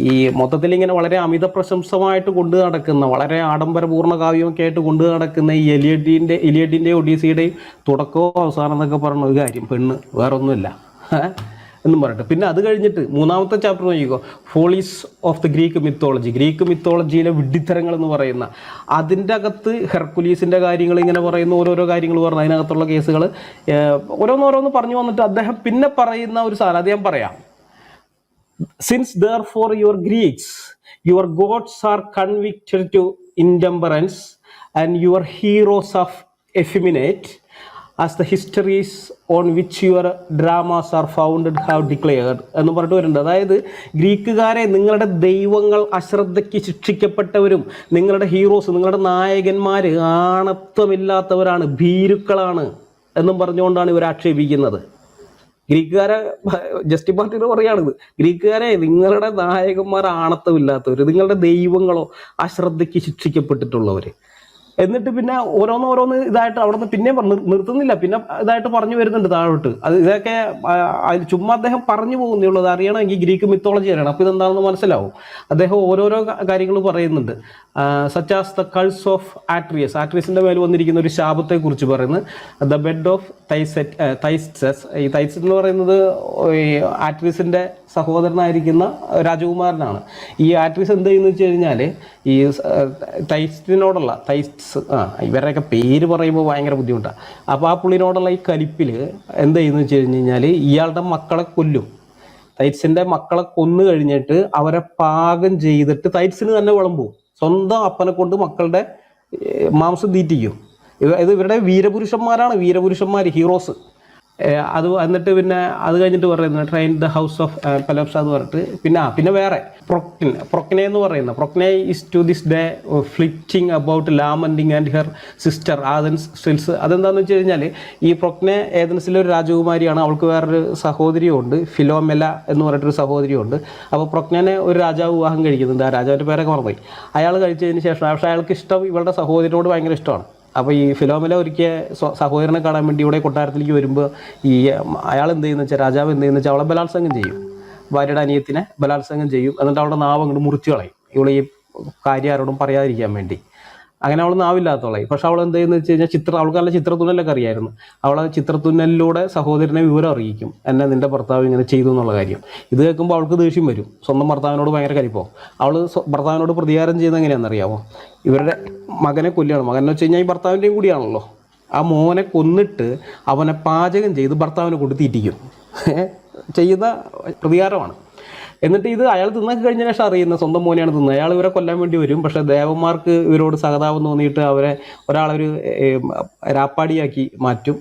ഈ മൊത്തത്തിൽ ഇങ്ങനെ വളരെ അമിത പ്രശംസമായിട്ട് കൊണ്ടു നടക്കുന്ന, വളരെ ആഡംബരപൂർണ്ണ കാവ്യമൊക്കെ ആയിട്ട് കൊണ്ടു നടക്കുന്ന ഈ ഇലിയഡിൻ്റെ ഒഡീസിയുടെയും തുടക്കവും അവസാനം എന്നൊക്കെ പറയുന്ന ഒരു കാര്യം പെണ്ണ്, വേറൊന്നുമില്ല എന്നും പറയട്ടെ. പിന്നെ അത് കഴിഞ്ഞിട്ട് മൂന്നാമത്തെ ചാപ്റ്റർ നോക്കിക്കോ, ഫോളീസ് ഓഫ് ദ ഗ്രീക്ക് മിത്തോളജിയിലെ വിഡ്ഢിത്തരങ്ങൾ എന്ന് പറയുന്ന, അതിൻ്റെ അകത്ത് ഹെർക്കുലീസിൻ്റെ കാര്യങ്ങൾ ഇങ്ങനെ പറയുന്ന ഓരോരോ കാര്യങ്ങൾ പറഞ്ഞ് അതിനകത്തുള്ള കേസുകൾ ഓരോന്നോരോന്ന് പറഞ്ഞു വന്നിട്ട് അദ്ദേഹം പിന്നെ പറയുന്ന ഒരു സാധനം അത് ഞാൻ പറയാം. Since therefore your Greeks, your gods are convicted to intemperance, and your heroes of effeminate, as the histories on which your dramas are founded have declared എന്ന് പറഞ്ഞിട്ട് വരുന്നുണ്ട്. അതായത് ഗ്രീക്കുകാരെ നിങ്ങളുടെ ദൈവങ്ങൾ അശ്രദ്ധയ്ക്ക് ശിക്ഷിക്കപ്പെട്ടവരും നിങ്ങളുടെ ഹീറോസ് നിങ്ങളുടെ നായകന്മാർ ആണത്വമില്ലാത്തവരാണ്, ഭീരുക്കളാണ് എന്നും പറഞ്ഞുകൊണ്ടാണ് ഇവർ ആക്ഷേപിക്കുന്നത്. ഗ്രീക്കുകാരെ ജസ്റ്റിൻ മാർട്ടിർ പറയുകയാണിത്, ഗ്രീക്കുകാരെ നിങ്ങളുടെ നായകന്മാർ ആണത്വമില്ലാത്തവർ, നിങ്ങളുടെ ദൈവങ്ങളോ അശ്രദ്ധയ്ക്ക് ശിക്ഷിക്കപ്പെട്ടിട്ടുള്ളവർ. എന്നിട്ട് പിന്നെ ഓരോന്ന് ഇതായിട്ട് അവിടെ നിന്ന് പിന്നെ നിർത്തുന്നില്ല, പിന്നെ ഇതായിട്ട് പറഞ്ഞു വരുന്നുണ്ട് താഴോട്ട്. അത് ഇതൊക്കെ ചുമ്മാ അദ്ദേഹം പറഞ്ഞു പോകുന്നേ ഉള്ളൂ. അത് അറിയണമെങ്കിൽ ഗ്രീക്ക് മിത്തോളജി അറിയണം, അപ്പോൾ ഇതെന്താണെന്ന് മനസ്സിലാവും. അദ്ദേഹം ഓരോരോ കാര്യങ്ങൾ പറയുന്നുണ്ട്. Such as the curse of ആട്രിയസിൻ്റെ മേൽ വന്നിരിക്കുന്ന ഒരു ശാപത്തെ കുറിച്ച് പറയുന്നത്, ദ ബെഡ് ഓഫ് തൈസസ്. ഈ തൈസസ് എന്ന് പറയുന്നത് ആട്രിയസിൻ്റെ സഹോദരനായിരിക്കുന്ന രാജകുമാരനാണ്. ഈ ആട്രിയസ് എന്ത് ചെയ്യുന്നു വെച്ച് കഴിഞ്ഞാൽ ഈ തൈസിനോടുള്ള ഇവരുടെയൊക്കെ പേര് പറയുമ്പോൾ ഭയങ്കര ബുദ്ധിമുട്ടാണ്. അപ്പോൾ ആ പുള്ളിനോടുള്ള ഈ കലിപ്പിൽ എന്ത് ചെയ്യുന്നു വെച്ച് കഴിഞ്ഞാൽ ഇയാളുടെ മക്കളെ കൊല്ലും. തൈറ്റ്സിൻ്റെ മക്കളെ കൊന്നു കഴിഞ്ഞിട്ട് അവരെ പാകം ചെയ്തിട്ട് തൈറ്റ്സിന് തന്നെ വിളമ്പും. സ്വന്തം അപ്പനെ കൊണ്ട് മക്കളുടെ മാംസം തീറ്റിക്കും. ഇത് ഇവരുടെ വീരപുരുഷന്മാരാണ്, ഹീറോസ്. അത് എന്നിട്ട് പിന്നെ അത് കഴിഞ്ഞിട്ട് പറയുന്നത് train the house of Pelops എന്ന് പറഞ്ഞിട്ട് പിന്നെ വേറെ പ്രൊക്നെ എന്ന് പറയുന്ന Procne is to this day flitting about lamenting and her sister Athens stills. അതെന്താണെന്ന് വെച്ച് കഴിഞ്ഞാൽ ഈ പ്രൊക്നെ ഏതൻസിലെ ഒരു രാജകുമാരിയാണ്. അവൾക്ക് വേറൊരു സഹോദരിയുണ്ട്, ഫിലോമെല എന്ന് പറഞ്ഞിട്ടൊരു സഹോദരിയുണ്ട്. അപ്പോൾ പ്രൊക്നെ ഒരു രാജാവ് വിവാഹം കഴിക്കുന്നുണ്ട്. ആ രാജാവിൻ്റെ പേരൊക്കെ മറന്നുപോയി. അയാൾ കഴിച്ചതിന് ശേഷം പക്ഷേ അയാൾക്ക് ഇഷ്ടം ഇവളുടെ സഹോദരിയോട് ഭയങ്കര ഇഷ്ടമാണ്. അപ്പോൾ ഈ ഫിലോമില ഒരിക്കൽ സഹോദരനെ കാണാൻ വേണ്ടി ഇവിടെ കൊട്ടാരത്തിലേക്ക് വരുമ്പോൾ അയാൾ എന്ത് ചെയ്യുന്ന വെച്ചാൽ രാജാവ് എന്ത് ചെയ്യുന്ന വെച്ചാൽ അവളെ ബലാത്സംഗം ചെയ്യും. ഭാര്യയുടെ അനിയത്തിനെ ബലാത്സംഗം ചെയ്യും. എന്നിട്ട് അവളുടെ നാവ് അങ്ങോട്ട് മുറിച്ച് കളയും, ഇവളെ ഈ കാര്യം ആരോടും പറയാതിരിക്കാൻ വേണ്ടി. അങ്ങനെ അവൾ നാവില്ലാത്തോളായി. പക്ഷെ അവൾ എന്ത് ചെയ്യുന്നത് വെച്ച് കഴിഞ്ഞാൽ അവൾക്ക് നല്ല ചിത്രത്തുന്നലൊക്കെ അറിയായിരുന്നു. അവളെ ചിത്രത്തുന്നലിലൂടെ സഹോദരനെ വിവരം അറിയിക്കും, എന്നെ നിന്റെ ഭർത്താവ് ഇങ്ങനെ ചെയ്തു എന്നുള്ള കാര്യം. ഇത് കേൾക്കുമ്പോൾ അവൾക്ക് ദേഷ്യം വരും, സ്വന്തം ഭർത്താവിനോട് ഭയങ്കര കരിപ്പോൾ. അവൾ ഭർത്താവിനോട് പ്രതികാരം ചെയ്യുന്നത് എങ്ങനെയാണെന്നറിയാമോ? ഇവരുടെ മകനെ കൊല്ലുകയാണ്. മകൻ എന്ന് വെച്ച് കഴിഞ്ഞാൽ ഈ ഭർത്താവിൻ്റെയും കൂടിയാണല്ലോ. ആ മോനെ കൊന്നിട്ട് അവനെ പാചകം ചെയ്ത് ഭർത്താവിനെ കൊണ്ട് തീറ്റിക്കും. ചെയ്യുന്ന പ്രതികാരമാണ്. എന്നിട്ട് ഇത് അയാൾ തിന്നൊക്കെ കഴിഞ്ഞ ശേഷം അറിയുന്നത് സ്വന്തം മോനെയാണ് തിന്നത്. അയാൾ ഇവരെ കൊല്ലാൻ വേണ്ടി വരും. പക്ഷേ ദേവന്മാർക്ക് ഇവരോട് സഹതാപം തോന്നിയിട്ട് ഒരാളൊരു രാപ്പാടിയാക്കി മാറ്റും,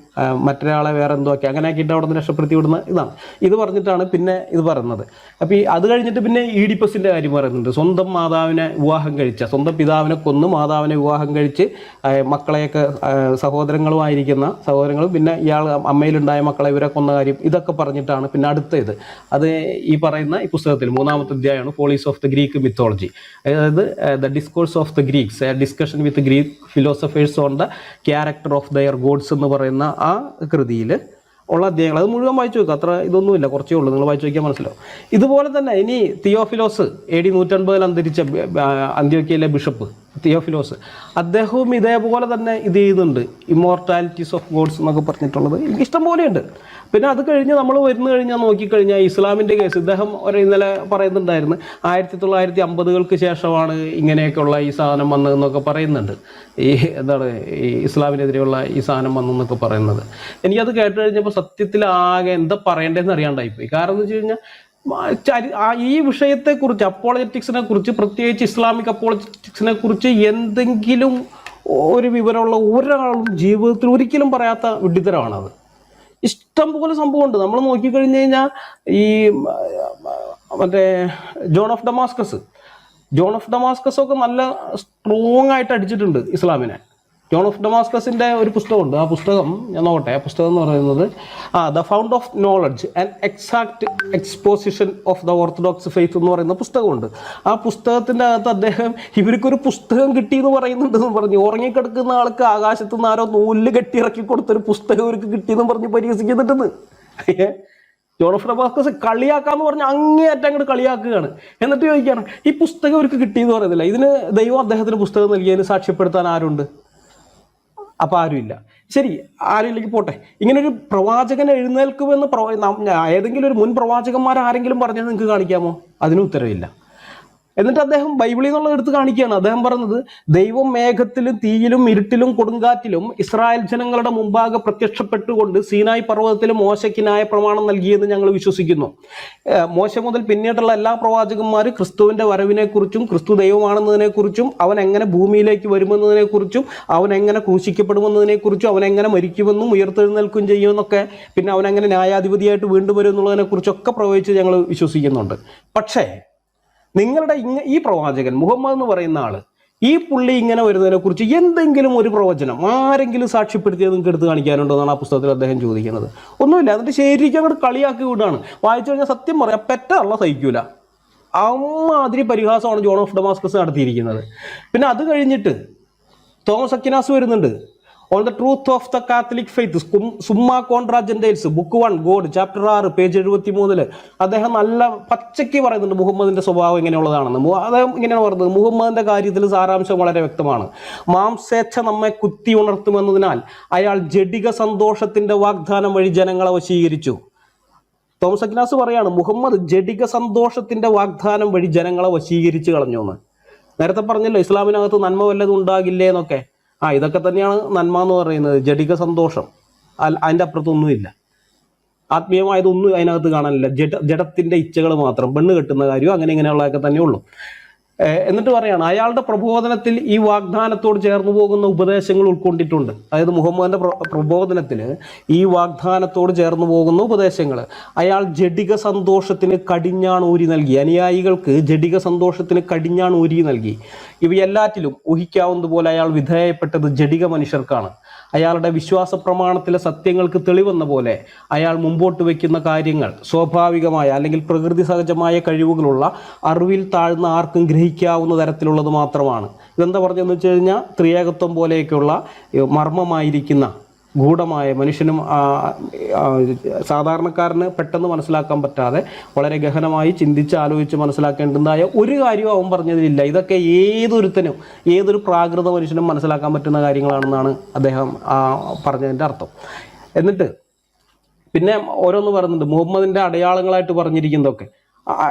മറ്റൊരാളെ വേറെ എന്തോ ആക്കി, അങ്ങനെ ആക്കിയിട്ട് അവിടെ നിന്ന് രക്ഷപ്പെടുത്തി വിടുന്ന ഇതാണ്. ഇത് പറഞ്ഞിട്ടാണ് പിന്നെ ഇത് പറയുന്നത്. അപ്പോൾ അത് കഴിഞ്ഞിട്ട് പിന്നെ ഈഡിപ്പസിൻ്റെ കാര്യം പറയുന്നുണ്ട്. സ്വന്തം മാതാവിനെ വിവാഹം കഴിച്ച, സ്വന്തം പിതാവിനെ കൊന്ന് മാതാവിനെ വിവാഹം കഴിച്ച് മക്കളെയൊക്കെ സഹോദരങ്ങളും പിന്നെ ഇയാൾ അമ്മയിലുണ്ടായ മക്കളെ ഇവരെ കൊന്ന കാര്യം, ഇതൊക്കെ പറഞ്ഞിട്ടാണ് പിന്നെ അടുത്ത ഇത്. അത് ഈ പറയുന്ന ഈ പുസ്തകത്തിൽ 3-ാമത്തെ അധ്യായമാണ് follies of the Greek mythology. അതായത് the discourse of the Greeks, a discussion with Greek philosophers on the character of their gods എന്ന് പറയുന്ന ആ കൃതിയിൽ ഉള്ള അധ്യായങ്ങൾ. അത് മുഴുവൻ വായിച്ചു നോക്കുക, അത്ര ഇതൊന്നുമില്ല, കുറച്ചേ ഉള്ളൂ, നിങ്ങൾ വായിച്ചു നോക്കിയാൽ മനസ്സിലാവും. ഇതുപോലെ തന്നെ ഇനി തിയോഫിലോസ് AD 150 അന്തരിച്ച അന്ത്യോക്യയിലെ ബിഷപ്പ് തിയോഫിലോസ്, അദ്ദേഹവും ഇതേപോലെ തന്നെ ഇത് ചെയ്യുന്നുണ്ട്. ഇമ്മോർട്ടാലിറ്റീസ് ഓഫ് ഗോഡ്സ് എന്നൊക്കെ പറഞ്ഞിട്ടുള്ളത് ഇഷ്ടം പോലെയുണ്ട്. പിന്നെ അത് കഴിഞ്ഞ് നമ്മൾ കഴിഞ്ഞാൽ നോക്കിക്കഴിഞ്ഞാൽ ഇസ്ലാമിൻ്റെ കേസ് ഇദ്ദേഹം ഇന്നലെ പറയുന്നുണ്ടായിരുന്നു. 1950-കൾക്ക് ശേഷമാണ് ഇങ്ങനെയൊക്കെയുള്ള ഈ സാധനം വന്നതെന്നൊക്കെ പറയുന്നുണ്ട്. ഈ ഇസ്ലാമിനെതിരെയുള്ള ഈ സാധനം വന്നെന്നൊക്കെ പറയുന്നത്. എനിക്കത് കേട്ട് കഴിഞ്ഞപ്പോൾ സത്യത്തിൽ ആകെ എന്താ പറയേണ്ടതെന്ന് അറിയാണ്ടായിപ്പോയി. കാരണം എന്ന് വെച്ച് കഴിഞ്ഞാൽ ഈ വിഷയത്തെക്കുറിച്ച്, അപ്പോളജറ്റിക്സിനെ കുറിച്ച്, പ്രത്യേകിച്ച് ഇസ്ലാമിക് അപ്പോളജറ്റിക്സിനെ കുറിച്ച് എന്തെങ്കിലും ഒരു വിവരമുള്ള ഒരാളും ജീവിതത്തിൽ ഒരിക്കലും പറയാത്ത വിഡ്ഢിത്തരമാണത്. ഇഷ്ടം പോലെ സംഭവമുണ്ട്. നമ്മൾ നോക്കിക്കഴിഞ്ഞ് കഴിഞ്ഞാൽ ഈ മറ്റേ ജോൺ ഓഫ് ഡമാസ്കസ് ഒക്കെ നല്ല സ്ട്രോങ് ആയിട്ട് അടിച്ചിട്ടുണ്ട് ഇസ്ലാമിനെ. ജോൺ ഓഫ് ഡമാസ്കസിൻ്റെ ഒരു പുസ്തകമുണ്ട്. ആ പുസ്തകം ഞാൻ നോക്കട്ടെ. ആ പുസ്തകം എന്ന് പറയുന്നത് the found of knowledge and exact exposition of the orthodox faith എന്ന് പറയുന്ന പുസ്തകമുണ്ട്. ആ പുസ്തകത്തിൻ്റെ അകത്ത് അദ്ദേഹം ഇവർക്കൊരു പുസ്തകം കിട്ടിയെന്ന് പറയുന്നുണ്ടെന്ന് പറഞ്ഞു. ഉറങ്ങിക്കിടക്കുന്ന ആൾക്ക് ആകാശത്ത് നിന്ന് ആരോ നൂലിൽ കെട്ടിയിറക്കി കൊടുത്തൊരു പുസ്തകം ഇവർക്ക് കിട്ടിയെന്ന് പറഞ്ഞ് പരിഹസിക്കുന്നുണ്ടെന്ന്. ജോൺ ഓഫ് ഡമാസ്കസ് കളിയാക്കാന്ന് പറഞ്ഞ് അങ്ങേയറ്റം അങ്ങോട്ട് കളിയാക്കുകയാണ്. എന്നിട്ട് ചോദിക്കുകയാണ് ഈ പുസ്തകം ഇവർക്ക് കിട്ടിയെന്ന് പറയുന്നില്ല. ഇതിന് ദൈവം അദ്ദേഹത്തിന് പുസ്തകം നൽകിയതിന് സാക്ഷ്യപ്പെടുത്താൻ ആരുണ്ട്? അപ്പം ആരുമില്ല. ശരി, ആരുമില്ലെങ്കിൽ പോട്ടെ. ഇങ്ങനൊരു പ്രവാചകൻ എഴുന്നേൽക്കുമെന്ന് ഏതെങ്കിലും ഒരു മുൻ പ്രവാചകന്മാർ ആരെങ്കിലും പറഞ്ഞത് നിങ്ങൾക്ക് കാണിക്കാമോ? അതിന് ഉത്തരവില്ല. എന്നിട്ട് അദ്ദേഹം ബൈബിളിൽ നിന്നുള്ള എടുത്ത് കാണിക്കുകയാണ്. അദ്ദേഹം പറഞ്ഞത് ദൈവം മേഘത്തിലും തീയിലും ഇരുട്ടിലും കൊടുങ്കാറ്റിലും ഇസ്രായേൽ ജനങ്ങളുടെ മുമ്പാകെ പ്രത്യക്ഷപ്പെട്ടുകൊണ്ട് സീനായി പർവ്വതത്തിൽ മോശയ്ക്ക് ന്യായപ്രമാണം നൽകിയെന്ന് ഞങ്ങൾ വിശ്വസിക്കുന്നു. മോശ മുതൽ പിന്നീടുള്ള എല്ലാ പ്രവാചകന്മാരും ക്രിസ്തുവിൻ്റെ വരവിനെക്കുറിച്ചും ക്രിസ്തു ദൈവമാണെന്നതിനെക്കുറിച്ചും അവൻ എങ്ങനെ ഭൂമിയിലേക്ക് വരുമെന്നതിനെക്കുറിച്ചും അവൻ എങ്ങനെ ക്രൂശിക്കപ്പെടുമെന്നതിനെക്കുറിച്ചും അവൻ എങ്ങനെ മരിക്കുമെന്നും ഉയർത്തെഴുന്നേൽക്കുകയും ചെയ്യുമെന്നൊക്കെ, പിന്നെ അവൻ എങ്ങനെ ന്യായാധിപതിയായിട്ട് വീണ്ടും വരും എന്നുള്ളതിനെക്കുറിച്ചൊക്കെ പ്രവചിച്ച് ഞങ്ങൾ വിശ്വസിക്കുന്നുണ്ട്. പക്ഷേ നിങ്ങളുടെ ഈ പ്രവാചകൻ മുഹമ്മദ് എന്ന് പറയുന്ന ആള്, ഈ പുള്ളി ഇങ്ങനെ വരുന്നതിനെ കുറിച്ച് എന്തെങ്കിലും ഒരു പ്രവചനം ആരെങ്കിലും സാക്ഷ്യപ്പെടുത്തിയത് നിങ്ങൾക്ക് എടുത്ത് കാണിക്കാനുണ്ടോ എന്നാണ് ആ പുസ്തകത്തിൽ അദ്ദേഹം ചോദിക്കുന്നത്. ഒന്നുമില്ല. എന്നിട്ട് ശരിക്കും അങ്ങോട്ട് കളിയാക്കി വിടുകയാണ്. വായിച്ചു കഴിഞ്ഞാൽ സത്യം പറയാം, പെറ്റള്ള സഹിക്കൂല. അമ്മാതിരി പരിഹാസമാണ് ജോൺ ഓഫ് ഡമാസ്കസ് നടത്തിയിരിക്കുന്നത്. പിന്നെ അത് കഴിഞ്ഞിട്ട് തോമസ് അക്വിനാസ് വരുന്നുണ്ട്. On the truth of the Catholic faith, Summa Contra Gentiles, book 1 God, chapter 6 page 73 അദ്ദേഹം നല്ല പച്ചയ്ക്ക് പറയുന്നുണ്ട് മുഹമ്മദിന്റെ സ്വഭാവം എങ്ങനെയുള്ളതാണെന്ന്. അദ്ദേഹം ഇങ്ങനെയാണ് പറയുന്നത്, മുഹമ്മദിന്റെ കാര്യത്തിൽ സാരാംശം വളരെ വ്യക്തമാണ്. മാംസേച്ഛ നമ്മെ കുത്തി ഉണർത്തുമെന്നതിനാൽ അയാൾ ജഡിക സന്തോഷത്തിന്റെ വാഗ്ദാനം വഴി ജനങ്ങളെ വശീകരിച്ചു. തോമസ് അക്വിനാസ് പറയാണ് മുഹമ്മദ് ജഡിക സന്തോഷത്തിന്റെ വാഗ്ദാനം വഴി ജനങ്ങളെ വശീകരിച്ച് കളഞ്ഞു എന്ന്. നേരത്തെ പറഞ്ഞല്ലോ ഇസ്ലാമിനകത്ത് നന്മ വല്ലതും ഉണ്ടാകില്ലേ എന്നൊക്കെ. ഇതൊക്കെ തന്നെയാണ് നന്മ എന്ന് പറയുന്നത്, ജഡിക സന്തോഷം. അതിൻ്റെ അപ്പുറത്തൊന്നുമില്ല, ആത്മീയമായതൊന്നും അതിനകത്ത് കാണാനില്ല. ജഡത്തിൻ്റെ ഇച്ഛകൾ മാത്രം, പെണ്ണ് കെട്ടുന്ന കാര്യം അങ്ങനെ ഇങ്ങനെയുള്ളതൊക്കെ തന്നെ ഉള്ളൂ. എന്നിട്ട് പറയാണ് അയാളുടെ പ്രബോധനത്തിൽ ഈ വാഗ്ദാനത്തോട് ചേർന്ന് പോകുന്ന ഉപദേശങ്ങൾ ഉൾക്കൊണ്ടിട്ടുണ്ട്. അതായത് മുഹമ്മദിന്റെ പ്രബോധനത്തിൽ ഈ വാഗ്ദാനത്തോട് ചേർന്ന് പോകുന്ന ഉപദേശങ്ങൾ. അയാൾ ജഡിക സന്തോഷത്തിന് കടിഞ്ഞാണൂരി നൽകി, അനുയായികൾക്ക് ജഡിക സന്തോഷത്തിന് കടിഞ്ഞാണൂരി നൽകി. ഇവയെല്ലാറ്റിലും ഊഹിക്കാവുന്നതുപോലെ അയാൾ വിധേയപ്പെട്ടത് ജഡിക മനുഷ്യർക്കാണ്. അയാളുടെ വിശ്വാസ പ്രമാണത്തിലെ സത്യങ്ങൾക്ക് തെളിവെന്ന പോലെ അയാൾ മുമ്പോട്ട് വയ്ക്കുന്ന കാര്യങ്ങൾ സ്വാഭാവികമായ അല്ലെങ്കിൽ പ്രകൃതി സഹജമായ കഴിവുകളുള്ള അറിവിൽ താഴ്ന്ന ആർക്കും ഗ്രഹിക്കാവുന്ന തരത്തിലുള്ളത് മാത്രമാണ്. ഇതെന്താ പറഞ്ഞതെന്ന് വെച്ച് കഴിഞ്ഞാൽ ത്രിയേകത്വം പോലെയൊക്കെയുള്ള മർമ്മമായിരിക്കുന്ന ഗൂഢമായ മനുഷ്യനും സാധാരണക്കാരന് പെട്ടെന്ന് മനസ്സിലാക്കാൻ പറ്റാതെ വളരെ ഗഹനമായി ചിന്തിച്ച് ആലോചിച്ച് മനസ്സിലാക്കേണ്ടതായ ഒരു കാര്യവും അവൻ പറഞ്ഞതിലില്ല. ഇതൊക്കെ ഏതൊരുത്തനും ഏതൊരു പ്രാകൃത മനുഷ്യനും മനസ്സിലാക്കാൻ പറ്റുന്ന കാര്യങ്ങളാണെന്നാണ് അദ്ദേഹം പറഞ്ഞതിൻ്റെ അർത്ഥം. എന്നിട്ട് പിന്നെ ഓരോന്ന് പറയുന്നുണ്ട് മുഹമ്മദിൻ്റെ അടയാളങ്ങളായിട്ട് പറഞ്ഞിരിക്കുന്നതൊക്കെ.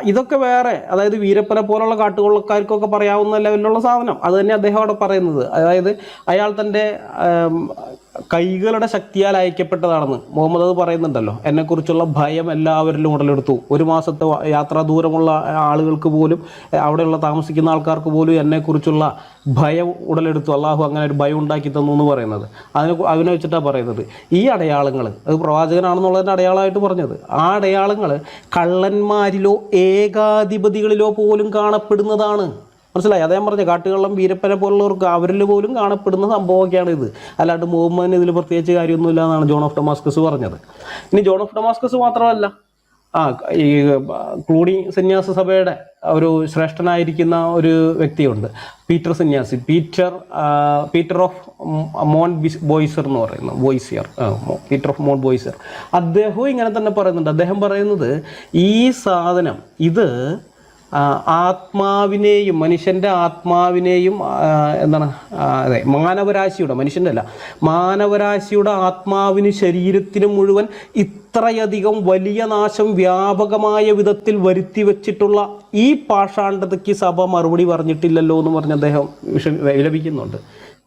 ഇതൊക്കെ വേറെ, അതായത് വീരപ്പനെ പോലുള്ള കാട്ടുകൊള്ളക്കാർക്കൊക്കെ പറയാവുന്ന ലെവലിലുള്ള സാധനം അത് തന്നെ അദ്ദേഹം അവിടെ പറയുന്നത്. അതായത് അയാൾ തൻ്റെ കൈകളുടെ ശക്തിയാൽ അയക്കപ്പെട്ടതാണെന്ന് മുഹമ്മദ് അത് പറയുന്നുണ്ടല്ലോ. എന്നെക്കുറിച്ചുള്ള ഭയം എല്ലാവരിലും ഉടലെടുത്തു. ഒരു മാസത്തെ യാത്രാ ദൂരമുള്ള ആളുകൾക്ക് പോലും, അവിടെയുള്ള താമസിക്കുന്ന ആൾക്കാർക്ക് പോലും എന്നെക്കുറിച്ചുള്ള ഭയം ഉടലെടുത്തു. അള്ളാഹു അങ്ങനെ ഒരു ഭയം ഉണ്ടാക്കി തന്നു എന്ന് പറയുന്നത് അതിനെ വെച്ചിട്ടാണ് പറയുന്നത്. ഈ അടയാളങ്ങൾ അത് പ്രവാചകനാണെന്നുള്ളതിൻ്റെ അടയാളമായിട്ട് പറഞ്ഞത്. ആ അടയാളങ്ങൾ കള്ളന്മാരിലോ ഏകാധിപതികളിലോ പോലും കാണപ്പെടുന്നതാണ്. മനസ്സിലായി? അദ്ദേഹം പറഞ്ഞ കാട്ടുകള്ളം വീരപ്പനെ പോലുള്ളവർക്ക് അവരിൽ പോലും കാണപ്പെടുന്ന സംഭവമൊക്കെയാണ് ഇത്. അല്ലാണ്ട് മുഹമ്മദിന് ഇതിൽ പ്രത്യേകിച്ച് കാര്യമൊന്നുമില്ല എന്നാണ് ജോൺ ഓഫ് ഡമാസ്കസ് പറഞ്ഞത്. ഇനി ജോൺ ഓഫ് ഡമാസ്കസ് മാത്രമല്ല, ഈ ക്ലൂണി സന്യാസ സഭയുടെ ഒരു ശ്രേഷ്ഠനായിരിക്കുന്ന ഒരു വ്യക്തിയുണ്ട്, പീറ്റർ സന്യാസി, പീറ്റർ ഓഫ് മോൺ ബോയ്സർ എന്ന് പറയുന്നത്, പീറ്റർ ഓഫ് മോൺ ബോയ്സർ. അദ്ദേഹവും ഇങ്ങനെ തന്നെ പറയുന്നുണ്ട്. അദ്ദേഹം പറയുന്നത് ഈ സാധനം ഇത് ആത്മാവിനെയും മനുഷ്യൻ്റെ ആത്മാവിനെയും എന്താണ് അതെ മാനവരാശിയുടെ, മനുഷ്യൻ്റെ അല്ല, മാനവരാശിയുടെ ആത്മാവിന് ശരീരത്തിനും മുഴുവൻ ഇത്രയധികം വലിയ നാശം വ്യാപകമായ വിധത്തിൽ വരുത്തി വച്ചിട്ടുള്ള ഈ പാഷാണ്ഡതയ്ക്ക് സഭ മറുപടി പറഞ്ഞിട്ടില്ലല്ലോ എന്ന് പറഞ്ഞ് അദ്ദേഹം വിലപിക്കുന്നുണ്ട്.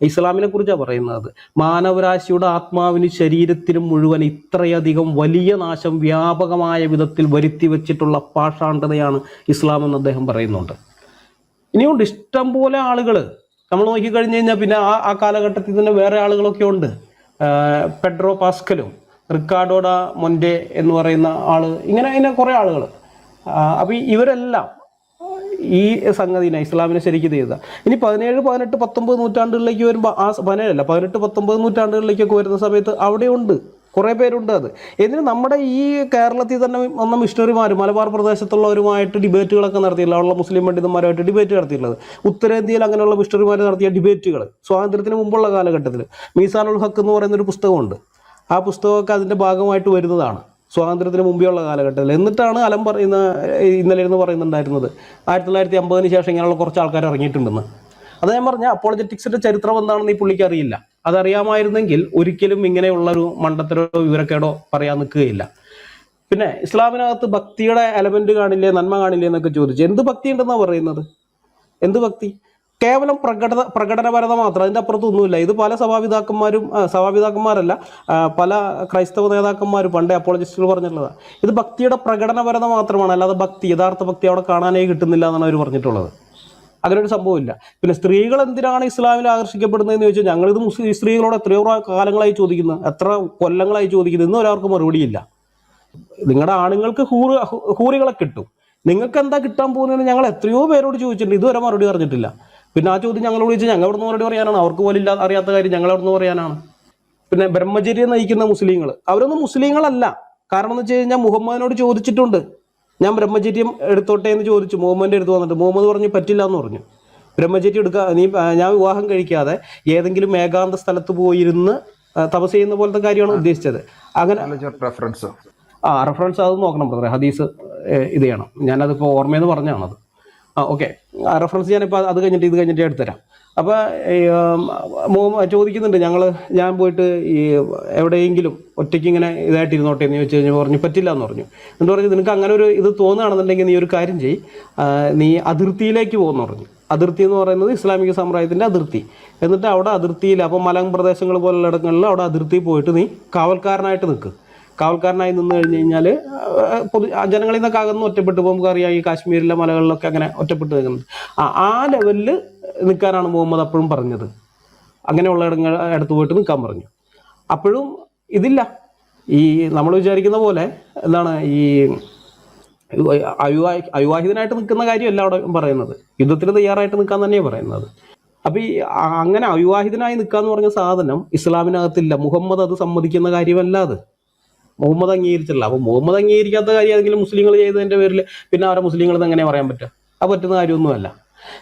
ഇസ്ലാമിനെ കുറിച്ചാണ് പറയുന്നത്. മാനവരാശിയുടെ ആത്മാവിന് ശരീരത്തിനും മുഴുവൻ ഇത്രയധികം വലിയ നാശം വ്യാപകമായ വിധത്തിൽ വരുത്തി വച്ചിട്ടുള്ള പാഷാണ്ഡതയാണ് ഇസ്ലാം എന്ന് അദ്ദേഹം പറയുന്നുണ്ട്. ഇനിയുണ്ട് ഇഷ്ടം പോലെ ആളുകൾ. നമ്മൾ നോക്കിക്കഴിഞ്ഞ് കഴിഞ്ഞാൽ പിന്നെ ആ കാലഘട്ടത്തിൽ തന്നെ വേറെ ആളുകളൊക്കെ ഉണ്ട്. പെഡ്രോ പാസ്കലും റിക്കാർഡോ ഡ മൊൻറെ എന്ന് പറയുന്ന ആള്, ഇങ്ങനെ കുറേ ആളുകൾ. അപ്പം ഇവരെല്ലാം ഈ സംഗതിനെ ഇസ്ലാമിനെ ശരിക്കും ചെയ്ത. ഇനി 17, 18, 19 നൂറ്റാണ്ടുകളിലേക്ക് വരുമ്പോൾ 17 18, 19 നൂറ്റാണ്ടുകളിലേക്കൊക്കെ വരുന്ന സമയത്ത് അവിടെയുണ്ട് കുറേ പേരുണ്ട്. അത് എന്നിട്ട് നമ്മുടെ ഈ കേരളത്തിൽ തന്നെ വന്ന മിഷണറിമാർ മലബാർ പ്രദേശത്തുള്ളവരുമായിട്ട് ഡിബേറ്റുകളൊക്കെ നടത്തിയില്ല. അവിടെയുള്ള മുസ്ലിം പണ്ഡിതന്മാരുമായിട്ട് ഡിബേറ്റ് നടത്തിയിട്ടുള്ളത്. ഉത്തരേന്ത്യയിൽ അങ്ങനെയുള്ള മിഷണറിമാർ നടത്തിയ ഡിബേറ്റുകൾ സ്വാതന്ത്ര്യത്തിന് മുമ്പുള്ള കാലഘട്ടത്തിൽ മീസാനുൽ ഹക്ക് എന്ന് പറയുന്നൊരു പുസ്തകമുണ്ട്. ആ പുസ്തകമൊക്കെ അതിൻ്റെ ഭാഗമായിട്ട് വരുന്നതാണ് സ്വാതന്ത്ര്യത്തിന് മുമ്പെയുള്ള കാലഘട്ടത്തിൽ. എന്നിട്ടാണ് അലം ഇന്നലെ ഇരുന്ന് പറയുന്നുണ്ടായിരുന്നത് 1950 ശേഷം ഇങ്ങനെയുള്ള കുറച്ച് ആൾക്കാർ ഇറങ്ങിയിട്ടുണ്ടെന്ന്. അത് ഞാൻ പറഞ്ഞ അപ്പോളജറ്റിക്സിൻ്റെ ചരിത്രം എന്താണെന്ന് ഈ പുള്ളിക്ക് അറിയില്ല. അതറിയാമായിരുന്നെങ്കിൽ ഒരിക്കലും ഇങ്ങനെയുള്ളൊരു മണ്ടത്തരോ വിവരക്കേടോ പറയാൻ നിൽക്കുകയില്ല. പിന്നെ ഇസ്ലാമിനകത്ത് ഭക്തിയുടെ എലമെന്റ് കാണില്ലേ, നന്മ കാണില്ലേ എന്നൊക്കെ ചോദിച്ചു. എന്ത് ഭക്തി ഉണ്ടെന്നാണ് പറയുന്നത്? എന്ത് ഭക്തി? കേവലം പ്രകടനപരത മാത്രം, അതിൻ്റെ അപ്പുറത്തൊന്നുമില്ല. ഇത് പല സഭാപിതാക്കന്മാരല്ല പല ക്രൈസ്തവ നേതാക്കന്മാരും പണ്ടേ അപ്പോളജിസ്റ്റുകൾ പറഞ്ഞിട്ടുള്ളതാണ്. ഇത് ഭക്തിയുടെ പ്രകടനപരത മാത്രമാണ്, അല്ലാതെ യഥാർത്ഥ ഭക്തി അവിടെ കാണാനേ കിട്ടുന്നില്ല എന്നാണ് അവർ പറഞ്ഞിട്ടുള്ളത്. അങ്ങനെ ഒരു സംഭവമില്ല. പിന്നെ സ്ത്രീകൾ എന്തിനാണ് ഇസ്ലാമിൽ ആകർഷിക്കപ്പെടുന്നതെന്ന് ചോദിച്ചാൽ ഞങ്ങളിത് സ്ത്രീകളോട് എത്രയോ കാലങ്ങളായി ചോദിക്കുന്നത്, എത്ര കൊല്ലങ്ങളായി ചോദിക്കുന്നത്, ഇന്നും ഒരാൾക്ക് മറുപടിയില്ല. നിങ്ങളുടെ ആണുങ്ങൾക്ക് ഹൂറികളെ കിട്ടും, നിങ്ങൾക്ക് എന്താ കിട്ടാൻ പോകുന്നതെന്ന് ഞങ്ങൾ എത്രയോ പേരോട് ചോദിച്ചിട്ടുണ്ട്, ഇതുവരെ മറുപടി പറഞ്ഞിട്ടില്ല. പിന്നെ ആ ചോദ്യം ഞങ്ങളോട് ചോദിച്ചാൽ ഞങ്ങൾ എവിടെ നിന്ന് മറുപടി പറയാനാണ്? അവർക്ക് പോലും അറിയാത്ത കാര്യം ഞങ്ങൾ എവിടെ നിന്ന് പറയാനാണ്? പിന്നെ ബ്രഹ്മചര്യം നയിക്കുന്ന മുസ്ലിങ്ങൾ, അവരൊന്നും മുസ്ലിങ്ങളല്ല. കാരണം എന്ന് വെച്ച് കഴിഞ്ഞാൽ മുഹമ്മദിനോട് ചോദിച്ചിട്ടുണ്ട്, ഞാൻ ബ്രഹ്മചര്യം എടുത്തോട്ടെ എന്ന് ചോദിച്ചു. മുഹമ്മദിൻ്റെ അടുത്ത് വന്നിട്ട് മുഹമ്മദ് പറഞ്ഞു പറ്റില്ല എന്ന് പറഞ്ഞു. ബ്രഹ്മചര്യം ഞാൻ വിവാഹം കഴിക്കാതെ ഏതെങ്കിലും ഏകാന്ത സ്ഥലത്ത് പോയിരുന്ന് തപസ് ചെയ്യുന്ന പോലത്തെ കാര്യമാണ് ഉദ്ദേശിച്ചത്. അങ്ങനെ റെഫറൻസ് അത് നോക്കണം ബ്രദറെ, ഹദീസ് ഇത് ചെയ്യണം. ഞാനതിപ്പോൾ ഓർമ്മയെന്ന് പറഞ്ഞാണത്. ഓക്കെ, റെഫറൻസ് ഞാനിപ്പോൾ ഇത് കഴിഞ്ഞിട്ട് എടുത്തുതരാം. അപ്പോൾ ചോദിക്കുന്നുണ്ട്, ഞാൻ പോയിട്ട് ഈ എവിടെയെങ്കിലും ഒറ്റയ്ക്ക് ഇങ്ങനെ ഇതായിട്ട് ഇരുന്നോട്ടെ എന്ന് ചോദിച്ചു കഴിഞ്ഞാൽ പറഞ്ഞു പറ്റില്ല എന്ന് പറഞ്ഞു. എന്നിട്ട് പറഞ്ഞു നിനക്ക് അങ്ങനെ ഒരു ഇത് തോന്നുകയാണെന്നുണ്ടെങ്കിൽ നീ ഒരു കാര്യം ചെയ്യ്, നീ അതിർത്തിയിലേക്ക് പോകുമെന്ന് പറഞ്ഞു. അതിർത്തി എന്ന് പറയുന്നത് ഇസ്ലാമിക സമ്പ്രദായത്തിൻ്റെ അതിർത്തി. എന്നിട്ട് അവിടെ അതിർത്തിയിൽ, അപ്പോൾ മലം പ്രദേശങ്ങൾ പോലുള്ള ഇടങ്ങളിൽ അവിടെ അതിർത്തിയിൽ പോയിട്ട് നീ കാവൽക്കാരനായിട്ട് നിൽക്ക്. കാവൽക്കാരനായി നിന്ന് കഴിഞ്ഞ് കഴിഞ്ഞാൽ ജനങ്ങളിൽ നിന്നൊക്കെ അകന്ന് ഒറ്റപ്പെട്ടു പോകും. നമുക്കറിയാം ഈ കാശ്മീരിലെ മലകളിലൊക്കെ അങ്ങനെ ഒറ്റപ്പെട്ട് നിൽക്കുന്നുണ്ട്. ആ ലെവലിൽ നിൽക്കാനാണ് മുഹമ്മദ് അപ്പോഴും പറഞ്ഞത്. അങ്ങനെയുള്ള ഇടത്ത് പോയിട്ട് നിൽക്കാൻ പറഞ്ഞു. അപ്പോഴും ഇതില്ല. ഈ നമ്മൾ വിചാരിക്കുന്ന പോലെ എന്താണ് ഈ അവിവാഹിതനായിട്ട് നിൽക്കുന്ന കാര്യമല്ല അവിടെ പറയുന്നത്, യുദ്ധത്തിന് തയ്യാറായിട്ട് നിൽക്കാൻ തന്നെയാണ് പറയുന്നത്. അപ്പം ഈ അങ്ങനെ അവിവാഹിതനായി നിൽക്കുക എന്ന് പറഞ്ഞ സാധനം ഇസ്ലാമിനകത്തില്ല. മുഹമ്മദ് അത് സമ്മതിക്കുന്ന കാര്യമല്ല. അത് മുഹമ്മദ് അംഗീകരിച്ചില്ല. അപ്പോൾ മുഹമ്മദ് അംഗീകരിക്കാത്ത കാര്യം ഏതെങ്കിലും മുസ്ലിങ്ങൾ ചെയ്തതിൻ്റെ പേരിൽ പിന്നെ അവരെ മുസ്ലിങ്ങൾ എങ്ങനെ പറയാൻ പറ്റുക? അത് പറ്റുന്ന കാര്യമൊന്നുമല്ല.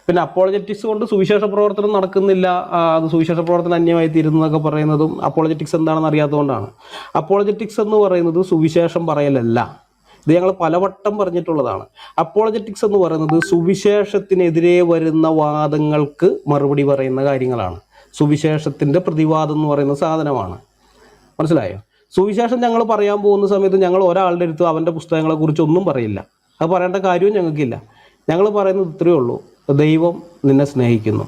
പിന്നെ അപ്പോളജറ്റിക്സ് കൊണ്ട് സുവിശേഷ പ്രവർത്തനം നടക്കുന്നില്ല, അത് സുവിശേഷ പ്രവർത്തനം അന്യമായി തീരുന്നതൊക്കെ പറയുന്നതും അപ്പോളജറ്റിക്സ് എന്താണെന്ന് അറിയാത്തതുകൊണ്ടാണ്. അപ്പോളജറ്റിക്സ് എന്ന് പറയുന്നത് സുവിശേഷം പറയലല്ല. ഇത് ഞങ്ങൾ പലവട്ടം പറഞ്ഞിട്ടുള്ളതാണ്. അപ്പോളജറ്റിക്സ് എന്ന് പറയുന്നത് സുവിശേഷത്തിനെതിരെ വരുന്ന വാദങ്ങൾക്ക് മറുപടി പറയുന്ന കാര്യങ്ങളാണ്. സുവിശേഷത്തിൻ്റെ പ്രതിവാദം എന്ന് പറയുന്ന സാധനമാണ്. മനസ്സിലായോ? സുവിശേഷം ഞങ്ങൾ പറയാൻ പോകുന്ന സമയത്ത് ഞങ്ങൾ ഒരാളുടെ അടുത്ത് അവൻ്റെ പുസ്തകങ്ങളെക്കുറിച്ച് ഒന്നും പറയില്ല. അത് പറയേണ്ട കാര്യവും ഞങ്ങൾക്കില്ല. ഞങ്ങൾ പറയുന്നത് ഇത്രയേ ഉള്ളൂ: ദൈവം നിന്നെ സ്നേഹിക്കുന്നു,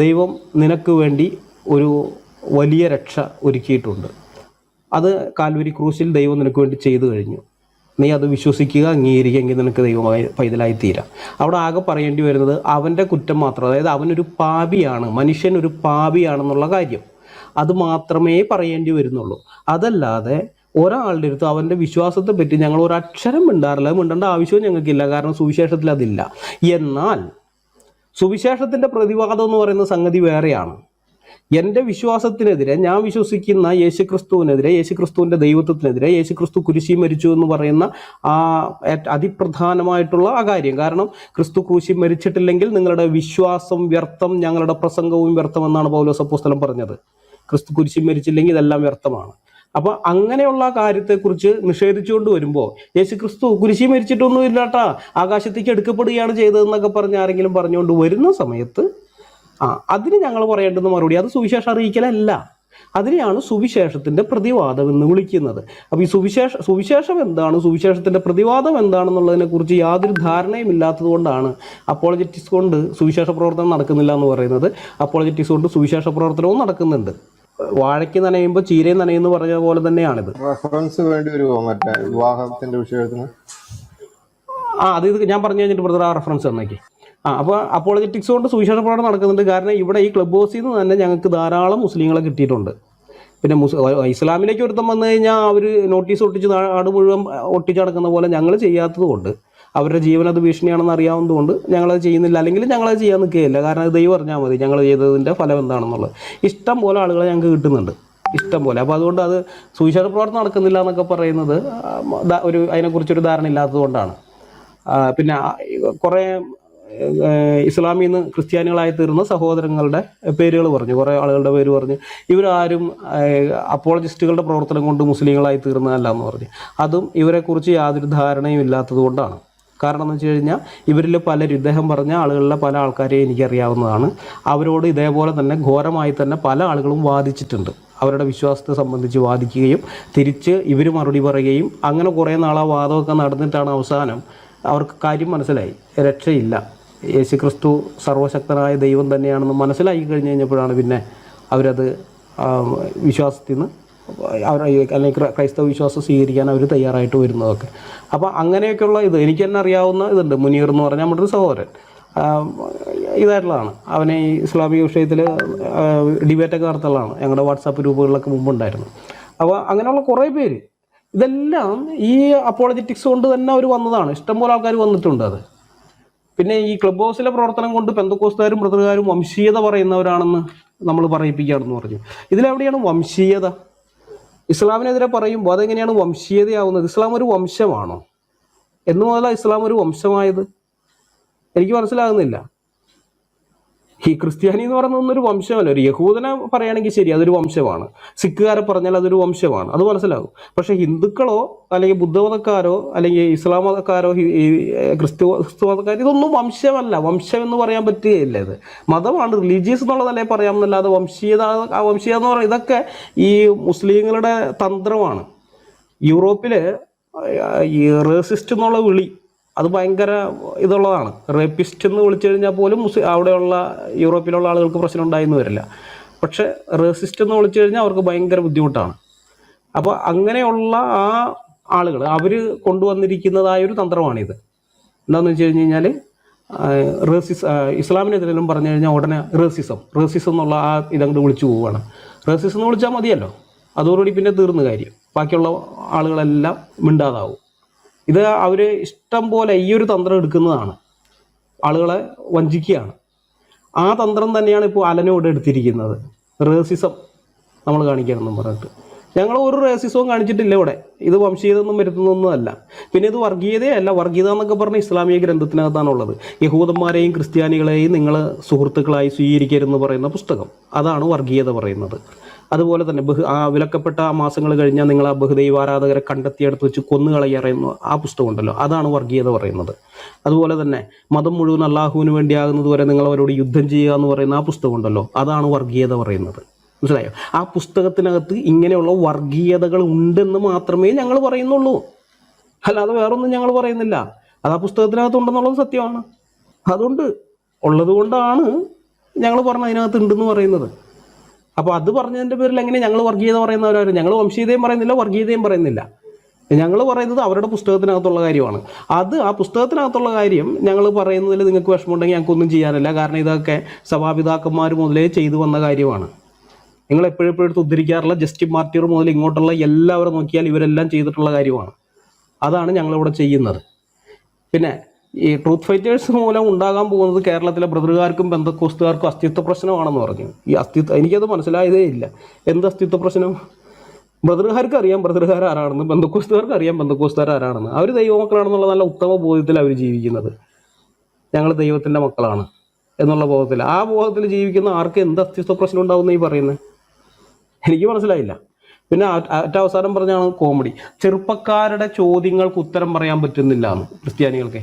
ദൈവം നിനക്ക് വേണ്ടി ഒരു വലിയ രക്ഷ ഒരുക്കിയിട്ടുണ്ട്, അത് കാൽവരി ക്രൂശിൽ ദൈവം നിനക്ക് വേണ്ടി ചെയ്തു കഴിഞ്ഞു, നീ അത് വിശ്വസിക്കുക, അംഗീകരിക്കുകയെങ്കിൽ നിനക്ക് ദൈവമായി പൈതലായി തീരാം. അവിടെ ആകെ പറയേണ്ടി വരുന്നത് അവൻ്റെ കുറ്റം മാത്രം, അതായത് അവനൊരു പാപിയാണ്, മനുഷ്യൻ ഒരു പാപിയാണെന്നുള്ള കാര്യം, അത് മാത്രമേ പറയേണ്ടി വരുന്നുള്ളൂ. അതല്ലാതെ ഒരാളുടെ അടുത്ത് അവൻ്റെ വിശ്വാസത്തെ പറ്റി ഞങ്ങൾ ഒരു അക്ഷരം മിണ്ടാറില്ല. മിണ്ടേണ്ട ആവശ്യവും ഞങ്ങൾക്കില്ല, കാരണം സുവിശേഷത്തിൽ അതില്ല. എന്നാൽ സുവിശേഷത്തിൻ്റെ പ്രതിവാദം എന്ന് പറയുന്ന സംഗതി വേറെയാണ്. എൻ്റെ വിശ്വാസത്തിനെതിരെ, ഞാൻ വിശ്വസിക്കുന്ന യേശുക്രിസ്തുവിനെതിരെ, യേശുക്രിസ്തുവിൻ്റെ ദൈവത്വത്തിനെതിരെ, യേശുക്രിസ്തു കുരിശി മരിച്ചു എന്ന് പറയുന്ന ആ അതിപ്രധാനമായിട്ടുള്ള ആ കാര്യം. കാരണം ക്രിസ്തു ക്രൂശി മരിച്ചിട്ടില്ലെങ്കിൽ നിങ്ങളുടെ വിശ്വാസം വ്യർത്ഥം, ഞങ്ങളുടെ പ്രസംഗവും വ്യർത്ഥം എന്നാണ് പൗലോസ് അപ്പോസ്തലൻ പറഞ്ഞത്. ക്രിസ്തു കുരിശി മരിച്ചില്ലെങ്കിൽ ഇതെല്ലാം വ്യർത്ഥമാണ്. അപ്പോൾ അങ്ങനെയുള്ള കാര്യത്തെക്കുറിച്ച് നിഷേധിച്ചുകൊണ്ട് വരുമ്പോൾ യേശുക്രിസ്തു കുരിശി മരിച്ചിട്ടൊന്നും ഇല്ലാട്ടാ, ആകാശത്തേക്ക് എടുക്കപ്പെടുകയാണ് ചെയ്തതെന്നൊക്കെ പറഞ്ഞ് ആരെങ്കിലും പറഞ്ഞുകൊണ്ട് വരുന്ന സമയത്ത് അതിന് ഞങ്ങൾ പറയേണ്ടുന്ന മറുപടി അത് സുവിശേഷം അറിയിക്കലല്ല, അതിനെയാണ് സുവിശേഷത്തിൻ്റെ പ്രതിവാദം എന്ന് വിളിക്കുന്നത്. അപ്പോൾ ഈ സുവിശേഷം എന്താണ്, സുവിശേഷത്തിൻ്റെ പ്രതിവാദം എന്താണെന്നുള്ളതിനെക്കുറിച്ച് യാതൊരു ധാരണയും ഇല്ലാത്തത് കൊണ്ടാണ് അപ്പോളജറ്റിക്സ് കൊണ്ട് സുവിശേഷ പ്രവർത്തനം നടക്കുന്നില്ല എന്ന് പറയുന്നത്. അപ്പോളജറ്റിക്സ് കൊണ്ട് സുവിശേഷ പ്രവർത്തനവും നടക്കുന്നുണ്ട്. വാഴയ്ക്ക് നനയുമ്പോൾ ചീരയും നനയെന്ന് പറഞ്ഞ പോലെ തന്നെയാണിത്. റെഫറൻസ് വേണ്ടി വരുമോ മറ്റേ വിവാഹത്തിന്റെ വിഷയത്തിന്? അത് ഞാൻ പറഞ്ഞു കഴിഞ്ഞിട്ട് ബ്രദർ ആ റെഫറൻസ് തന്നേക്ക്. അപ്പോൾ അപ്പോളജറ്റിക്സ് കൊണ്ട് സുവിശേഷ പ്രവർത്തനം നടക്കുന്നുണ്ട്. കാരണം ഇവിടെ ഈ ക്ലബ് ഹൗസിൽ നിന്ന് തന്നെ ഞങ്ങൾക്ക് ധാരാളം മുസ്ലിങ്ങളെ കിട്ടിയിട്ടുണ്ട്. പിന്നെ ഇസ്ലാമിലേക്ക് ഒരുത്തം വന്നു കഴിഞ്ഞാൽ അവർ നോട്ടീസ് ഒട്ടിച്ച് നാട് മുഴുവൻ ഒട്ടിച്ച് നടക്കുന്ന പോലെ ഞങ്ങൾ ചെയ്യാത്തത് കൊണ്ട്, അവരുടെ ജീവനത് ഭീഷണിയാണെന്ന് അറിയാവുന്നതുകൊണ്ട് ഞങ്ങളത് ചെയ്യുന്നില്ല. അല്ലെങ്കിൽ ഞങ്ങളത് ചെയ്യാൻ നിൽക്കുകയില്ല. കാരണം അത് ദൈവം അറിഞ്ഞാൽ മതി ഞങ്ങൾ ചെയ്തതിൻ്റെ ഫലം എന്താണെന്നുള്ളത്. ഇഷ്ടം പോലെ ആളുകളെ ഞങ്ങൾക്ക് കിട്ടുന്നുണ്ട്, ഇഷ്ടം പോലെ. അപ്പോൾ അതുകൊണ്ട് അത് സുവിശേഷ പ്രവർത്തനം നടക്കുന്നില്ല എന്നൊക്കെ പറയുന്നത് അതിനെക്കുറിച്ചൊരു ധാരണ ഇല്ലാത്തത് കൊണ്ടാണ്. പിന്നെ കുറേ ഇസ്ലാമിൽ നിന്ന് ക്രിസ്ത്യാനികളായി തീർന്ന സഹോദരങ്ങളുടെ പേരുകൾ പറഞ്ഞു, കുറേ ആളുകളുടെ പേര് പറഞ്ഞു. ഇവരാരും അപ്പോളജിസ്റ്റുകളുടെ പ്രവർത്തനം കൊണ്ട് മുസ്ലിങ്ങളായി തീർന്നതല്ല എന്ന് പറഞ്ഞു. അതും ഇവരെക്കുറിച്ച് യാതൊരു ധാരണയും ഇല്ലാത്തത് കൊണ്ടാണ്. കാരണം എന്ന് വെച്ച് കഴിഞ്ഞാൽ ഇവരിൽ പലരും, ഇദ്ദേഹം പറഞ്ഞ ആളുകളിലെ പല ആൾക്കാരെയും എനിക്കറിയാവുന്നതാണ്. അവരോട് ഇതേപോലെ തന്നെ ഘോരമായി തന്നെ പല ആളുകളും വാദിച്ചിട്ടുണ്ട്. അവരുടെ വിശ്വാസത്തെ സംബന്ധിച്ച് വാദിക്കുകയും തിരിച്ച് ഇവർ മറുപടി പറയുകയും അങ്ങനെ കുറേ നാൾ ആ വാദമൊക്കെ നടന്നിട്ടാണ് അവസാനം അവർക്ക് കാര്യം മനസ്സിലായി, രക്ഷയില്ല, യേശുക്രിസ്തു സർവശക്തനായ ദൈവം തന്നെയാണെന്ന് മനസ്സിലാക്കി കഴിഞ്ഞ് കഴിഞ്ഞപ്പോഴാണ് പിന്നെ അവരത് വിശ്വാസത്തിൽ നിന്ന് അല്ലെങ്കിൽ ക്രൈസ്തവ വിശ്വാസം സ്വീകരിക്കാൻ അവർ തയ്യാറായിട്ട് വരുന്നതൊക്കെ. അപ്പോൾ അങ്ങനെയൊക്കെയുള്ള ഇത് എനിക്ക് തന്നെ അറിയാവുന്ന ഇതുണ്ട്. മുനീർ എന്ന് പറഞ്ഞാൽ നമ്മുടെ ഒരു സഹോദരൻ ഇതായിട്ടുള്ളതാണ്. അവനെ ഈ ഇസ്ലാമിക വിഷയത്തിൽ ഡിബേറ്റൊക്കെ നടത്തുള്ളതാണ്. ഞങ്ങളുടെ വാട്സാപ്പ് ഗ്രൂപ്പുകളിലൊക്കെ മുമ്പുണ്ടായിരുന്നു. അപ്പോൾ അങ്ങനെയുള്ള കുറേ പേര്, ഇതെല്ലാം ഈ അപ്പോളജറ്റിക്സ് കൊണ്ട് തന്നെ അവർ വന്നതാണ്. ഇഷ്ടംപോലെ ആൾക്കാർ വന്നിട്ടുണ്ട്. അത് പിന്നെ ഈ ക്ലബ് ഹൗസിലെ പ്രവർത്തനം കൊണ്ട് പെന്തക്കോസ്തുകാരും ബ്രദറുകാരും വംശീയത പറയുന്നവരാണെന്ന് നമ്മൾ പറയിപ്പിക്കുകയാണെന്ന് പറഞ്ഞു. ഇതിലെവിടെയാണ് വംശീയത? ഇസ്ലാമിനെതിരെ പറയുമ്പോൾ അതെങ്ങനെയാണ് വംശീയതയാവുന്നത്? ഇസ്ലാം ഒരു വംശമാണോ? എന്നു മുതലാണ് ഇസ്ലാം ഒരു വംശമായത്? എനിക്ക് മനസ്സിലാകുന്നില്ല. ഈ ക്രിസ്ത്യാനി എന്ന് പറയുന്നത് ഒരു വംശമല്ല. ഒരു യഹൂദനെ പറയുകയാണെങ്കിൽ ശരി, അതൊരു വംശമാണ്. സിഖുകാരെ പറഞ്ഞാൽ അതൊരു വംശമാണ്, അത് മനസ്സിലാകും. പക്ഷെ ഹിന്ദുക്കളോ അല്ലെങ്കിൽ ബുദ്ധമതക്കാരോ അല്ലെങ്കിൽ ഇസ്ലാം മതക്കാരോ ക്രിസ്തു മതക്കാരോ ഇതൊന്നും വംശമല്ല. വംശം എന്ന് പറയാൻ പറ്റുകയില്ല. ഇത് മതമാണ്, റിലീജിയസ് എന്നുള്ളതല്ലേ പറയാമെന്നല്ലാതെ വംശീയത എന്ന് പറയുന്നത് ഇതൊക്കെ ഈ മുസ്ലിങ്ങളുടെ തന്ത്രമാണ്. യൂറോപ്പിൽ ഈ റേസിസ്റ്റ് എന്നുള്ള വിളി അത് ഭയങ്കര ഇതുള്ളതാണ്. റേപ്പിസ്റ്റ് എന്ന് വിളിച്ചു കഴിഞ്ഞാൽ പോലും അവിടെയുള്ള യൂറോപ്പിലുള്ള ആളുകൾക്ക് പ്രശ്നം ഉണ്ടായെന്ന് വരില്ല. പക്ഷെ റേസിസ്റ്റ് എന്ന് വിളിച്ചു കഴിഞ്ഞാൽ അവർക്ക് ഭയങ്കര ബുദ്ധിമുട്ടാണ്. അപ്പോൾ അങ്ങനെയുള്ള ആ ആളുകൾ അവർ കൊണ്ടുവന്നിരിക്കുന്നതായ ഒരു തന്ത്രമാണിത്. എന്താണെന്ന് വെച്ച് കഴിഞ്ഞ് കഴിഞ്ഞാൽ ഇസ്ലാമിനെതിരെല്ലാം പറഞ്ഞു കഴിഞ്ഞാൽ ഉടനെ റേസിസം എന്നുള്ള ആ ഇതങ്ങോട്ട് വിളിച്ചു പോവുകയാണ്. റേസിസം എന്ന് വിളിച്ചാൽ മതിയല്ലോ, അതോടുകൂടി പിന്നെ തീർന്നു കാര്യം. ബാക്കിയുള്ള ആളുകളെല്ലാം മിണ്ടാതാവും. ഇത് അവർ ഇഷ്ടം പോലെ ഈ ഒരു തന്ത്രം എടുക്കുന്നതാണ്, ആളുകളെ വഞ്ചിക്കുകയാണ്. ആ തന്ത്രം തന്നെയാണ് ഇപ്പോൾ അലനോട് എടുത്തിരിക്കുന്നത്. റേസിസം നമ്മൾ കാണിക്കണമെന്നും പറഞ്ഞിട്ട് ഞങ്ങൾ ഒരു റേസിസവും കാണിച്ചിട്ടില്ല ഇവിടെ. ഇത് വംശീയതൊന്നും വരുത്തുന്നൊന്നുമല്ല. പിന്നെ ഇത് വർഗീയതയല്ല. വർഗീയത എന്നൊക്കെ പറഞ്ഞ ഇസ്ലാമിക ഗ്രന്ഥത്തിനകത്താണുള്ളത്. യഹൂദന്മാരെയും ക്രിസ്ത്യാനികളെയും നിങ്ങൾ സുഹൃത്തുക്കളായി സ്വീകരിക്കരുതെന്ന് പറയുന്ന പുസ്തകം, അതാണ് വർഗീയത പറയുന്നത്. അതുപോലെ തന്നെ വിലക്കപ്പെട്ട മാസങ്ങൾ കഴിഞ്ഞാൽ നിങ്ങൾ ആ ബഹുദൈവാരാധകരെ കണ്ടെത്തിയെടുത്ത് വെച്ച് കൊന്നുകളയറിയുന്ന ആ പുസ്തകം ഉണ്ടല്ലോ, അതാണ് വർഗീയത പറയുന്നത്. അതുപോലെ തന്നെ മതം മുഴുവൻ അള്ളാഹുവിന് വേണ്ടിയാകുന്നത് വരെ നിങ്ങൾ അവരോട് യുദ്ധം ചെയ്യുക എന്ന് പറയുന്ന ആ പുസ്തകം ഉണ്ടല്ലോ, അതാണ് വർഗീയത പറയുന്നത്. മനസ്സിലായോ? ആ പുസ്തകത്തിനകത്ത് ഇങ്ങനെയുള്ള വർഗീയതകൾ ഉണ്ടെന്ന് മാത്രമേ ഞങ്ങൾ പറയുന്നുള്ളൂ, അല്ലാതെ വേറൊന്നും ഞങ്ങൾ പറയുന്നില്ല. അത് ആ പുസ്തകത്തിനകത്ത് ഉണ്ടെന്നുള്ളത് സത്യമാണ്. അതുകൊണ്ട് ഉള്ളത് കൊണ്ടാണ് ഞങ്ങൾ പറഞ്ഞത് അതിനകത്ത് ഉണ്ടെന്ന് പറയുന്നത്. അപ്പോൾ അത് പറഞ്ഞതിൻ്റെ പേരിൽ എങ്ങനെ ഞങ്ങൾ വർഗീയത പറയുന്നവരാരും? ഞങ്ങൾ വംശീയതയും പറയുന്നില്ല, വർഗീയതയും പറയുന്നില്ല. ഞങ്ങൾ പറയുന്നത് അവരുടെ പുസ്തകത്തിനകത്തുള്ള കാര്യമാണ്. അത് ആ പുസ്തകത്തിനകത്തുള്ള കാര്യം ഞങ്ങൾ പറയുന്നതിൽ നിങ്ങൾക്ക് വിഷമമുണ്ടെങ്കിൽ ഞങ്ങൾക്കൊന്നും ചെയ്യാനില്ല. കാരണം ഇതൊക്കെ സഭാപിതാക്കന്മാർ മുതലേ ചെയ്തു വന്ന കാര്യമാണ്. നിങ്ങൾ എപ്പോഴെപ്പോഴും എടുത്ത് ഉദ്ധരിക്കാറുള്ള ജസ്റ്റിൻ മാർട്ടിർ മുതൽ ഇങ്ങോട്ടുള്ള എല്ലാവരും നോക്കിയാൽ ഇവരെല്ലാം ചെയ്തിട്ടുള്ള കാര്യമാണ്. അതാണ് ഞങ്ങളിവിടെ ചെയ്യുന്നത്. പിന്നെ ഈ ട്രൂത്ത് ഫൈറ്റേഴ്സ് മൂലം ഉണ്ടാകാൻ പോകുന്നത് കേരളത്തിലെ ബ്രദറുകാർക്കും ബന്ധക്കോസ്തുകാർക്കും അസ്തിത്വ പ്രശ്നമാണെന്ന് പറഞ്ഞു. ഈ എനിക്കത് മനസ്സിലായതേ ഇല്ല. എന്ത് അസ്തിത്വ പ്രശ്നം? ബ്രദറുകാർക്ക് അറിയാം ബ്രദറുകാർ ആരാണെന്ന്, ബന്ധക്കോസ്തുകാർക്ക് അറിയാം ബന്ധക്കോസ്തുകാർ ആരാണെന്ന്. അവർ ദൈവമക്കളാണെന്നുള്ള നല്ല ഉത്തമ ബോധത്തിൽ അവർ ജീവിക്കുന്നത്. ഞങ്ങൾ ദൈവത്തിൻ്റെ മക്കളാണ് എന്നുള്ള ബോധത്തിൽ, ആ ബോധത്തിൽ ജീവിക്കുന്ന ആർക്ക് എന്ത് അസ്തിത്വ പ്രശ്നം ഉണ്ടാവുമെന്ന് ഈ പറയുന്നത്? എനിക്ക് മനസ്സിലായില്ല. പിന്നെ അവസാനം പറഞ്ഞാണ് കോമഡി. ചെറുപ്പക്കാരുടെ ചോദ്യങ്ങൾക്ക് ഉത്തരം പറയാൻ പറ്റുന്നില്ല എന്ന് ക്രിസ്ത്യാനികൾക്ക്.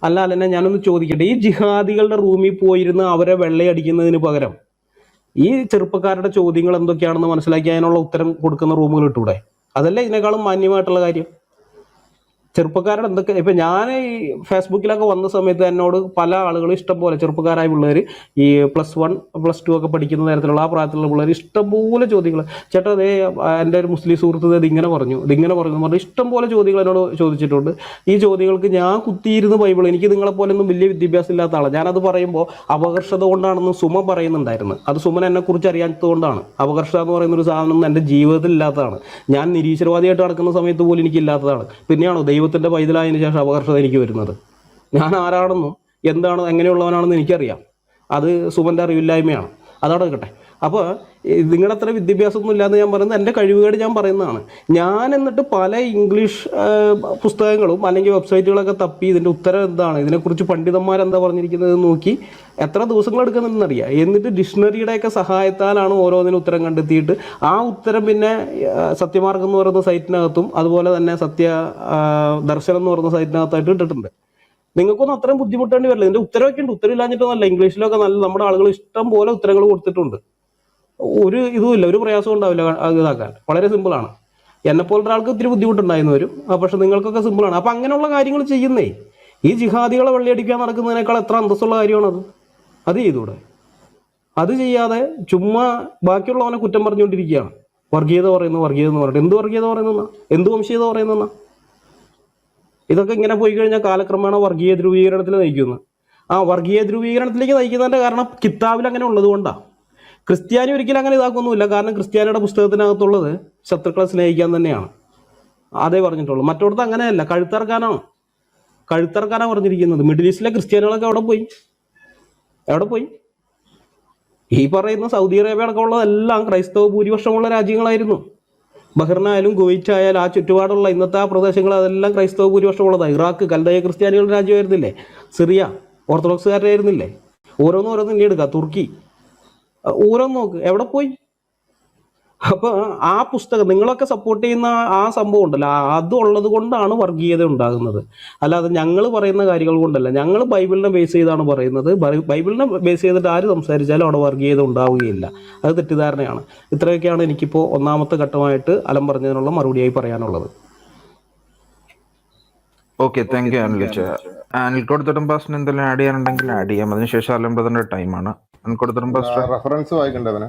അല്ല ഞാനൊന്ന് ചോദിക്കട്ടെ, ഈ ജിഹാദികളുടെ റൂമിൽ പോയിരുന്ന് അവരെ വെള്ളയടിക്കുന്നതിന് പകരം ഈ ചെറുപ്പക്കാരുടെ ചോദ്യങ്ങൾ എന്തൊക്കെയാണെന്ന് മനസ്സിലാക്കി അതിനുള്ള ഉത്തരം കൊടുക്കുന്ന റൂമുകൾ ഇട്ടൂടെ? അതല്ലേ ഇതിനേക്കാളും മാന്യമായിട്ടുള്ള കാര്യം? ചെറുപ്പക്കാരുടെ എന്തൊക്കെ ഇപ്പം ഞാൻ ഈ ഫേസ്ബുക്കിലൊക്കെ വന്ന സമയത്ത് എന്നോട് പല ആളുകളും ഇഷ്ടംപോലെ ചെറുപ്പക്കാരായ പിള്ളേർ ഈ +1 +2 ഒക്കെ പഠിക്കുന്ന തരത്തിലുള്ള ആ പ്രായത്തിലുള്ള പിള്ളേർ ഇഷ്ടംപോലെ ചോദ്യങ്ങൾ, ചേട്ടാ അതേ എൻ്റെ ഒരു മുസ്ലിം സുഹൃത്ത് ഇതിങ്ങനെ പറഞ്ഞു പറഞ്ഞ് ഇഷ്ടംപോലെ ചോദ്യങ്ങൾ എന്നോട് ചോദിച്ചിട്ടുണ്ട്. ഈ ചോദ്യങ്ങൾക്ക് ഞാൻ കുത്തിയിരുന്ന് ബൈബിൾ, എനിക്ക് നിങ്ങളെപ്പോലൊന്നും വലിയ വിദ്യാഭ്യാസം ഇല്ലാത്ത ആളാണ്. ഞാനത് പറയുമ്പോൾ അപകർഷത കൊണ്ടാണെന്ന് സുമ പറയുന്നുണ്ടായിരുന്നു. അത് സുമൻ എന്നെക്കുറിച്ച് അറിയാത്തത് കൊണ്ടാണ്. അപകർഷ എന്ന് പറയുന്നൊരു സാധനം എൻ്റെ ജീവിതത്തിൽ ഇല്ലാത്തതാണ്. ഞാൻ നിരീശ്വരവാദിയായിട്ട് നടക്കുന്ന സമയത്ത് പോലും എനിക്കില്ലാത്തതാണ്. പിന്നെയാണോ ദൈവത്തിൻ്റെ പൈതലായതിനു ശേഷം അപകർഷത എനിക്ക് വരുന്നത്? ഞാൻ ആരാണെന്നും എന്താണ് എങ്ങനെയുള്ളവനാണെന്ന് എനിക്കറിയാം. അത് സുമൻ്റെ അറിവില്ലായ്മയാണ്. അതവിടെ നിൽക്കട്ടെ. അപ്പോൾ നിങ്ങളുടെ അത്ര വിദ്യാഭ്യാസമൊന്നും ഇല്ലാന്ന് ഞാൻ പറയുന്നത് എൻ്റെ കഴിവുകേട് ഞാൻ പറയുന്നതാണ്. ഞാൻ എന്നിട്ട് പല ഇംഗ്ലീഷ് പുസ്തകങ്ങളും അല്ലെങ്കിൽ വെബ്സൈറ്റുകളൊക്കെ തപ്പി ഇതിൻ്റെ ഉത്തരം എന്താണ്, ഇതിനെക്കുറിച്ച് പണ്ഡിതന്മാരെന്താ പറഞ്ഞിരിക്കുന്നത് നോക്കി എത്ര ദിവസങ്ങൾ എടുക്കുന്നുണ്ടെന്നറിയാം. എന്നിട്ട് ഡിക്ഷണറിയുടെയൊക്കെ സഹായത്താലാണ് ഓരോന്നിനും ഉത്തരം കണ്ടെത്തിയിട്ട് ആ ഉത്തരം പിന്നെ സത്യമാർഗം എന്ന് പറയുന്ന സൈറ്റിനകത്തും അതുപോലെ തന്നെ ദർശനം എന്ന് പറയുന്ന സൈറ്റിനകത്തായിട്ട് ഇട്ടിട്ടുണ്ട്. നിങ്ങൾക്കൊന്നും അത്രയും ബുദ്ധിമുട്ടേണ്ടി വരില്ല. ഇതിൻ്റെ ഉത്തരവൊക്കെ ഉണ്ട്. ഉത്തരവില്ലാഞ്ഞിട്ടൊന്നുമല്ല, ഇംഗ്ലീഷിലൊക്കെ നല്ല നമ്മുടെ ആളുകൾ ഇഷ്ടം പോലെ ഉത്തരങ്ങൾ കൊടുത്തിട്ടുണ്ട്. ഒരു ഇതുമില്ല, ഒരു പ്രയാസവും ഉണ്ടാവില്ല ഇതാക്കാൻ. വളരെ സിമ്പിളാണ്. എന്നെപ്പോലത്തെ ഒരാൾക്ക് ഇത്തിരി ബുദ്ധിമുട്ടുണ്ടായിരുന്നു വരും, പക്ഷെ നിങ്ങൾക്കൊക്കെ സിമ്പിളാണ്. അപ്പം അങ്ങനെയുള്ള കാര്യങ്ങൾ ചെയ്യുന്നേ. ഈ ജിഹാദികളെ വെള്ളിയടിക്കാൻ നടക്കുന്നതിനേക്കാൾ എത്ര അന്തസ്സുള്ള കാര്യമാണത്. അത് ചെയ്തൂടെ? അത് ചെയ്യാതെ ചുമ്മാ ബാക്കിയുള്ളവനെ കുറ്റം പറഞ്ഞുകൊണ്ടിരിക്കുകയാണ്. വർഗീയത എന്ന് പറഞ്ഞിട്ട് എന്ത് വർഗീയത പറയുന്ന, എന്ത് വംശീയത പറയുന്ന? ഇതൊക്കെ ഇങ്ങനെ പോയി കഴിഞ്ഞാൽ കാലക്രമേണ വർഗീയ ധ്രുവീകരണത്തിൽ നയിക്കുന്നു. ആ വർഗീയ ധ്രുവീകരണത്തിലേക്ക് നയിക്കുന്നതിൻ്റെ കാരണം കിതാബിൽ അങ്ങനെ ഉള്ളത് കൊണ്ടാണ്. ക്രിസ്ത്യാനി ഒരിക്കലും അങ്ങനെ ഇതാക്കൊന്നുമില്ല. കാരണം ക്രിസ്ത്യാനിയുടെ പുസ്തകത്തിനകത്തുള്ളത് ശത്രുക്കളെ സ്നേഹിക്കാൻ തന്നെയാണ്. അതേ പറഞ്ഞിട്ടുള്ളൂ. മറ്റോടത്ത് അങ്ങനെയല്ല, കഴുത്തറക്കാനാണ് പറഞ്ഞിരിക്കുന്നത്. മിഡിൽ ഈസ്റ്റിലെ ക്രിസ്ത്യാനികളൊക്കെ എവിടെ പോയി? ഈ പറയുന്ന സൗദി അറേബ്യ അടക്കം ഉള്ളതെല്ലാം ക്രൈസ്തവ ഭൂരിപക്ഷമുള്ള രാജ്യങ്ങളായിരുന്നു. ബഹ്റിനായാലും കുവൈറ്റ് ആയാലും ആ ചുറ്റുപാടുള്ള ഇന്നത്തെ ആ പ്രദേശങ്ങൾ അതെല്ലാം ക്രൈസ്തവ ഭൂരിപക്ഷമുള്ളതാണ്. ഇറാഖ് കൽദയ ക്രിസ്ത്യാനികളുടെ രാജ്യമായിരുന്നില്ലേ? സിറിയ ഓർത്തഡോക്സുകാരായിരുന്നില്ലേ? ഓരോന്നും ഇനി എടുക്കുക. തുർക്കി ഓരോന്ന് നോക്ക്, എവിടെ പോയി? അപ്പോൾ ആ പുസ്തകം നിങ്ങളൊക്കെ സപ്പോർട്ട് ചെയ്യുന്ന ആ സംഭവം ഉണ്ടല്ലോ, അതുള്ളത് കൊണ്ടാണ് വർഗീയത ഉണ്ടാകുന്നത്. അല്ലാതെ ഞങ്ങൾ പറയുന്ന കാര്യങ്ങൾ കൊണ്ടല്ല. ഞങ്ങൾ ബൈബിളിനെ ബേസ് ചെയ്താണ് പറയുന്നത്. ബൈബിളിനെ ബേസ് ചെയ്തിട്ട് ആര് സംസാരിച്ചാലും അവിടെ വർഗീയത ഉണ്ടാവുകയില്ല. അത് തെറ്റിദ്ധാരണയാണ്. ഇത്രയൊക്കെയാണ് എനിക്കിപ്പോൾ ഒന്നാമത്തെ ഘട്ടമായിട്ട് അലം പറഞ്ഞതിനുള്ള മറുപടിയായി പറയാനുള്ളത്. ഓക്കെ, താങ്ക് യു അനിൽച്ച. അനിൽക്കോട് പാസ്റ്റിന് എന്തെങ്കിലും ആഡ് ചെയ്യാനുണ്ടെങ്കിൽ ആഡ് ചെയ്യാം. അതിനുശേഷം അലം ബ്രദറിന്റെ ടൈമാണ്. അനിൽക്കോട് പാസ്റ്റ് റെഫറൻസ് വായിക്കണ്ടേ?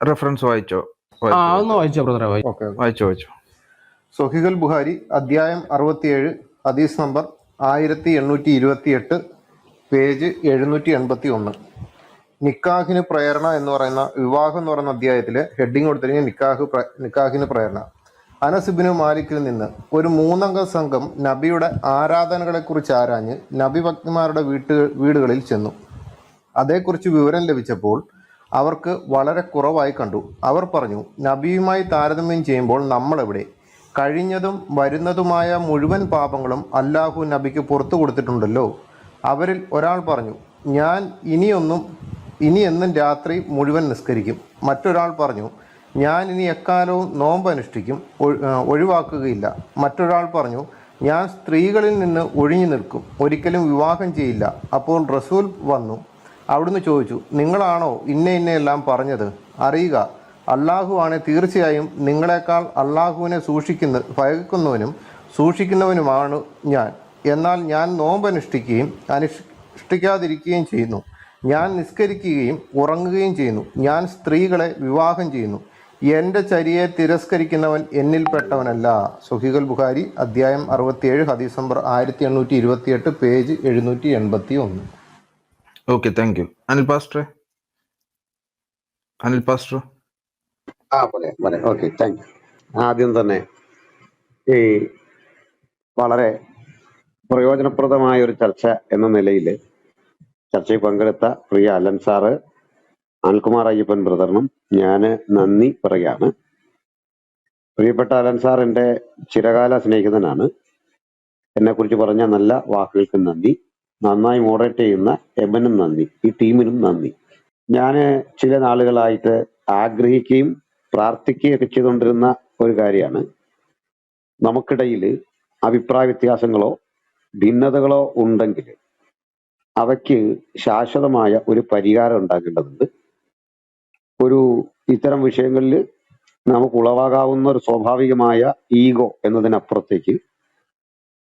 റെഫറൻസ് വായിച്ചോ? വായിച്ചു ഒന്ന് വായിച്ചോ ബ്രദറെ, വായിച്ചു. ഓക്കെ. വായിച്ചു. സൊഹീഹുൽ ബുഖാരി അധ്യായം 67 ഹദീസ് നമ്പർ 1828 പേജ് 781. നിക്കാഹിന് പ്രേരണ എന്ന് പറയുന്ന വിവാഹം എന്ന് പറയുന്ന അധ്യായത്തിലെ ഹെഡിങ് കൊടുത്തിരിക്കുന്ന നിക്കാഹിന് പ്രേരണ. അനസ് ഇബ്നു മാലിക്കിൽ നിന്ന് ഒരു 3 അംഗ സംഘം നബിയുടെ ആരാധനകളെക്കുറിച്ച് ആരാഞ്ഞ് നബി ഭക്തന്മാരുടെ വീടുകളിൽ ചെന്നു. അതേക്കുറിച്ച് വിവരം ലഭിച്ചപ്പോൾ അവർക്ക് വളരെ കുറവായി കണ്ടു. അവർ പറഞ്ഞു, നബിയുമായി താരതമ്യം ചെയ്യുമ്പോൾ നമ്മളെവിടെ? കഴിഞ്ഞതും വരുന്നതുമായ മുഴുവൻ പാപങ്ങളും അല്ലാഹു നബിക്ക് പുറത്തു കൊടുത്തിട്ടുണ്ടല്ലോ. അവരിൽ ഒരാൾ പറഞ്ഞു, ഞാൻ ഇനി എന്നും രാത്രി മുഴുവൻ നിസ്കരിക്കും. മറ്റൊരാൾ പറഞ്ഞു, ഞാൻ ഇനി എക്കാലവും നോമ്പ് അനുഷ്ഠിക്കും, ഒഴിവാക്കുകയില്ല. മറ്റൊരാൾ പറഞ്ഞു, ഞാൻ സ്ത്രീകളിൽ നിന്ന് ഒഴിഞ്ഞു നിൽക്കും, ഒരിക്കലും വിവാഹം ചെയ്യില്ല. അപ്പോൾ റസൂൽ വന്നു അവിടുന്ന് ചോദിച്ചു, നിങ്ങളാണോ ഇന്നയെല്ലാം പറഞ്ഞത്? അറിയുക, അള്ളാഹു ആണ്, തീർച്ചയായും നിങ്ങളെക്കാൾ അള്ളാഹുവിനെ ഭയക്കുന്നവനും സൂക്ഷിക്കുന്നവനുമാണ് ഞാൻ. എന്നാൽ ഞാൻ നോമ്പ് അനുഷ്ഠിക്കാതിരിക്കുകയും ചെയ്യുന്നു, ഞാൻ നിസ്കരിക്കുകയും ഉറങ്ങുകയും ചെയ്യുന്നു, ഞാൻ സ്ത്രീകളെ വിവാഹം ചെയ്യുന്നു. എൻ്റെ ചര്യയെ തിരസ്കരിക്കുന്നവൻ എന്നിൽപ്പെട്ടവനല്ല. സൊഹീഹുൽ ബുഖാരി അധ്യായം 67 ഹദീസ് number 1828 page 781. Okay, thank U. Anil pastor. Okay, thank U. ആദ്യം തന്നെ ഈ വളരെ പ്രയോജനപ്രദമായ ഒരു ചർച്ച എന്ന നിലയിൽ ചർച്ചയിൽ പങ്കെടുത്ത പ്രിയ അലൻ സാറ്, അനിൽകുമാർ അയ്യപ്പൻ ബ്രദറിനും ഞാൻ നന്ദി പറയാണ്. പ്രിയപ്പെട്ട അലൻ സാർ എൻ്റെ ചിരകാല സ്നേഹിതനാണ്. എന്നെക്കുറിച്ച് പറഞ്ഞ നല്ല വാക്കുകൾക്ക് നന്ദി. നന്നായി മോഡറേറ്റ് ചെയ്യുന്ന എബനും നന്ദി, ഈ ടീമിനും നന്ദി. ഞാൻ ചില നാളുകളായിട്ട് ആഗ്രഹിക്കുകയും പ്രാർത്ഥിക്കുകയൊക്കെ ചെയ്തുകൊണ്ടിരുന്ന ഒരു കാര്യമാണ്, നമുക്കിടയിൽ അഭിപ്രായ വ്യത്യാസങ്ങളോ ഭിന്നതകളോ ഉണ്ടെങ്കിൽ അവയ്ക്ക് ശാശ്വതമായ ഒരു പരിഹാരം ഉണ്ടാക്കേണ്ടതുണ്ട്. ഇത്തരം വിഷയങ്ങളിൽ നമുക്ക് ഉളവാകാവുന്ന ഒരു സ്വാഭാവികമായ ഈഗോ എന്നതിനപ്പുറത്തേക്ക്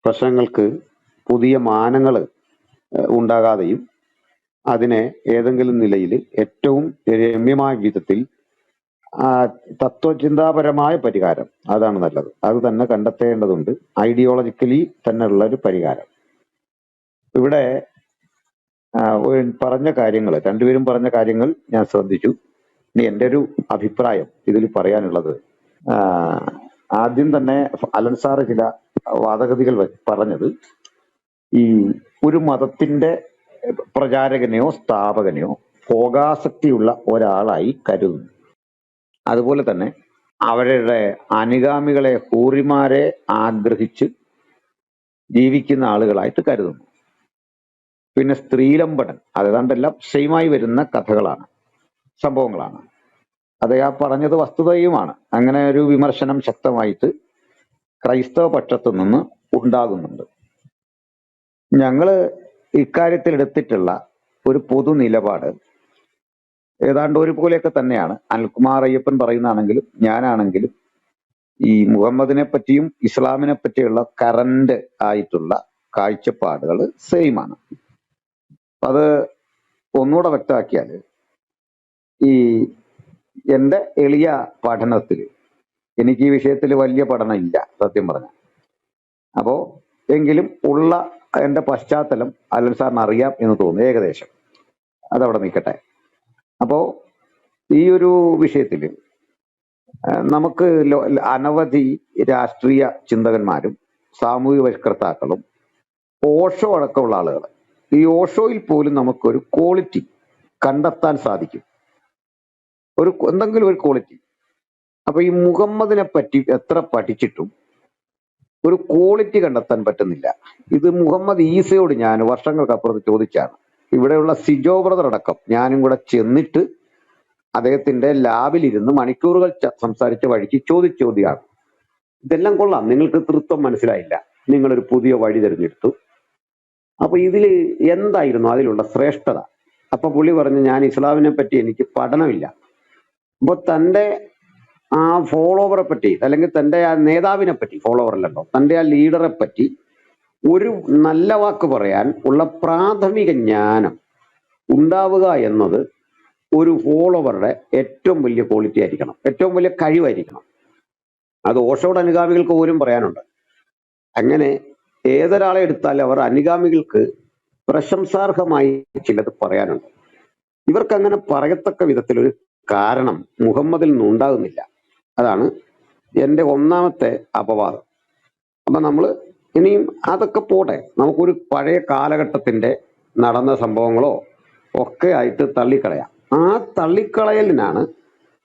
പ്രശ്നങ്ങൾക്ക് പുതിയ മാനങ്ങൾ ഉണ്ടാകാതെയും അതിനെ ഏതെങ്കിലും നിലയിൽ ഏറ്റവും രമ്യമായ വിധത്തിൽ തത്വചിന്താപരമായ പരിഹാരം, അതാണ് നല്ലത്. അത് തന്നെ കണ്ടെത്തേണ്ടതുണ്ട്. ഐഡിയോളജിക്കലി തന്നെ ഉള്ള ഒരു പരിഹാരം. ഇവിടെ പറഞ്ഞ കാര്യങ്ങൾ, രണ്ടുപേരും പറഞ്ഞ കാര്യങ്ങൾ ഞാൻ ശ്രദ്ധിച്ചു. ഇനി എൻ്റെ ഒരു അഭിപ്രായം ഇതിൽ പറയാനുള്ളത്, ആദ്യം തന്നെ അലൻ സാറ് ചില വാദഗതികൾ പറഞ്ഞത്, ഈ ഒരു മതത്തിന്റെ പ്രചാരകനെയോ സ്ഥാപകനെയോ ഭോഗാസക്തിയുള്ള ഒരാളായി കരുതുന്നു. അതുപോലെ തന്നെ അവരുടെ അനുഗാമികളെ ഹൂറിമാരെ ആഗ്രഹിച്ച് ജീവിക്കുന്ന ആളുകളായിട്ട് കരുതുന്നു. പിന്നെ സ്ത്രീലമ്പടൻ, അതാണ്ടെല്ലാം സെയിമായി വരുന്ന കഥകളാണ്, സംഭവങ്ങളാണ്. അത് ആ പറഞ്ഞത് വസ്തുതയുമാണ്. അങ്ങനെ ഒരു വിമർശനം ശക്തമായിട്ട് ക്രൈസ്തവ പക്ഷത്തു നിന്ന് ഉണ്ടാകുന്നുണ്ട്. ഞങ്ങള് ഇക്കാര്യത്തിൽ എടുത്തിട്ടുള്ള ഒരു പൊതു നിലപാട് ഏതാണ്ട് ഒരുപോലെയൊക്കെ തന്നെയാണ്. അനിൽകുമാർ അയ്യപ്പൻ പറയുന്നതാണെങ്കിലും ഞാനാണെങ്കിലും ഈ മുഹമ്മദിനെ പറ്റിയും ഇസ്ലാമിനെ പറ്റിയുള്ള കറന്റ് ആയിട്ടുള്ള കാഴ്ചപ്പാടുകൾ സെയിമാണ്. അത് ഒന്നുകൂടെ വ്യക്തമാക്കിയാൽ, ഈ എൻ്റെ എളിയ പഠനത്തിൽ എനിക്ക് ഈ വിഷയത്തിൽ വലിയ പഠനം ഇല്ല സത്യം പറഞ്ഞ. അപ്പോ എങ്കിലും ഉള്ള എൻ്റെ പശ്ചാത്തലം അലൻ സാറിന് അറിയാം എന്ന് തോന്നുന്നു ഏകദേശം. അതവിടെ നിൽക്കട്ടെ. അപ്പോ ഈ ഒരു വിഷയത്തിൽ നമുക്ക് അനവധി രാഷ്ട്രീയ ചിന്തകന്മാരും സാമൂഹിക പരിഷ്കർത്താക്കളും ഓഷോ അടക്കമുള്ള ആളുകൾ, ഈ ഓഷോയിൽ പോലും നമുക്കൊരു ക്വാളിറ്റി കണ്ടെത്താൻ സാധിക്കും, എന്തെങ്കിലും ഒരു ക്വാളിറ്റി. അപ്പൊ ഈ മുഹമ്മദിനെ പറ്റി എത്ര പഠിച്ചിട്ടും ഒരു ക്വാളിറ്റി കണ്ടെത്താൻ പറ്റുന്നില്ല. ഇത് മുഹമ്മദ് ഈസയോട് ഞാൻ വർഷങ്ങൾക്കപ്പുറത്ത് ചോദിച്ചാണ്. ഇവിടെയുള്ള സിജോ ബ്രദർ അടക്കം ഞാനും കൂടെ ചെന്നിട്ട് അദ്ദേഹത്തിന്റെ ലാബിലിരുന്ന് മണിക്കൂറുകൾ സംസാരിച്ച വഴിക്ക് ചോദ്യമാണ്. ഇതെല്ലാം കൊള്ളാം, നിങ്ങൾക്ക് തൃത്വം മനസ്സിലായില്ല, നിങ്ങളൊരു പുതിയ വഴി തിരഞ്ഞെടുത്തു. അപ്പൊ ഇതിൽ എന്തായിരുന്നു അതിലുള്ള ശ്രേഷ്ഠത? അപ്പൊ പുള്ളി പറഞ്ഞു, ഞാൻ ഇസ്ലാമിനെ പറ്റി എനിക്ക് പഠനമില്ല. അപ്പൊ തൻ്റെ ആ ഫോളോവറെ പറ്റി, അല്ലെങ്കിൽ തൻ്റെ ആ നേതാവിനെ പറ്റി, ഫോളോവർ അല്ലല്ലോ, തൻ്റെ ആ ലീഡറെ പറ്റി ഒരു നല്ല വാക്ക് പറയാൻ ഉള്ള പ്രാഥമിക ജ്ഞാനം ഉണ്ടാവുക എന്നത് ഒരു ഫോളോവറുടെ ഏറ്റവും വലിയ ക്വാളിറ്റി ആയിരിക്കണം, ഏറ്റവും വലിയ കഴിവായിരിക്കണം. അത് ഓഷോയുടെ അനുഗാമികൾക്ക് പോലും പറയാനുണ്ട്. അങ്ങനെ ഏതൊരാളെ എടുത്താലും അവർ അനുഗാമികൾക്ക് പ്രശംസാർഹമായി ചിലത് പറയാനുണ്ട്. ഇവർക്ക് അങ്ങനെ പറയത്തക്ക വിധത്തിലൊരു കാരണം മുഹമ്മദിൽ നിന്നുണ്ടാകുന്നില്ല. അതാണ് എൻ്റെ ഒന്നാമത്തെ അപവാദം. അപ്പൊ നമ്മൾ ഇനിയും അതൊക്കെ പോട്ടെ, നമുക്കൊരു പഴയ കാലഘട്ടത്തിന്റെ നടന്ന സംഭവങ്ങളോ ഒക്കെ ആയിട്ട് തള്ളിക്കളയാം. ആ തള്ളിക്കളയലിനാണ്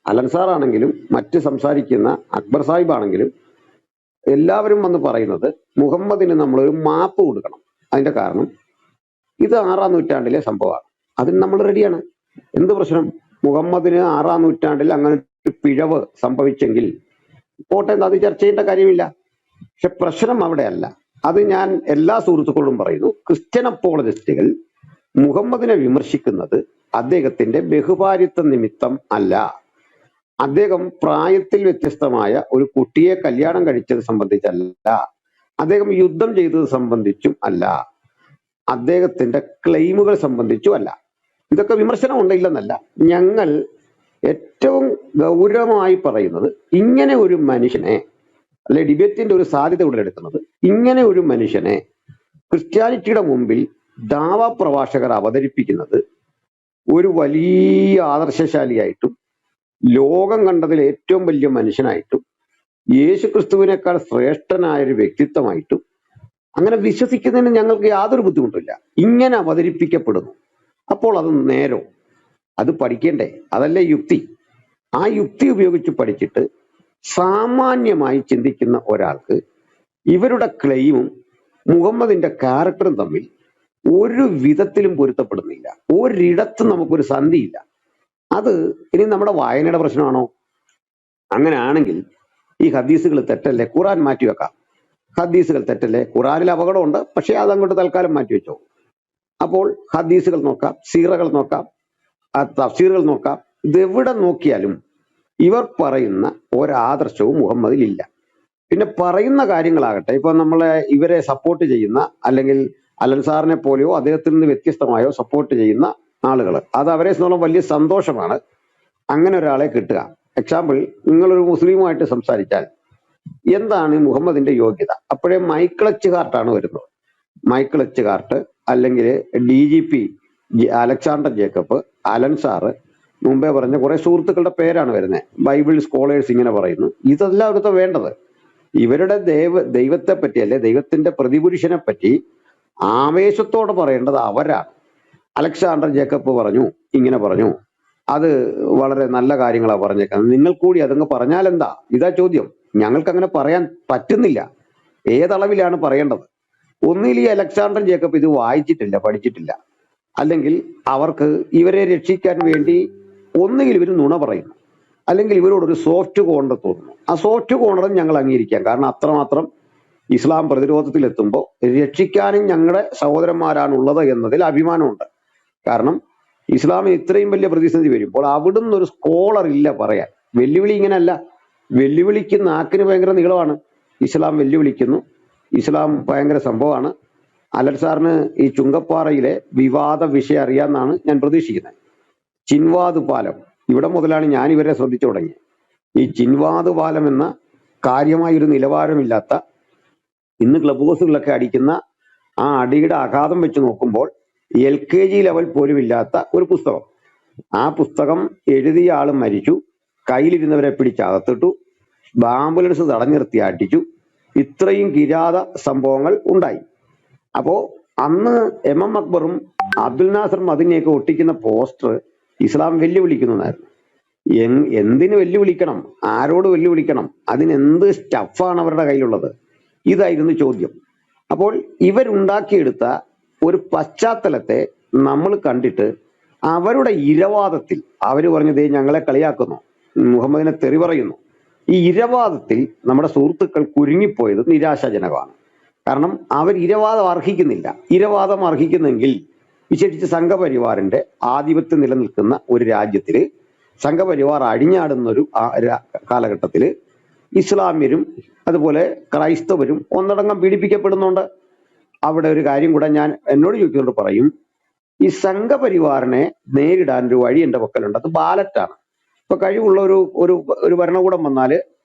അലൻസാറാണെങ്കിലും മറ്റ് സംസാരിക്കുന്ന അക്ബർ സാഹിബ് ആണെങ്കിലും എല്ലാവരും വന്ന് പറയുന്നത് മുഹമ്മദിന് നമ്മളൊരു മാപ്പ് കൊടുക്കണം. അതിന്റെ കാരണം ഇത് 6-ാം നൂറ്റാണ്ടിലെ സംഭവമാണ്. അതിന് നമ്മൾ റെഡിയാണ്. എന്ത് പ്രശ്നം? മുഹമ്മദിന് 6-ാം നൂറ്റാണ്ടിൽ അങ്ങനെ ഒരു പിഴവ് സംഭവിച്ചെങ്കിൽ പോട്ടെ, അത് ചർച്ച ചെയ്യേണ്ട കാര്യമില്ല. പക്ഷെ പ്രശ്നം അവിടെയല്ല. അത് ഞാൻ എല്ലാ സുഹൃത്തുക്കളോടും പറയുന്നു. ക്രിസ്ത്യൻ അപ്പോളജിസ്റ്റുകൾ മുഹമ്മദിനെ വിമർശിക്കുന്നത് അദ്ദേഹത്തിന്റെ ബഹുഭാര്യത്വ നിമിത്തം അല്ല, അദ്ദേഹം പ്രായത്തിൽ വ്യത്യസ്തമായ ഒരു കുട്ടിയെ കല്യാണം കഴിച്ചത് സംബന്ധിച്ചല്ല, അദ്ദേഹം യുദ്ധം ചെയ്തത് സംബന്ധിച്ചും അല്ല, അദ്ദേഹത്തിന്റെ ക്ലെയിമുകൾ സംബന്ധിച്ചും അല്ല. ഇതൊക്കെ വിമർശനം ഉണ്ടില്ലെന്നല്ല. ഞങ്ങൾ ഏറ്റവും ഗൗരവമായി പറയുന്നത് ഇങ്ങനെ ഒരു മനുഷ്യനെ, അല്ലെ ഡിബേറ്റിന്റെ ഒരു സാധ്യത ഉടലെടുക്കുന്നത്, ഇങ്ങനെ ഒരു മനുഷ്യനെ ക്രിസ്ത്യാനിറ്റിയുടെ മുമ്പിൽ ദാവാ പ്രഭാഷകർ അവതരിപ്പിക്കുന്നത് ഒരു വലിയ ആദർശശാലിയായിട്ടും ലോകം കണ്ടതിൽ ഏറ്റവും വലിയ മനുഷ്യനായിട്ടും യേശു ക്രിസ്തുവിനേക്കാൾ ശ്രേഷ്ഠനായ ഒരു വ്യക്തിത്വമായിട്ടും അങ്ങനെ വിശ്വസിക്കുന്നതിന് ഞങ്ങൾക്ക് യാതൊരു ബുദ്ധിമുട്ടില്ല. ഇങ്ങനെ അവതരിപ്പിക്കപ്പെടുന്നു. അപ്പോൾ അത് നേരോ? അത് പഠിക്കേണ്ടേ? അതല്ലേ യുക്തി. ആ യുക്തി ഉപയോഗിച്ച് പഠിച്ചിട്ട് സാമാന്യമായി ചിന്തിക്കുന്ന ഒരാൾക്ക് ഇവരുടെ ക്ലെയിമും മുഹമ്മദിന്റെ ക്യാരക്ടറും തമ്മിൽ ഒരു വിധത്തിലും പൊരുത്തപ്പെടുന്നില്ല. ഒരിടത്തും നമുക്കൊരു സന്ധിയില്ല. അത് ഇനി നമ്മുടെ വായനയുടെ പ്രശ്നമാണോ? അങ്ങനെ ആണെങ്കിൽ ഈ ഹദീസുകൾ തെറ്റല്ലേ? ഖുറാൻ മാറ്റിവെക്കാം. ഹദീസുകൾ തെറ്റല്ലേ? ഖുറാനിൽ അപകടമുണ്ട്, പക്ഷെ അതങ്ങോട്ട് തൽക്കാലം മാറ്റിവെച്ചോ. അപ്പോൾ ഹദീസുകൾ നോക്കാം, സീറകൾ നോക്കാം, തഫ്സീറുകൾ നോക്കാം. ഇതെവിടെ നോക്കിയാലും ഇവർ പറയുന്ന ഒരാദർശവും മുഹമ്മദിൽ ഇല്ല. പിന്നെ പറയുന്ന കാര്യങ്ങളാകട്ടെ, ഇപ്പൊ നമ്മളെ ഇവരെ സപ്പോർട്ട് ചെയ്യുന്ന, അല്ലെങ്കിൽ അലൻസാറിനെ പോലെയോ അദ്ദേഹത്തിൽ നിന്ന് വ്യത്യസ്തമായോ സപ്പോർട്ട് ചെയ്യുന്ന ആളുകൾ, അത് അവരെ സംബന്ധിച്ച് വലിയ സന്തോഷമാണ് അങ്ങനെ ഒരാളെ കിട്ടുക. എക്സാമ്പിൾ, നിങ്ങളൊരു മുസ്ലിമുമായിട്ട് സംസാരിച്ചാൽ എന്താണ് മുഹമ്മദിന്റെ യോഗ്യത? അപ്പോഴേ മൈക്കിൾ എച്ച് ഹാർട്ടാണ് വരുന്നത്. മൈക്കിൾ എച്ച് ഹാർട്ട്, അല്ലെങ്കിൽ DGP അലക്സാണ്ടർ ജേക്കബ്, അലൻസാറ്, മുമ്പേ പറഞ്ഞ കുറെ സുഹൃത്തുക്കളുടെ പേരാണ് വരുന്നത്. ബൈബിൾ സ്കോളേഴ്സ് ഇങ്ങനെ പറയുന്നു. ഇതെല്ലാം അടുത്ത വേണ്ടത് ഇവരുടെ ദൈവത്തെ പറ്റി, അല്ലെ ദൈവത്തിന്റെ പ്രതിപുരുഷനെ പറ്റി ആവേശത്തോടെ പറയേണ്ടത് അവരാണ്. അലക്സാണ്ടർ ജേക്കബ് പറഞ്ഞു, ഇങ്ങനെ പറഞ്ഞു, അത് വളരെ നല്ല കാര്യങ്ങളാണ് പറഞ്ഞേക്കുന്നത്, നിങ്ങൾ കൂടി അതങ്ങ് പറഞ്ഞാൽ എന്താ? ഇതാ ചോദ്യം. ഞങ്ങൾക്ക് അങ്ങനെ പറയാൻ പറ്റുന്നില്ല. ഏതളവിലാണ് പറയേണ്ടത്? ഒന്നിൽ ഈ അലക്സാണ്ടർ ജേക്കബ് ഇത് വായിച്ചിട്ടില്ല, പഠിച്ചിട്ടില്ല, അല്ലെങ്കിൽ അവർക്ക് ഇവരെ രക്ഷിക്കാൻ വേണ്ടി ഒന്നുകിൽ ഇവർ നുണ പറയുന്നു, അല്ലെങ്കിൽ ഇവരോടൊരു സോഫ്റ്റ് കോർണർ തോന്നുന്നു. ആ സോഫ്റ്റ് കോർണറും ഞങ്ങൾ അംഗീകരിക്കാം. കാരണം അത്രമാത്രം ഇസ്ലാം പ്രതിരോധത്തിലെത്തുമ്പോൾ രക്ഷിക്കാനും ഞങ്ങളുടെ സഹോദരന്മാരാണുള്ളത് എന്നതിൽ അഭിമാനമുണ്ട്. കാരണം ഇസ്ലാമിന് ഇത്രയും വലിയ പ്രതിസന്ധി വരുമ്പോൾ അവിടുന്ന് ഒരു സ്കോളർ ഇല്ല പറയാൻ. വെല്ലുവിളി ഇങ്ങനെയല്ല. വെല്ലുവിളിക്ക് നാക്കിന് ഭയങ്കര നീളമാണ്. ഇസ്ലാം വെല്ലുവിളിക്കുന്നു, ഇസ്ലാം ഭയങ്കര സംഭവമാണ്. അലൻസാറിന് ഈ ചുങ്കപ്പാറയിലെ വിവാദ വിഷയം അറിയാമെന്നാണ് ഞാൻ പ്രതീക്ഷിക്കുന്നത്. ചിൻവാദ് പാലം, ഇവിടെ മുതലാണ് ഞാൻ ഇവരെ ശ്രദ്ധിച്ചു തുടങ്ങിയത്. ഈ ചിൻവാദ് പാലം എന്ന കാര്യമായൊരു നിലവാരമില്ലാത്ത, ഇന്ന് ക്ലബ് ഹൗസുകളിലൊക്കെ അടിക്കുന്ന ആ അടിയുടെ ആഘാതം വെച്ച് നോക്കുമ്പോൾ LKG ലെവൽ പോലും ഇല്ലാത്ത ഒരു പുസ്തകം. ആ പുസ്തകം എഴുതിയ ആൾ മരിച്ചു, കയ്യിലിരുന്നവരെ പിടിച്ചകത്തിട്ടു, ആംബുലൻസ് തടഞ്ഞു നിർത്തി അടിച്ചു. ഇത്രയും കിരാത സംഭവങ്ങൾ ഉണ്ടായി. അപ്പോ അന്ന് MM അക്ബറും അബ്ദുൽ നാസർ മദിനെയൊക്കെ ഒട്ടിക്കുന്ന പോസ്റ്റർ ഇസ്ലാം വെല്ലുവിളിക്കുന്നതായിരുന്നു. എന്തിന് വെല്ലുവിളിക്കണം? ആരോട് വെല്ലുവിളിക്കണം? അതിനെന്ത് സ്റ്റഫാണ് അവരുടെ കയ്യിലുള്ളത്? ഇതായിരുന്നു ചോദ്യം. അപ്പോൾ ഇവരുണ്ടാക്കിയെടുത്ത ഒരു പശ്ചാത്തലത്തെ നമ്മൾ കണ്ടിട്ട് അവരുടെ ഇരവാദത്തിൽ അവർ പറഞ്ഞത് ഞങ്ങളെ കളിയാക്കുന്നു, മുഹമ്മദിനെ തെറി പറയുന്നു. ഈ ഇരവാദത്തിൽ നമ്മുടെ സുഹൃത്തുക്കൾ കുരുങ്ങിപ്പോയത് നിരാശാജനകമാണ്. കാരണം അവർ ഇരവാദം അർഹിക്കുന്നില്ല. ഇരവാദം അർഹിക്കുന്നെങ്കിൽ വിശേഷിച്ച് സംഘപരിവാറിന്റെ ആധിപത്യം നിലനിൽക്കുന്ന ഒരു രാജ്യത്തില്, സംഘപരിവാർ അഴിഞ്ഞാടുന്ന ഒരു കാലഘട്ടത്തില് ഇസ്ലാമ്യരും അതുപോലെ ക്രൈസ്തവരും ഒന്നടങ്കം പീഡിപ്പിക്കപ്പെടുന്നുണ്ട്. അവിടെ ഒരു കാര്യം കൂടെ ഞാൻ എന്നോട് ചോദിക്കുന്നതുകൊണ്ട് പറയും. ഈ സംഘപരിവാറിനെ നേരിടാൻ ഒരു വഴി എന്റെ പക്കലുണ്ട്. അത് ബാലറ്റാണ്. ഇപ്പൊ കഴിവുള്ള ഒരു ഒരു ഭരണകൂടം വന്നാല്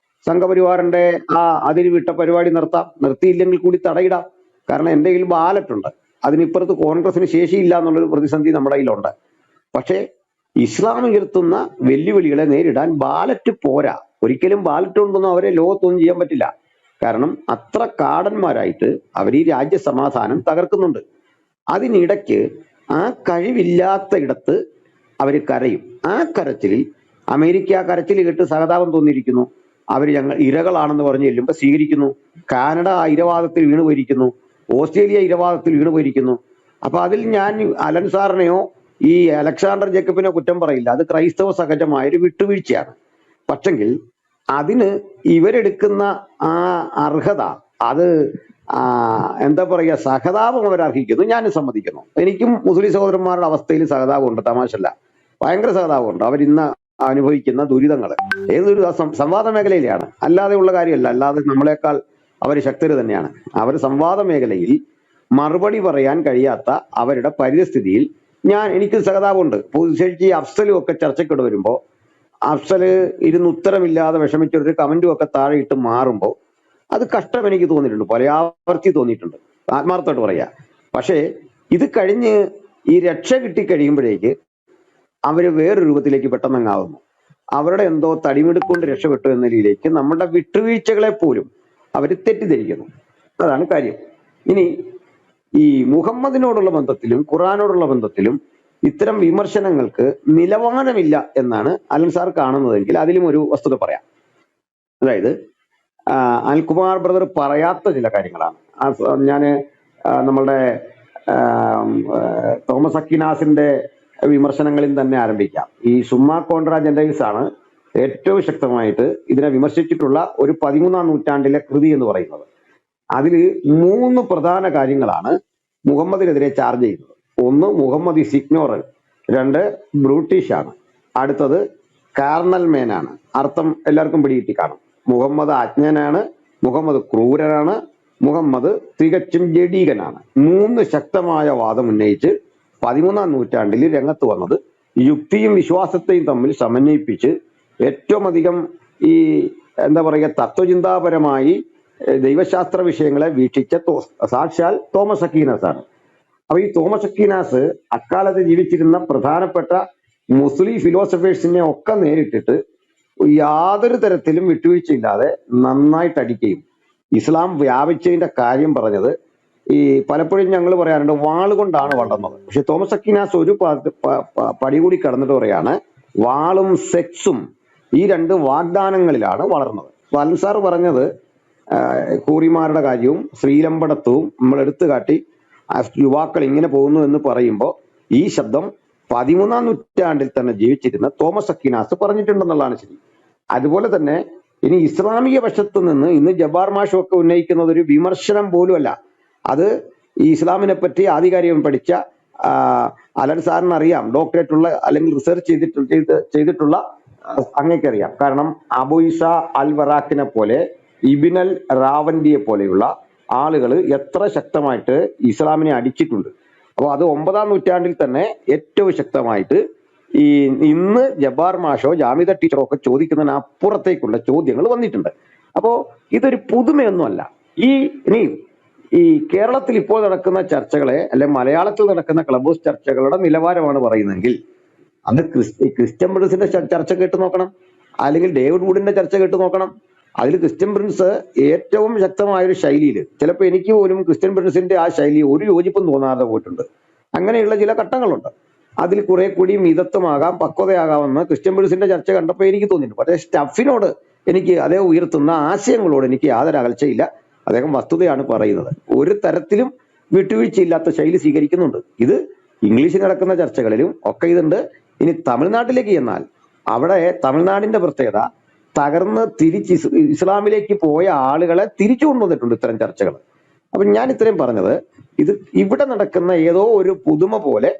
സംഘപരിവാറിന്റെ ആ അതിര് വിട്ട പരിപാടി നിർത്താം, നിർത്തിയില്ലെങ്കിൽ കൂടി തടയിടാം. കാരണം എന്റെ കയ്യിൽ ബാലറ്റ് ഉണ്ട്. അതിനിപ്പുറത്ത് കോൺഗ്രസിന് ശേഷിയില്ല എന്നുള്ളൊരു പ്രതിസന്ധി നമ്മുടെ കയ്യിലുണ്ട്. പക്ഷേ ഇസ്ലാം ഉയർത്തുന്ന വെല്ലുവിളികളെ നേരിടാൻ ബാലറ്റ് പോരാ. ഒരിക്കലും ബാലറ്റ് കൊണ്ടൊന്നും അവരെ ലോകത്തൊന്നും ചെയ്യാൻ പറ്റില്ല. കാരണം അത്ര കാടന്മാരായിട്ട് അവർ ഈ രാജ്യസമാധാനം തകർക്കുന്നുണ്ട്. അതിനിടയ്ക്ക് ആ കഴിവില്ലാത്ത ഇടത്ത് അവർ കരയും. ആ കരച്ചിലിൽ അമേരിക്ക കരച്ചിൽ കേട്ട് സഹതാപം തോന്നിയിരിക്കുന്നു. അവർ ഞങ്ങൾ ഇരകളാണെന്ന് പറഞ്ഞ് ചെല്ലുമ്പോൾ സ്വീകരിക്കുന്നു. കാനഡ ആ ഇരവാദത്തിൽ വീണു പോയിരിക്കുന്നു. ഓസ്ട്രേലിയ ഇരവാദത്തിൽ വീണു പോയിരിക്കുന്നു. അപ്പൊ അതിൽ ഞാൻ അലൻ സാറിനെയോ ഈ അലക്സാണ്ടർ ജേക്കബിനെ കുറ്റം പറയില്ല. അത് ക്രൈസ്തവ സഹജമായൊരു വിട്ടുവീഴ്ചയാണ്. പക്ഷെങ്കിൽ അതിന് ഇവരെടുക്കുന്ന ആ അർഹത, അത് എന്താ പറയുക, സഹതാപം അവരർഹിക്കുന്നു. ഞാനും സമ്മതിക്കുന്നു. എനിക്കും മുസ്ലിം സഹോദരന്മാരുടെ അവസ്ഥയിൽ സഹതാപമുണ്ട്, തമാശല്ല, ഭയങ്കര സഹതാപമുണ്ട്. അവരിന്ന് അനുഭവിക്കുന്ന ദുരിതങ്ങൾ ഏതൊരു സംവാദ മേഖലയിലാണ്, അല്ലാതെ ഉള്ള കാര്യമല്ല. അല്ലാതെ നമ്മളെക്കാൾ അവർ ശക്തര് തന്നെയാണ്. അവർ സംവാദ മേഖലയിൽ മറുപടി പറയാൻ കഴിയാത്ത അവരുടെ പരിസ്ഥിതിയിൽ എനിക്ക് സഹതാപമുണ്ട്. പ്രത്യേകിച്ച് ഈ അഫ്സലും ഒക്കെ ചർച്ചയ്ക്കിടെ വരുമ്പോൾ അഫ്സല് ഇരുന്ന് ഉത്തരമില്ലാതെ വിഷമിച്ചൊരു കമന്റും ഒക്കെ താഴെ ഇട്ട് മാറുമ്പോൾ അത് കഷ്ടം എനിക്ക് തോന്നിയിട്ടുണ്ട്, പല ആവർത്തി തോന്നിയിട്ടുണ്ട്, ആത്മാർത്ഥമായിട്ട് പറയാ. പക്ഷേ ഇത് കഴിഞ്ഞ് ഈ രക്ഷ കിട്ടിക്കഴിയുമ്പോഴേക്ക് അവര് വേറൊരു രൂപത്തിലേക്ക് പെട്ടെന്നങ്ങാവുന്നു. അവരുടെ എന്തോ തടിമെടുക്കൊണ്ട് രക്ഷപ്പെട്ടു എന്ന രീതിയിലേക്ക് നമ്മുടെ വിട്ടുവീഴ്ചകളെ പോലും അവർ തെറ്റിദ്ധരിക്കുന്നു. അതാണ് കാര്യം. ഇനി ഈ മുഹമ്മദിനോടുള്ള ബന്ധത്തിലും ഖുറാനോടുള്ള ബന്ധത്തിലും ഇത്തരം വിമർശനങ്ങൾക്ക് നിലവാരമില്ല എന്നാണ് അലൻ സാർ കാണുന്നതെങ്കിൽ അതിലും ഒരു വസ്തുത പറയാം. അതായത് അനിൽകുമാർ ബ്രദർ പറയാത്ത ചില കാര്യങ്ങളാണ്. ഞാൻ നമ്മളുടെ തോമസ് അക്കിനാസിന്റെ വിമർശനങ്ങളിൽ തന്നെ ആരംഭിക്കാം. ഈ സുമ്മാ കോൺട്രാ ജെൻഡൈൽസ് ആണ് ഏറ്റവും ശക്തമായിട്ട് ഇതിനെ വിമർശിച്ചിട്ടുള്ള ഒരു 13ാം നൂറ്റാണ്ടിലെ കൃതി എന്ന് പറയുന്നത്. അതിൽ 3 പ്രധാന കാര്യങ്ങളാണ് മുഹമ്മദിനെതിരെ ചാർജ് ചെയ്യുന്നത്. ഒന്ന്, മുഹമ്മദ് ഈസ് ഇഗ്നോറൽ. 2, ബ്രൂട്ടീഷ് ആണ്. അടുത്തത് കാർണൽ മേൻ ആണ്. അർത്ഥം എല്ലാവർക്കും പിടികിട്ടി കാണും. മുഹമ്മദ് അജ്ഞനാണ്, മുഹമ്മദ് ക്രൂരനാണ്, മുഹമ്മദ് തികച്ചും ജഡീകനാണ്. 3 ശക്തമായ വാദം ഉന്നയിച്ച് 13ാം നൂറ്റാണ്ടിൽ രംഗത്ത് വന്നത് യുക്തിയും വിശ്വാസത്തെയും തമ്മിൽ സമന്വയിപ്പിച്ച് ഏറ്റവും അധികം ഈ എന്താ പറയുക തത്വചിന്താപരമായി ദൈവശാസ്ത്ര വിഷയങ്ങളെ വീക്ഷിച്ച സാക്ഷാൽ തോമസ് അക്വീനാസ് ആണ്. അപ്പൊ ഈ തോമസ് അക്വീനാസ് അക്കാലത്ത് ജീവിച്ചിരുന്ന പ്രധാനപ്പെട്ട മുസ്ലിം ഫിലോസഫേഴ്സിനെ ഒക്കെ നേരിട്ടിട്ട് യാതൊരു തരത്തിലും വിട്ടുവീഴ്ചയില്ലാതെ നന്നായിട്ട് അടിക്കുകയും ഇസ്ലാം വ്യാപിച്ചതിന്റെ കാര്യം പറഞ്ഞത് ഈ പലപ്പോഴും ഞങ്ങൾ പറയാറുണ്ട് വാളുകൊണ്ടാണ് വളർന്നത്. പക്ഷെ തോമസ് അക്വീനാസ് ഒരു പടി കൂടി കടന്നിട്ട് പറയാണ് വാളും സെക്സും ഈ 2 വാഗ്ദാനങ്ങളിലാണ് വളർന്നത്. അലൻ സാർ പറഞ്ഞത് കൂറിമാരുടെ കാര്യവും ശ്രീലമ്പടത്വവും നമ്മൾ എടുത്തു കാട്ടി യുവാക്കൾ ഇങ്ങനെ പോകുന്നു എന്ന് പറയുമ്പോൾ ഈ ശബ്ദം 13ാം നൂറ്റാണ്ടിൽ തന്നെ ജീവിച്ചിരുന്ന തോമസ് അക്വീനാസ് പറഞ്ഞിട്ടുണ്ടെന്നുള്ളതാണ് ശരി. അതുപോലെ തന്നെ ഇനി ഇസ്ലാമിക വശത്ത് നിന്ന് ഇന്ന് ജബ്ബാർ മാഷും ഒക്കെ ഉന്നയിക്കുന്നത് ഒരു വിമർശനം പോലുമല്ല. അത് ഈ ഇസ്ലാമിനെ പറ്റി ആധികാരികം പഠിച്ച അലൻ സാറിന് അറിയാം, ഡോക്ടറേറ്റ് ഉള്ള അല്ലെങ്കിൽ റിസർച്ച് ചെയ്തിട്ടുള്ള അങ്ങേക്കറിയാം. കാരണം അബുഇസ അൽ വറാഖിനെ പോലെ ഇബിനൽ റാവൻഡിയെ പോലെയുള്ള ആളുകൾ എത്ര ശക്തമായിട്ട് ഇസ്ലാമിനെ അടിച്ചിട്ടുണ്ട്. അപ്പോൾ അത് 9ാം നൂറ്റാണ്ടിൽ തന്നെ ഏറ്റവും ശക്തമായിട്ട് ഈ ഇന്ന് ജബ്ബാർ മാഷോ ജാമിദ ടീച്ചറോ ഒക്കെ ചോദിക്കുന്നതിന് അപ്പുറത്തേക്കുള്ള ചോദ്യങ്ങൾ വന്നിട്ടുണ്ട്. അപ്പോൾ ഇതൊരു പുതുമയൊന്നുമല്ല. ഈ കേരളത്തിൽ ഇപ്പോൾ നടക്കുന്ന ചർച്ചകളെ അല്ലെ മലയാളത്തിൽ നടക്കുന്ന ക്ലബ് ഹൗസ് ചർച്ചകളുടെ നിലവാരമാണ് പറയുന്നതെങ്കിൽ അത് ക്രിസ്ത്യൻ പ്രിൻസിന്റെ ചർച്ച കേട്ട് നോക്കണം, അല്ലെങ്കിൽ ഡേവിഡ് വുഡിന്റെ ചർച്ച കേട്ട് നോക്കണം. അതിൽ ക്രിസ്ത്യൻ പ്രിൻസ് ഏറ്റവും ശക്തമായൊരു ശൈലിയിൽ, ചിലപ്പോൾ എനിക്ക് പോലും ക്രിസ്ത്യൻ പ്രിൻസിന്റെ ആ ശൈലി ഒരു യോജിപ്പും തോന്നാതെ പോയിട്ടുണ്ട്. അങ്ങനെയുള്ള ചില ഘട്ടങ്ങളുണ്ട്. അതിൽ കുറെ കൂടി മിതത്വമാകാം, പക്വതയാകാമെന്ന് ക്രിസ്ത്യൻ പ്രിൻസിന്റെ ചർച്ച കണ്ടപ്പോൾ എനിക്ക് തോന്നിയിട്ടുണ്ട്. പക്ഷേ സ്റ്റഫിനോട് എനിക്ക് അതേ ഉയർത്തുന്ന ആശയങ്ങളോട് എനിക്ക് യാതൊരു അകൽച്ചയില്ല. അദ്ദേഹം വസ്തുതയാണ് പറയുന്നത്. ഒരു തരത്തിലും വിട്ടുവീഴ്ചയില്ലാത്ത ശൈലി സ്വീകരിക്കുന്നുണ്ട്. ഇത് ഇംഗ്ലീഷിൽ നടക്കുന്ന ചർച്ചകളിലും ഒക്കെ ഇതുണ്ട്. ഇനി തമിഴ്നാട്ടിലേക്ക് ചെന്നാൽ അവിടെ തമിഴ്നാടിന്റെ പ്രത്യേകത തകർന്ന് തിരിച്ച് ഇസ്ലാമിലേക്ക് പോയ ആളുകളെ തിരിച്ചു കൊണ്ടുവന്നിട്ടുണ്ട് ഇത്തരം ചർച്ചകൾ. അപ്പൊ ഞാൻ ഇത്രയും പറഞ്ഞത് ഇത് ഇവിടെ നടക്കുന്ന ഏതോ ഒരു പുതുമ പോലെ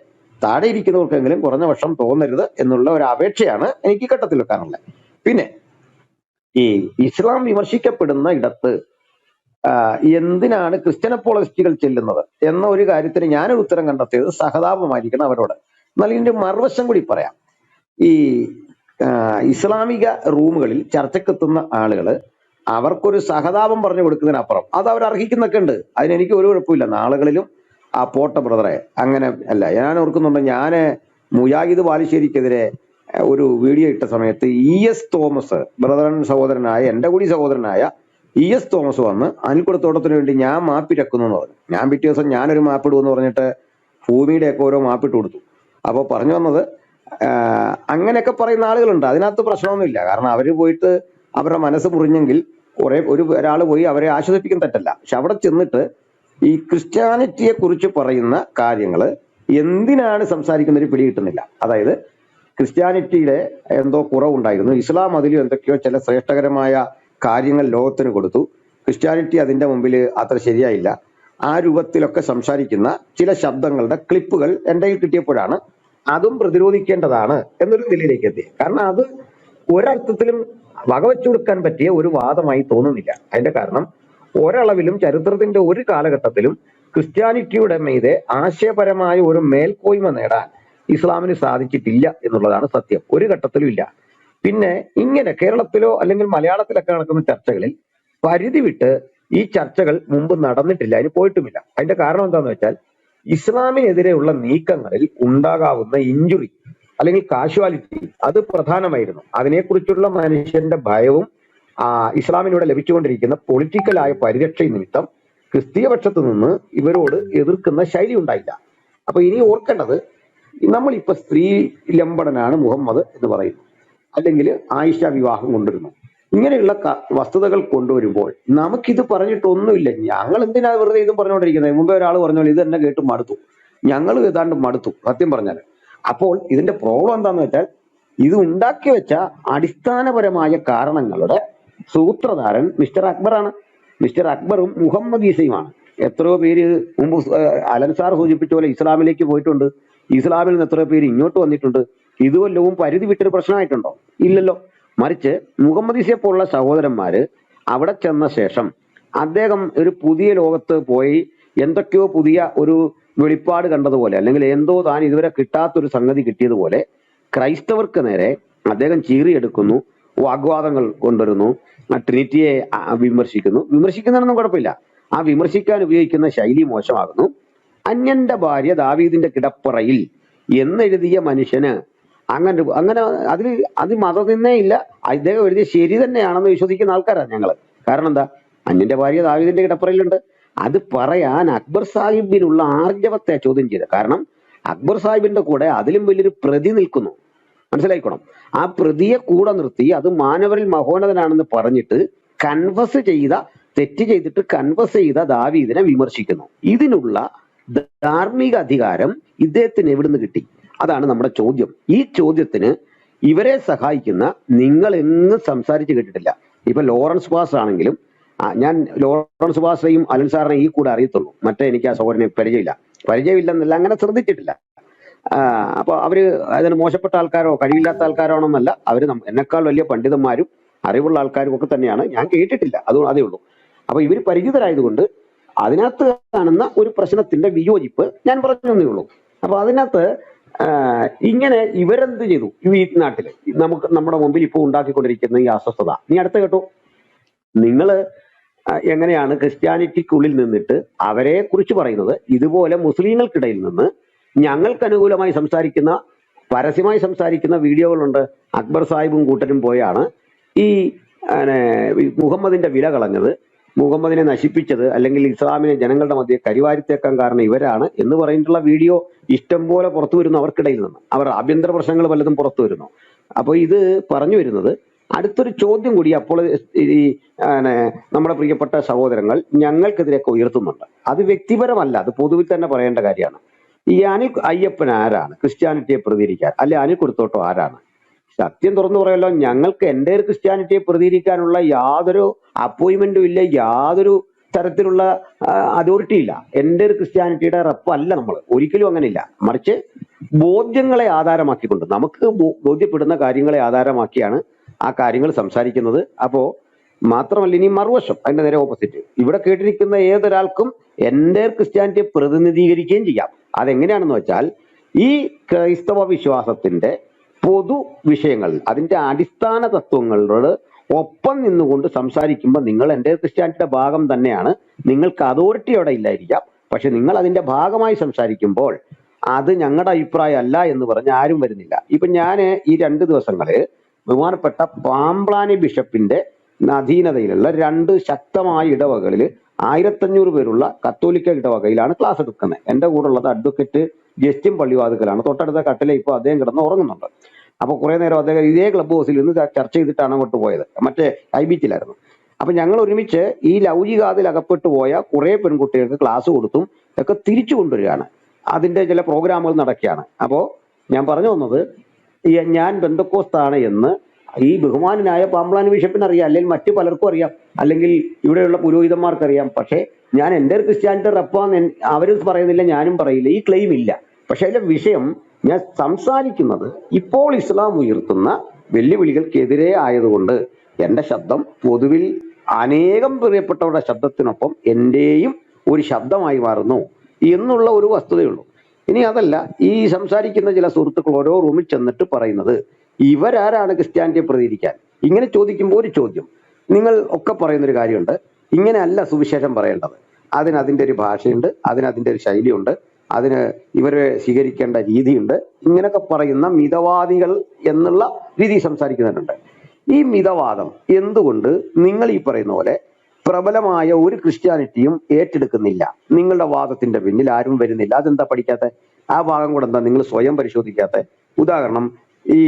താഴെ ഇരിക്കുന്നവർക്കെങ്കിലും കുറഞ്ഞ വർഷം തോന്നരുത് എന്നുള്ള ഒരു അപേക്ഷയാണ് എനിക്ക് ഘട്ടത്തിൽ വെക്കാനുള്ളത്. പിന്നെ ഈ ഇസ്ലാം വിമർശിക്കപ്പെടുന്ന ഇടത്ത് എന്തിനാണ് ക്രിസ്ത്യൻ അപ്പോളജിസ്റ്റുകൾ ചെല്ലുന്നത് എന്ന ഒരു കാര്യത്തിന് ഞാനൊരു ഉത്തരം കണ്ടെത്തിയത് സഹതാപമായിരിക്കണം അവരോട്. എന്നാൽ ഇതിന്റെ മറുവശം കൂടി പറയാം. ഈ ഇസ്ലാമിക റൂമുകളിൽ ചർച്ചക്കെത്തുന്ന ആളുകൾ അവർക്കൊരു സഹതാപം പറഞ്ഞു കൊടുക്കുന്നതിനപ്പുറം അത് അവർ അർഹിക്കുന്നൊക്കെ ഉണ്ട്. അതിനെനിക്ക് ഒരു കുഴപ്പമില്ല. നാളുകളിലും ആ പോട്ട ബ്രദറെ അങ്ങനെ അല്ല. ഞാൻ ഓർക്കുന്നുണ്ട്, ഞാൻ മുജാഹിദ് ബാലുശ്ശേരിക്കെതിരെ ഒരു വീഡിയോ ഇട്ട സമയത്ത് ES തോമസ് സഹോദരനായ എൻ്റെ കൂടി സഹോദരനായ ES തോമസ് വന്ന് അനിൽക്കുടത്തോട്ടത്തിന് വേണ്ടി ഞാൻ മാപ്പിരക്കുന്നു എന്ന് പറഞ്ഞു. ഞാൻ പിറ്റേ ദിവസം ഞാനൊരു മാപ്പിടുമെന്ന് പറഞ്ഞിട്ട് ഭൂമിയുടെയൊക്കെ ഓരോ മാപ്പിട്ട് കൊടുത്തു. അപ്പോൾ പറഞ്ഞു വന്നത്, അങ്ങനെയൊക്കെ പറയുന്ന ആളുകളുണ്ട്, അതിനകത്ത് പ്രശ്നമൊന്നുമില്ല. കാരണം അവർ പോയിട്ട് അവരുടെ മനസ്സ് മുറിഞ്ഞെങ്കിൽ ഒരാൾ പോയി അവരെ ആശ്വസിപ്പിക്കാൻ തെറ്റല്ല. പക്ഷെ അവിടെ ചെന്നിട്ട് ഈ ക്രിസ്ത്യാനിറ്റിയെ കുറിച്ച് പറയുന്ന കാര്യങ്ങൾ എന്തിനാണ് സംസാരിക്കുന്നതിന് പിടികിട്ടുന്നില്ല. അതായത് ക്രിസ്ത്യാനിറ്റിയുടെ എന്തോ കുറവുണ്ടായിരുന്നു, ഇസ്ലാം അതിലും എന്തൊക്കെയോ ചില ശ്രേഷ്ഠകരമായ കാര്യങ്ങൾ ലോകത്തിന് കൊടുത്തു, ക്രിസ്ത്യാനിറ്റി അതിന്റെ മുമ്പിൽ അത്ര ശരിയായില്ല, ആ രൂപത്തിലൊക്കെ സംസാരിക്കുന്ന ചില ശബ്ദങ്ങളുടെ ക്ലിപ്പുകൾ എൻ്റെ കയ്യിൽ കിട്ടിയപ്പോഴാണ് അതും പ്രതിരോധിക്കേണ്ടതാണ് എന്നൊരു നിലയിലേക്ക് എത്തി. കാരണം അത് ഒരർത്ഥത്തിലും വകവെച്ചു കൊടുക്കാൻ പറ്റിയ ഒരു വാദമായി തോന്നുന്നില്ല. അതിന്റെ കാരണം ഒരളവിലും ചരിത്രത്തിന്റെ ഒരു കാലഘട്ടത്തിലും ക്രിസ്ത്യാനിറ്റിയുടെ മീതെ ആശയപരമായ ഒരു മേൽക്കോയ്മ നേടാൻ ഇസ്ലാമിന് സാധിച്ചിട്ടില്ല എന്നുള്ളതാണ് സത്യം. ഒരു ഘട്ടത്തിലും ഇല്ല. പിന്നെ ഇങ്ങനെ കേരളത്തിലോ അല്ലെങ്കിൽ മലയാളത്തിലൊക്കെ നടക്കുന്ന ചർച്ചകളിൽ പരിധി വിട്ട് ഈ ചർച്ചകൾ മുമ്പ് നടന്നിട്ടില്ല, അതിന് പോയിട്ടുമില്ല. അതിന്റെ കാരണം എന്താന്ന് വെച്ചാൽ ഇസ്ലാമിനെതിരെയുള്ള നീക്കങ്ങളിൽ ഉണ്ടാകാവുന്ന ഇഞ്ചുറി അല്ലെങ്കിൽ കാഷ്വാലിറ്റി അത് പ്രധാനമായിരുന്നു. അതിനെക്കുറിച്ചുള്ള മനുഷ്യന്റെ ഭയവും ഇസ്ലാമിലൂടെ ലഭിച്ചുകൊണ്ടിരിക്കുന്ന പൊളിറ്റിക്കലായ പരിരക്ഷ നിമിത്തം ക്രിസ്തീയ പക്ഷത്തു നിന്ന് ഇവരോട് എതിർക്കുന്ന ശൈലി ഉണ്ടായില്ല. അപ്പൊ ഇനി ഓർക്കേണ്ടത്, നമ്മളിപ്പോ സ്ത്രീ ലംബടനാണ് മുഹമ്മദ് എന്ന് പറയുന്നു, അല്ലെങ്കിൽ ആയിഷ വിവാഹം കൊണ്ടുവരുന്നു, ഇങ്ങനെയുള്ള വസ്തുതകൾ കൊണ്ടുവരുമ്പോൾ നമുക്കിത് പറഞ്ഞിട്ടൊന്നുമില്ല. ഞങ്ങൾ എന്തിനാ വെറുതെ ഇതും പറഞ്ഞുകൊണ്ടിരിക്കുന്നത്? മുമ്പേ ഒരാൾ പറഞ്ഞോളൂ, ഇത് തന്നെ കേട്ട് മടുത്തു, ഞങ്ങൾ ഏതാണ്ട് മടുത്തു സത്യം പറഞ്ഞാൽ. അപ്പോൾ ഇതിന്റെ പ്രോബ്ലം എന്താന്ന് വെച്ചാൽ ഇത് ഉണ്ടാക്കി വെച്ച അടിസ്ഥാനപരമായ കാരണങ്ങളുടെ സൂത്രധാരൻ മിസ്റ്റർ അക്ബറാണ്. മിസ്റ്റർ അക്ബറും മുഹമ്മദ് ഈസയുമാണ്. എത്രയോ പേര് മുമ്പ് അലൻസാർ സൂചിപ്പിച്ച പോലെ ഇസ്ലാമിലേക്ക് പോയിട്ടുണ്ട്, ഇസ്ലാമിൽ നിന്ന് എത്രയോ പേര് ഇങ്ങോട്ട് വന്നിട്ടുണ്ട്. ഇതുവല്ലവും പരിധി വിട്ടൊരു പ്രശ്നമായിട്ടുണ്ടോ? ഇല്ലല്ലോ. മറിച്ച് മുഹമ്മദ് ഈസയെ പോലുള്ള സഹോദരന്മാര് അവിടെ ചെന്ന ശേഷം അദ്ദേഹം ഒരു പുതിയ ലോകത്ത് പോയി എന്തൊക്കെയോ പുതിയ ഒരു വെളിപ്പാട് കണ്ടതുപോലെ, അല്ലെങ്കിൽ എന്തോ താൻ ഇതുവരെ കിട്ടാത്തൊരു സംഗതി കിട്ടിയതുപോലെ ക്രൈസ്തവർക്ക് നേരെ അദ്ദേഹം ചീറിയെടുക്കുന്നു, വാഗ്വാദങ്ങൾ കൊണ്ടുവരുന്നു, ട്രിനിറ്റിയെ വിമർശിക്കുന്നതൊന്നും കുഴപ്പമില്ല. ആ വിമർശിക്കാൻ ഉപയോഗിക്കുന്ന ശൈലി മോശമാകുന്നു. അന്യന്റെ ഭാര്യ ദാവീദിന്റെ കിടപ്പറയിൽ എന്നെഴുതിയ മനുഷ്യന് അങ്ങനെ അത് മതനിന്നേ ഇല്ല. അദ്ദേഹം എഴുതിയ ശരി തന്നെയാണെന്ന് വിശ്വസിക്കുന്ന ആൾക്കാരാണ് ഞങ്ങള്. കാരണം എന്താ? അന്യന്റെ ഭാര്യ ദാവീദിന്റെ കിടപ്പറയിലുണ്ട്. അത് പറയാൻ അക്ബർ സാഹിബിനുള്ള ആർജവത്തെ ചോദ്യം ചെയ്ത്. കാരണം അക്ബർ സാഹിബിന്റെ കൂടെ അതിലും വലിയൊരു പ്രതി നിൽക്കുന്നു, മനസ്സിലായിക്കോണം. ആ പ്രതിയെ കൂടെ നിർത്തി അത് മാനവരിൽ മഹോന്നതനാണെന്ന് പറഞ്ഞിട്ട് തെറ്റ് ചെയ്തിട്ട് കൺഫസ് ചെയ്ത ദാവീദിനെ വിമർശിക്കുന്നു. ഇതിനുള്ള ധാർമ്മിക അധികാരം ഇദ്ദേഹത്തിന് എവിടുന്ന് കിട്ടി? അതാണ് നമ്മുടെ ചോദ്യം. ഈ ചോദ്യത്തിന് ഇവരെ സഹായിക്കുന്ന നിങ്ങൾ എങ്ങും സംസാരിച്ച് കേട്ടിട്ടില്ല. ഇപ്പൊ ലോറൻസ് പാസ്റ്റർ ആണെങ്കിലും, ഞാൻ ലോറൻസ് പാസ്റ്ററെയും അലൻസാറിനെയും ഈ കൂടെ അറിയത്തുള്ളൂ, മറ്റേ എനിക്ക് ആ സഹോദരനെ പരിചയമില്ലെന്നല്ല, അങ്ങനെ ശ്രദ്ധിച്ചിട്ടില്ല. അപ്പൊ അവര് അതിന് മോശപ്പെട്ട ആൾക്കാരോ കഴിവില്ലാത്ത ആൾക്കാരോ ആണെന്നല്ല, അവര് എന്നെക്കാൾ വലിയ പണ്ഡിതന്മാരും അറിവുള്ള ആൾക്കാരും ഒക്കെ തന്നെയാണ്. ഞാൻ കേട്ടിട്ടില്ല, അതേ ഉള്ളൂ. അപ്പൊ ഇവര് പരിചിതരായതുകൊണ്ട് അതിനകത്ത് കാണുന്ന ഒരു പ്രശ്നത്തിന്റെ വിയോജിപ്പ് ഞാൻ പറഞ്ഞേ ഉള്ളൂ. അപ്പൊ അതിനകത്ത് ഇങ്ങനെ ഇവരെന്ത് ചെയ്തു? ഈ നാട്ടില് നമ്മുടെ മുമ്പിൽ ഇപ്പൊ ഉണ്ടാക്കിക്കൊണ്ടിരിക്കുന്ന ഈ അസ്വസ്ഥത, നീ അടുത്ത കേട്ടോ, നിങ്ങള് എങ്ങനെയാണ് ക്രിസ്ത്യാനിറ്റിക്കുള്ളിൽ നിന്നിട്ട് അവരെ കുറിച്ച് പറയുന്നത്? ഇതുപോലെ മുസ്ലിങ്ങൾക്കിടയിൽ നിന്ന് ഞങ്ങൾക്ക് അനുകൂലമായി പരസ്യമായി സംസാരിക്കുന്ന വീഡിയോകളുണ്ട്. അക്ബർ സാഹിബും കൂട്ടരും പോയാണ് ഈ മുഹമ്മദിന്റെ വില കളഞ്ഞത്, മുഹമ്മദിനെ നശിപ്പിച്ചത്, അല്ലെങ്കിൽ ഇസ്ലാമിനെ ജനങ്ങളുടെ മധ്യേ കരിവാരിത്തേക്കാൻ കാരണം ഇവരാണ് എന്ന് പറഞ്ഞിട്ടുള്ള വീഡിയോ ഇഷ്ടം പോലെ പുറത്തു വരുന്നു അവർക്കിടയിൽ നിന്ന്. അവർ ആഭ്യന്തര പ്രശ്നങ്ങൾ പലതും പുറത്തു വരുന്നു. അപ്പോൾ ഇത് പറഞ്ഞു വരുന്നത്, അടുത്തൊരു ചോദ്യം കൂടി അപ്പോൾ ഈ നമ്മുടെ പ്രിയപ്പെട്ട സഹോദരങ്ങൾ ഞങ്ങൾക്കെതിരെയൊക്കെ ഉയർത്തുന്നുണ്ട്. അത് വ്യക്തിപരമല്ല, അത് പൊതുവിൽ തന്നെ പറയേണ്ട കാര്യമാണ്. ഈ അനിൽ അയ്യപ്പൻ ആരാണ് ക്രിസ്ത്യാനിറ്റിയെ പ്രതികരിക്കാൻ? അല്ലെ അനിൽ കൊടുത്തോട്ടോ ആരാണ്? സത്യം തുറന്നു പറയല്ലോ, ഞങ്ങൾക്ക് എൻ്റെ ഒരു ക്രിസ്ത്യാനിറ്റിയെ പ്രതികരിക്കാനുള്ള യാതൊരു അപ്പോയിന്റ്മെന്റും ഇല്ല, യാതൊരു തരത്തിലുള്ള അതോറിറ്റി ഇല്ല. എൻ്റെ ഒരു ക്രിസ്ത്യാനിറ്റിയുടെ റെപ്പല്ല നമ്മൾ, ഒരിക്കലും അങ്ങനെയില്ല. മറിച്ച് ബോധ്യങ്ങളെ ആധാരമാക്കിക്കൊണ്ട്, നമുക്ക് ബോധ്യപ്പെടുന്ന കാര്യങ്ങളെ ആധാരമാക്കിയാണ് ആ കാര്യങ്ങൾ സംസാരിക്കുന്നത്. അപ്പോ മാത്രമല്ല ഇനി മറുവശം, അതിന്റെ നേരെ ഓപ്പോസിറ്റ്, ഇവിടെ കേട്ടിരിക്കുന്ന ഏതൊരാൾക്കും എൻ്റെ ക്രിസ്ത്യാനിറ്റിയെ പ്രതിനിധീകരിക്കുകയും ചെയ്യാം. അതെങ്ങനെയാണെന്ന് വെച്ചാൽ, ഈ ക്രൈസ്തവ വിശ്വാസത്തിന്റെ പൊതു വിഷയങ്ങളിൽ അതിന്റെ അടിസ്ഥാന തത്വങ്ങളോട് ഒപ്പം നിന്നുകൊണ്ട് സംസാരിക്കുമ്പോൾ നിങ്ങൾ എൻ്റെ ക്രിസ്ത്യാനിറ്റിയുടെ ഭാഗം തന്നെയാണ്. നിങ്ങൾക്ക് അതോറിറ്റി അവിടെ ഇല്ലായിരിക്കാം, പക്ഷെ നിങ്ങൾ അതിന്റെ ഭാഗമായി സംസാരിക്കുമ്പോൾ അത് ഞങ്ങളുടെ അഭിപ്രായം അല്ല എന്ന് പറഞ്ഞ് ആരും വരുന്നില്ല. ഇപ്പൊ ഞാൻ ഈ 2 ദിവസങ്ങള് ബഹുമാനപ്പെട്ട പാമ്പ്ലാനി ബിഷപ്പിന്റെ അധീനതയിലുള്ള 2 ശക്തമായ ഇടവകളിൽ 1500 പേരുള്ള കത്തോലിക്ക ഇടവകയിലാണ് ക്ലാസ് എടുക്കുന്നത്. എൻ്റെ കൂടെ ഉള്ളത് അഡ്വക്കേറ്റ് ജസ്റ്റിൻ പള്ളിവാതുക്കലാണ്. തൊട്ടടുത്ത കട്ടിലെ ഇപ്പോൾ അദ്ദേഹം കിടന്ന് ഉറങ്ങുന്നുണ്ട്. അപ്പൊ കുറെ നേരം അദ്ദേഹം ഇതേ ക്ലബ് ഹൗസിൽ നിന്ന് ചർച്ച ചെയ്തിട്ടാണ് അങ്ങോട്ട് പോയത്, മറ്റേ IBച്ചിലായിരുന്നു. അപ്പൊ ഞങ്ങൾ ഒരുമിച്ച് ഈ ലൗകികാതിൽ അകപ്പെട്ടു പോയ കുറെ പെൺകുട്ടികൾക്ക് ക്ലാസ് കൊടുത്തും ഒക്കെ തിരിച്ചു കൊണ്ടുവരികയാണ്. അതിന്റെ ചില പ്രോഗ്രാമുകൾ നടക്കുകയാണ്. അപ്പോ ഞാൻ പറഞ്ഞു വന്നത്, ഞാൻ ബന്ധക്കോസ്താണ് എന്ന് ഈ ബഹുമാനായ പാമ്പ്ലാനി ബിഷപ്പിന് അറിയാം, അല്ലെങ്കിൽ മറ്റു പലർക്കും അറിയാം, അല്ലെങ്കിൽ ഇവിടെയുള്ള പുരോഹിതന്മാർക്കറിയാം. പക്ഷെ ഞാൻ എൻ്റെ ക്രിസ്ത്യാനിറ്റി റപ്പാന്ന് അവരും പറയുന്നില്ല, ഞാനും പറയില്ല, ഈ ക്ലെയിം ഇല്ല. പക്ഷെ അതിന്റെ വിഷയം ഞാൻ സംസാരിക്കുന്നത് ഇപ്പോൾ ഇസ്ലാം ഉയർത്തുന്ന വെല്ലുവിളികൾക്കെതിരെ ആയതുകൊണ്ട് എൻ്റെ ശബ്ദം പൊതുവിൽ അനേകം പ്രിയപ്പെട്ടവരുടെ ശബ്ദത്തിനൊപ്പം എൻ്റെയും ഒരു ശബ്ദമായി മാറുന്നു എന്നുള്ള ഒരു വസ്തുതയുള്ളൂ. ഇനി അതല്ല, ഈ സംസാരിക്കുന്ന ചില സുഹൃത്തുക്കൾ ഓരോ റൂമിൽ ചെന്നിട്ട് പറയുന്നത്, ഇവരാരാണ് ക്രിസ്ത്യാനിറ്റിയെ പ്രതികരിക്കാൻ? ഇങ്ങനെ ചോദിക്കുമ്പോൾ ഒരു ചോദ്യം, നിങ്ങൾ ഒക്കെ പറയുന്നൊരു കാര്യമുണ്ട്, ഇങ്ങനെ അല്ല സുവിശേഷം പറയേണ്ടത്, അതിൻ്റെ ഒരു ഭാഷയുണ്ട്, അതിൻ്റെ ഒരു ശൈലിയുണ്ട്, അതിന് ഇവരെ സ്വീകരിക്കേണ്ട രീതിയുണ്ട്, ഇങ്ങനെയൊക്കെ പറയുന്ന മിതവാദികൾ എന്നുള്ള രീതി സംസാരിക്കുന്നുണ്ട്. ഈ മിതവാദം എന്തുകൊണ്ട് നിങ്ങൾ ഈ പറയുന്ന പോലെ പ്രബലമായ ഒരു ക്രിസ്ത്യാനിറ്റിയും ഏറ്റെടുക്കുന്നില്ല? നിങ്ങളുടെ വാദത്തിന്റെ പിന്നിൽ ആരും വരുന്നില്ല. അതെന്താ പഠിക്കാത്ത? ആ ഭാഗം കൂടെ എന്താ നിങ്ങൾ സ്വയം പരിശോധിക്കാത്ത? ഉദാഹരണം, ഈ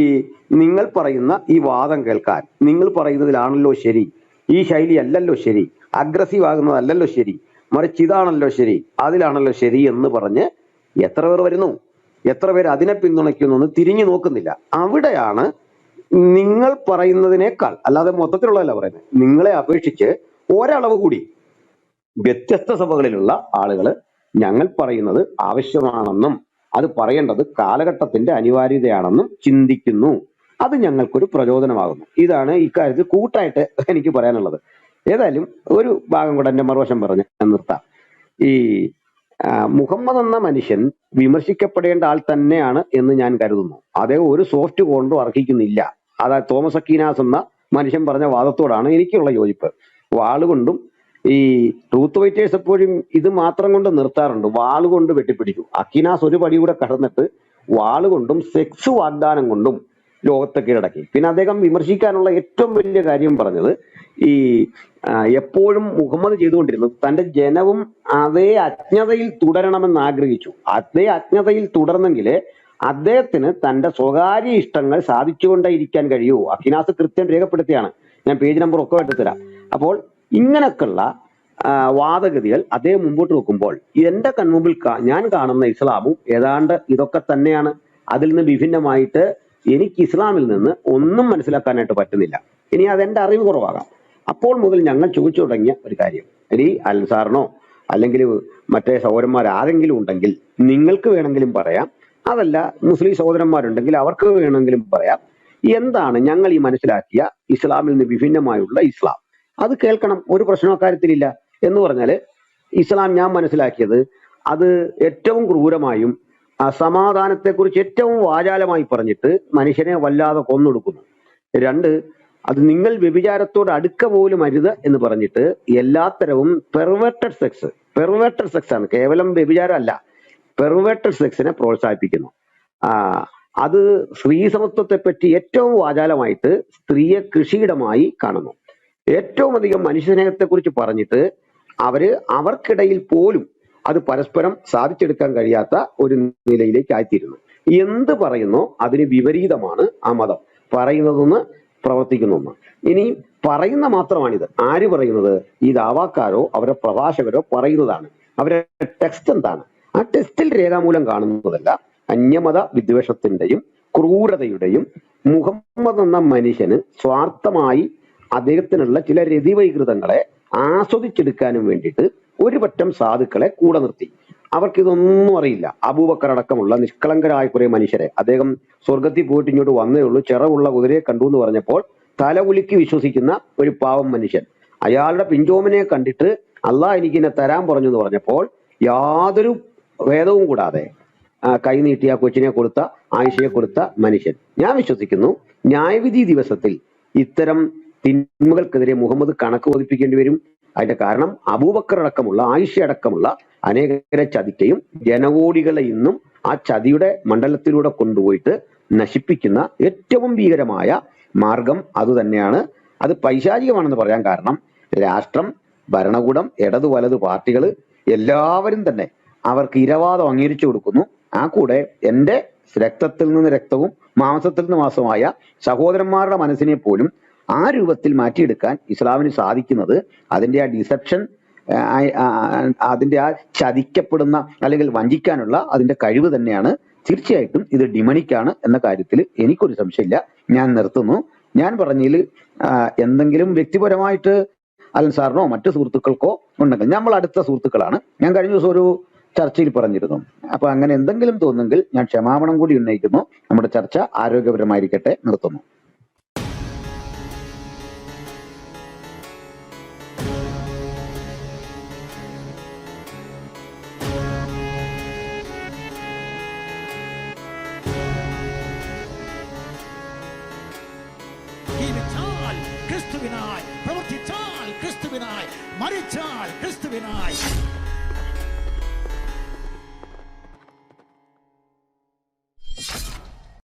നിങ്ങൾ പറയുന്ന ഈ വാദം കേൾക്കാൻ നിങ്ങൾ പറയുന്നതിലാണല്ലോ ശരി, ഈ ശൈലി അല്ലല്ലോ ശരി, അഗ്രസീവ് ആകുന്നതല്ലല്ലോ ശരി, മറിച്ച് ഇതാണല്ലോ ശരി, അതിലാണല്ലോ ശരി എന്ന് പറഞ്ഞ് എത്ര പേർ വരുന്നു, എത്ര പേർ അതിനെ പിന്തുണയ്ക്കുന്നു എന്ന് തിരിഞ്ഞു നോക്കുന്നില്ല. അവിടെയാണ് നിങ്ങൾ പറയുന്നതിനേക്കാൾ, അല്ലാതെ മൊത്തത്തിലുള്ളതല്ല പറയുന്നത്, നിങ്ങളെ അപേക്ഷിച്ച് ഒരളവ് കൂടി വ്യത്യസ്ത സഭകളിലുള്ള ആളുകൾ ഞങ്ങൾ പറയുന്നത് ആവശ്യമാണെന്നും അത് പറയേണ്ടത് കാലഘട്ടത്തിന്റെ അനിവാര്യതയാണെന്നും ചിന്തിക്കുന്നു. അത് ഞങ്ങൾക്കൊരു പ്രചോദനമാകുന്നു. ഇതാണ് ഇക്കാര്യത്തിൽ കൂട്ടായിട്ട് എനിക്ക് പറയാനുള്ളത്. ഏതായാലും ഒരു ഭാഗം കൂടെ എൻ്റെ മറുവശം പറഞ്ഞ് ഞാൻ നിർത്താം. ഈ മുഹമ്മദ് എന്ന മനുഷ്യൻ വിമർശിക്കപ്പെടേണ്ട ആൾ തന്നെയാണ് എന്ന് ഞാൻ കരുതുന്നു. അദ്ദേഹം ഒരു സോഫ്റ്റ് കൊണ്ടും അർഹിക്കുന്നില്ല. അതായത് തോമസ് അക്വീനാസ് എന്ന മനുഷ്യൻ പറഞ്ഞ വാദത്തോടാണ് എനിക്കുള്ള യോജിപ്പ്. വാളുകൊണ്ടും ഈ ട്രൂത്ത് ഫൈറ്റേഴ്സ് എപ്പോഴും ഇത് മാത്രം കൊണ്ട് നിർത്താറുണ്ട്, വാളുകൊണ്ട് വെട്ടിപ്പിടിക്കും. അക്വീനാസ് ഒരു പടി കൂടെ കടന്നിട്ട് വാളുകൊണ്ടും സെക്സ് വാഗ്ദാനം കൊണ്ടും ലോകത്തെ കീഴടക്കി. പിന്നെ അദ്ദേഹം വിമർശിക്കാനുള്ള ഏറ്റവും വലിയ കാര്യം പറഞ്ഞത്, ഈ എപ്പോഴും മുഹമ്മദ് ചെയ്തുകൊണ്ടിരുന്നത് തന്റെ ജനവും അതേ അജ്ഞതയിൽ തുടരണമെന്ന് ആഗ്രഹിച്ചു. അതേ അജ്ഞതയിൽ തുടർന്നെങ്കിലേ അദ്ദേഹത്തിന് തന്റെ സ്വകാര്യ ഇഷ്ടങ്ങൾ സാധിച്ചുകൊണ്ടേയിരിക്കാൻ കഴിയൂ. അക്വീനാസ് കൃത്യം രേഖപ്പെടുത്തിയാണ്. ഞാൻ പേജ് നമ്പർ ഒക്കെ എടുത്തുതരാം. അപ്പോൾ ഇങ്ങനൊക്കെയുള്ള വാദഗതികൾ അദ്ദേഹം മുമ്പോട്ട് വെക്കുമ്പോൾ എന്റെ കൺമുമ്പിൽ ഞാൻ കാണുന്ന ഇസ്ലാമും ഏതാണ്ട് ഇതൊക്കെ തന്നെയാണ്. അതിൽ നിന്ന് വിഭിന്നമായിട്ട് എനിക്ക് ഇസ്ലാമിൽ നിന്ന് ഒന്നും മനസ്സിലാക്കാനായിട്ട് പറ്റുന്നില്ല. ഇനി അതെന്റെ അറിവ് കുറവാകാം. അപ്പോൾ മുതൽ ഞങ്ങൾ ചോദിച്ചു തുടങ്ങിയ ഒരു കാര്യം, ഇനി അൽസാറിനോ അല്ലെങ്കിൽ മറ്റേ സഹോദരന്മാർ ആരെങ്കിലും ഉണ്ടെങ്കിൽ നിങ്ങൾക്ക് വേണമെങ്കിലും പറയാം, അതല്ല മുസ്ലിം സഹോദരന്മാരുണ്ടെങ്കിൽ അവർക്ക് വേണമെങ്കിലും പറയാം, എന്താണ് ഞങ്ങൾ ഈ മനസ്സിലാക്കിയ ഇസ്ലാമിൽ നിന്ന് വിഭിന്നമായുള്ള ഇസ്ലാം? അത് കേൾക്കണം, ഒരു പ്രശ്നക്കാര്യത്തിലില്ല. എന്ന് പറഞ്ഞാല് ഇസ്ലാം ഞാൻ മനസ്സിലാക്കിയത് അത് ഏറ്റവും ക്രൂരമായും സമാധാനത്തെക്കുറിച്ച് ഏറ്റവും വാചാലമായി പറഞ്ഞിട്ട് മനുഷ്യനെ വല്ലാതെ കൊന്നൊടുക്കുന്നു. 2, അത് നിങ്ങൾ വ്യഭിചാരത്തോട് അടുക്ക പോലും അരുത് എന്ന് പറഞ്ഞിട്ട് എല്ലാത്തരവും പെർവേർട്ടഡ് സെക്സ് ആണ്, കേവലം വ്യഭിചാരം അല്ല, പെർവേർട്ടഡ് സെക്സിനെ പ്രോത്സാഹിപ്പിക്കുന്നു. അത് സ്ത്രീ സമത്വത്തെ പറ്റി ഏറ്റവും വാചാലമായിട്ട് സ്ത്രീയെ കൃഷിയിടമായി കാണുന്നു. ഏറ്റവും അധികം മനുഷ്യസ്നേഹത്തെ കുറിച്ച് പറഞ്ഞിട്ട് അവർക്കിടയിൽ പോലും അത് പരസ്പരം സാധിച്ചെടുക്കാൻ കഴിയാത്ത ഒരു നിലയിലേക്ക് ആയിത്തീരുന്നു. എന്ത് പറയുന്നോ അതിന് വിപരീതമാണ് ആ മതം. പറയുന്നതൊന്ന്, പ്രവർത്തിക്കുന്നൊന്ന്. ഇനി പറയുന്ന മാത്രമാണിത്. ആര് പറയുന്നത്? ഈ ദാവാക്കാരോ അവരുടെ പ്രഭാഷകരോ പറയുന്നതാണ്. അവരുടെ ടെക്സ്റ്റ് എന്താണ്? ആ ടെക്സ്റ്റിൽ രേഖാമൂലം കാണുന്നതല്ല, അന്യമത വിദ്വേഷത്തിന്റെയും ക്രൂരതയുടെയും മുഹമ്മദ് എന്ന മനുഷ്യന് സ്വാർത്ഥമായി അദ്ദേഹത്തിനുള്ള ചില രതിവൈകൃതങ്ങളെ ആസ്വദിച്ചെടുക്കാനും വേണ്ടിയിട്ട് ഒരു പറ്റം സാധുക്കളെ കൂടെ നിർത്തി. അവർക്കിതൊന്നും അറിയില്ല. അബൂബക്കർ അടക്കമുള്ള നിഷ്കളങ്കരായ കുറെ മനുഷ്യരെ അദ്ദേഹം സ്വർഗത്തിൽ പോയിട്ട് ഇങ്ങോട്ട് വന്നേ ഉള്ളൂ, ചിറവുള്ള കുതിരയെ കണ്ടു എന്ന് പറഞ്ഞപ്പോൾ തലകുലുക്കി വിശ്വസിക്കുന്ന ഒരു പാവം മനുഷ്യൻ. അയാളുടെ പിഞ്ചോമനെ കണ്ടിട്ട് അള്ളാഹ് എനിക്കിനെ തരാൻ പറഞ്ഞു എന്ന് പറഞ്ഞപ്പോൾ യാതൊരു ഭേദവും കൂടാതെ കൈ നീട്ടി ആ കൊച്ചിനെ കൊടുത്ത, ആയിഷയെ കൊടുത്ത മനുഷ്യൻ. ഞാൻ വിശ്വസിക്കുന്നു ന്യായവിധി ദിവസത്തിൽ ഇത്തരം തിന്മകൾക്കെതിരെ മുഹമ്മദ് കണക്ക് ബോധിപ്പിക്കേണ്ടി വരും. അതിന്റെ കാരണം അബൂബക്കർ അടക്കമുള്ള, ആയിഷ അടക്കമുള്ള അനേകരെ ചതിക്കുകയും ജനകോടികളെ ഇന്നും ആ ചതിയുടെ മണ്ഡലത്തിലൂടെ കൊണ്ടുപോയിട്ട് നശിപ്പിക്കുന്ന ഏറ്റവും ഭീകരമായ മാർഗം അതുതന്നെയാണ്. അത് പൈശാചികമാണെന്ന് പറയാൻ കാരണം രാഷ്ട്രം, ഭരണകൂടം, ഇടതു വലതു പാർട്ടികൾ എല്ലാവരും തന്നെ അവർക്ക് ഇരവാദം അംഗീകരിച്ചു കൊടുക്കുന്നു. ആ കൂടെ എൻ്റെ രക്തത്തിൽ നിന്ന് രക്തവും മാംസത്തിൽ നിന്ന് മാംസമായ സഹോദരന്മാരുടെ മനസ്സിനെ പോലും ആ രൂപത്തിൽ മാറ്റിയെടുക്കാൻ ഇസ്ലാമിന് സാധിക്കുന്നത് അതിൻ്റെ ആ ഡിസെപ്ഷൻ, അതിൻ്റെ ആ ചതിക്കപ്പെടുന്ന അല്ലെങ്കിൽ വഞ്ചിക്കാനുള്ള അതിൻ്റെ കഴിവ് തന്നെയാണ്. തീർച്ചയായിട്ടും ഇത് ഡിമണിക്കാണ് എന്ന കാര്യത്തിൽ എനിക്കൊരു സംശയമില്ല. ഞാൻ നിർത്തുന്നു. ഞാൻ പറഞ്ഞതിൽ എന്തെങ്കിലും വ്യക്തിപരമായിട്ട് അലൻ സാറിനോ മറ്റു സുഹൃത്തുക്കൾക്കോ ഉണ്ടെങ്കിൽ, നമ്മൾ അടുത്ത സുഹൃത്തുക്കളാണ്, ഞാൻ കഴിഞ്ഞ ദിവസം ഒരു ചർച്ചയിൽ പറഞ്ഞിരുന്നു. അപ്പൊ അങ്ങനെ എന്തെങ്കിലും തോന്നുമെങ്കിൽ ഞാൻ ക്ഷമാപണം കൂടി ഉന്നയിക്കുന്നു. നമ്മുടെ ചർച്ച ആരോഗ്യപരമായിരിക്കട്ടെ. നിർത്തുന്നു. ജീവിച്ചാൽ ക്രിസ്തുവിനായി, പ്രവർത്തിച്ചാൽ ക്രിസ്തുവിനായി, മരിച്ചാൽ ക്രിസ്തുവിനായി.